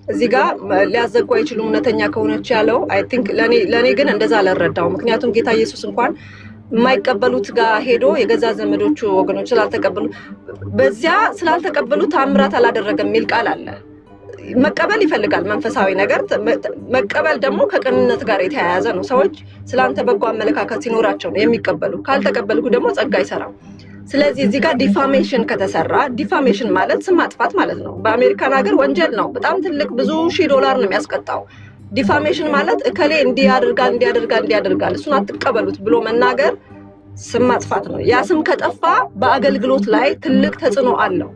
እዚህ ጋር ሊያዘጉ አይችሉም እውነተኛ ከሆነች ያለው አይ ቲንክ ለኔ ግን እንደዛ አልረዳው። ምክንያቱም ጌታ ኢየሱስ እንኳን የማይቀበሉት ጋር ሄዶ የገዛ ዘመዶቹ ወገኖች በዚያ ስላልተቀበሉ ታምራት አላደረገም የሚል ቃል አለ። መቀበል ይፈልጋል መንፈሳዊ ነገር። መቀበል ደግሞ ከቅንነት ጋር የተያያዘ ነው። ሰዎች ስላንተ በጎ አመለካከት ሲኖራቸው ነው የሚቀበሉ። ካልተቀበልኩ ደግሞ ጸጋ አይሰራም። ስለዚህ እዚህ ጋር ዲፋሜሽን ከተሰራ፣ ዲፋሜሽን ማለት ስም ማጥፋት ማለት ነው። በአሜሪካን ሀገር ወንጀል ነው። በጣም ትልቅ ብዙ $1000 ነው የሚያስቀጣው። ዲፋሜሽን ማለት እከሌ እንዲያደርጋል እሱን አትቀበሉት ብሎ መናገር ስም ማጥፋት ነው። ያ ስም ከጠፋ በአገልግሎት ላይ ትልቅ ተጽዕኖ አለው።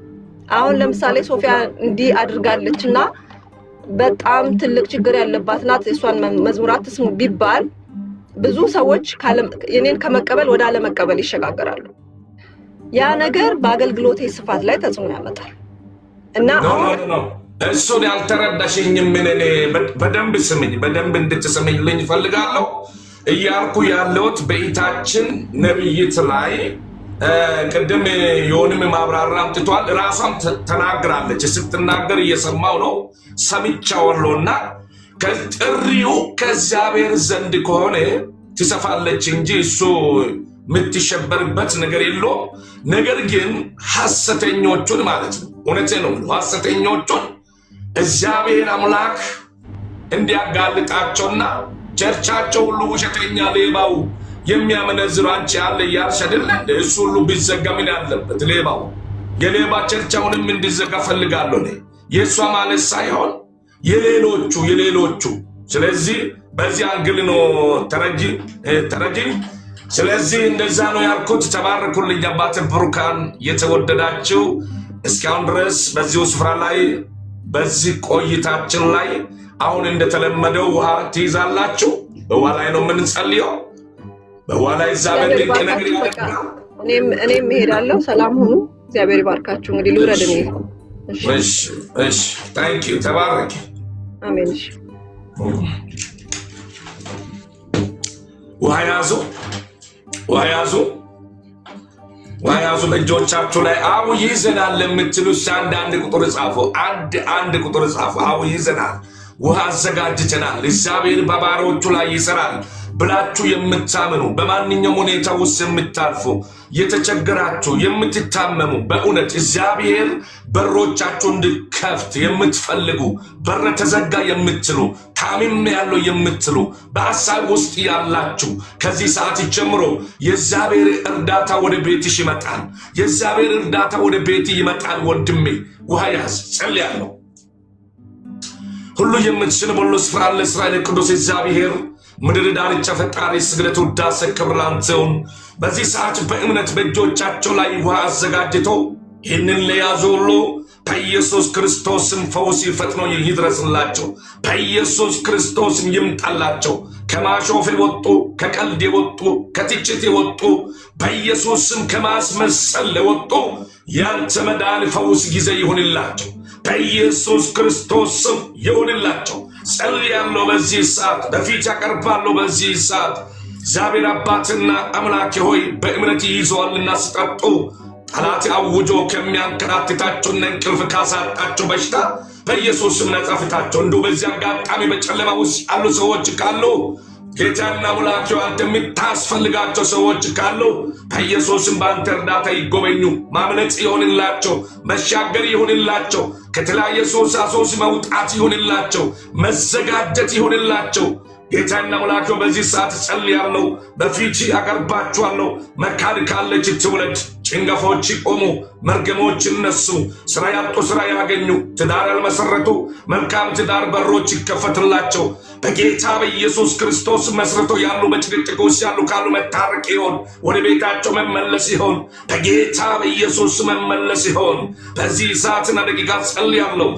አሁን ለምሳሌ ሶፊያ እንዲህ አድርጋለችና በጣም ትልቅ ችግር ያለባት ናት፣ እሷን መዝሙር አትስሙ ቢባል ብዙ ሰዎች የኔን ከመቀበል ወደ አለመቀበል ይሸጋገራሉ። ያ ነገር በአገልግሎቴ ስፋት ላይ ተጽዕኖ ያመጣል እና እሱን ያልተረዳሽኝም ምን በደንብ ስምኝ፣ በደንብ እንድትስምኝልኝ እፈልጋለሁ። እያልኩ ያለሁት በኢታችን ነብይት ላይ ቅድም የሆንም ማብራሪያ አምጥቷል። ራሷም ተናግራለች። ስትናገር እየሰማው ነው ሰምቻለሁና ከጥሪው ከእግዚአብሔር ዘንድ ከሆነ ትሰፋለች እንጂ እሱ የምትሸበርበት ነገር የለውም። ነገር ግን ሐሰተኞቹን ማለት ነው፣ እውነቴን ነው የምለው፣ ሐሰተኞቹን እግዚአብሔር አምላክ እንዲያጋልጣቸውና ቸርቻቸው ሁሉ ውሸተኛ ሌባው የሚያመነዝሩ አንቺ ያለ እያልሽ አይደለ? እሱ ሁሉ ቢዘጋ ምን ያለበት? ሌባው የሌባ ቸርቻውንም እንዲዘጋ ፈልጋለሁ እኔ፣ የእሷ ማለት ሳይሆን የሌሎቹ። ስለዚህ በዚህ አንግል ነው ተረጂ። ስለዚህ እንደዛ ነው ያልኩት። ተባረኩልኝ አባቴ ብሩካን። የተወደዳችሁ እስካሁን ድረስ በዚሁ ስፍራ ላይ በዚህ ቆይታችን ላይ አሁን እንደተለመደው ውሃ ትይዛላችሁ። በውሃ ላይ ነው የምንጸልየው። በውሃ ላይ እግዚአብሔር ድንቅ ነገር ያደርጋል። እኔም እሄዳለሁ። ሰላም ሁኑ። እግዚአብሔር ይባርካችሁ። እንግዲህ ልውረድ እኔ። እሺ ታንክ ዩ። ተባረክ። አሜን። እሺ ውሃ ያዙ በእጆቻችሁ ላይ። አዎ ይዘናል ለምትሉ አንድ ቁጥር ጻፉ። አንድ ቁጥር ጻፉ። አዎ ይዘናል፣ ውሃ አዘጋጅተናል፣ እግዚአብሔር በባሮቹ ላይ ይሰራል ብላችሁ የምታምኑ በማንኛውም ሁኔታ ውስጥ የምታልፉ የተቸገራችሁ የምትታመሙ በእውነት እግዚአብሔር በሮቻችሁ እንዲከፍት የምትፈልጉ በር ተዘጋ የምትሉ ታሚም ያለው የምትሉ በሐሳብ ውስጥ ያላችሁ ከዚህ ሰዓት ጀምሮ የእግዚአብሔር እርዳታ ወደ ቤትሽ ይመጣል። የእግዚአብሔር እርዳታ ወደ ቤት ይመጣል። ወንድሜ ውሃ ያዝ። ጸልያለሁ። ሁሉ የምትችል በሁሉ ስፍራ ለእስራኤል ቅዱስ እግዚአብሔር ምድር ዳርቻ ፈጣሪ ስግደት፣ ውዳሴ፣ ክብር ላንተ ይሁን። በዚህ ሰዓት በእምነት በእጆቻቸው ላይ ውሃ አዘጋጅተው ይህንን ለያዙ ሁሉ በኢየሱስ ክርስቶስም ፈውስ ፈጥኖ ይድረስላቸው። በኢየሱስ ክርስቶስም ይምጣላቸው። ከማሾፍ የወጡ ከቀልድ የወጡ ከትችት የወጡ በኢየሱስም ከማስመሰል የወጡ ያንተ መዳን ፈውስ ጊዜ ይሁንላቸው። በኢየሱስ ክርስቶስም ይሁንላቸው። ጸልያለሁ። በዚህ ሰዓት በፊት ያቀርባለሁ። በዚህ ሰዓት እግዚአብሔር አባትና አምላኬ ሆይ በእምነት ይይዘዋልና ስጠጡ ጠላት አውጆ ከሚያንከራትታቸውና እንቅልፍ ካሳጣቸው በሽታ በኢየሱስም ነጻ ፍታቸው። እንዲሁ በዚህ አጋጣሚ በጨለማ ውስጥ ያሉ ሰዎች ካሉ ጌታና አምላኬ አንተ የምታስፈልጋቸው ሰዎች ካሉ በኢየሱስም በአንተ እርዳታ ይጎበኙ። ማምለጥ ይሆንላቸው፣ መሻገር ይሆንላቸው፣ ከተለያየ ሶስ መውጣት ይሆንላቸው፣ መዘጋጀት ይሆንላቸው። ጌታና አምላኬ በዚህ ሰዓት ጸልያለሁ፣ በፊት አቀርባችኋለሁ። መካን ካለች ትውለድ፣ ጭንገፎች ይቆሙ፣ መርገሞች ይነሱ፣ ስራ ያጡ ስራ ያገኙ፣ ትዳር ያልመሰረቱ መልካም ትዳር በሮች ይከፈትላቸው በጌታ በኢየሱስ ክርስቶስ። መስርቶ ያሉ በጭቅጭቅ ውስጥ ያሉ ካሉ መታረቅ ይሆን፣ ወደ ቤታቸው መመለስ ይሆን፣ በጌታ በኢየሱስ መመለስ ይሆን። በዚህ ሰዓትና ደቂቃ ጸልያለሁ።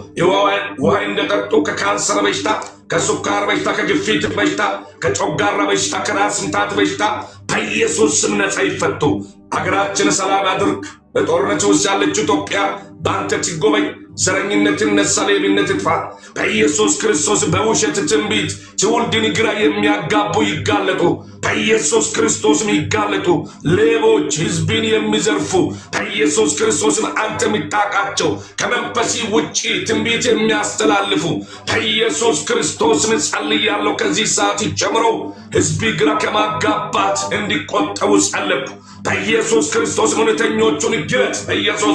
ውሃ እንደጠጡ ከካንሰር በሽታ፣ ከሱካር በሽታ፣ ከግፊት በሽታ፣ ከጮጋራ በሽታ፣ ከራስ ምታት በሽታ በኢየሱስ ስም ነፃ ይፈቱ። ሀገራችን ሰላም አድርግ። በጦርነት ውስጥ ያለችው ኢትዮጵያ በአንተ ትጎበኝ። ዘረኝነት ይነሳ፣ ሌብነት ይጥፋ በኢየሱስ ክርስቶስ። በውሸት ትንቢት ትውልድን ግራ የሚያጋቡ ይጋለጡ በኢየሱስ ክርስቶስም ይጋለጡ። ሌቦች ህዝብን የሚዘርፉ በኢየሱስ ክርስቶስም አንተ የምታውቃቸው ከመንፈስ ውጪ ትንቢት የሚያስተላልፉ በኢየሱስ ክርስቶስም ጸልያለሁ። ከዚህ ሰዓት ጀምሮ ህዝብ ግራ ከማጋባት እንዲቆጠቡ ጸልኩ በኢየሱስ ክርስቶስ። እውነተኞቹን ግለጥ በኢየሱስ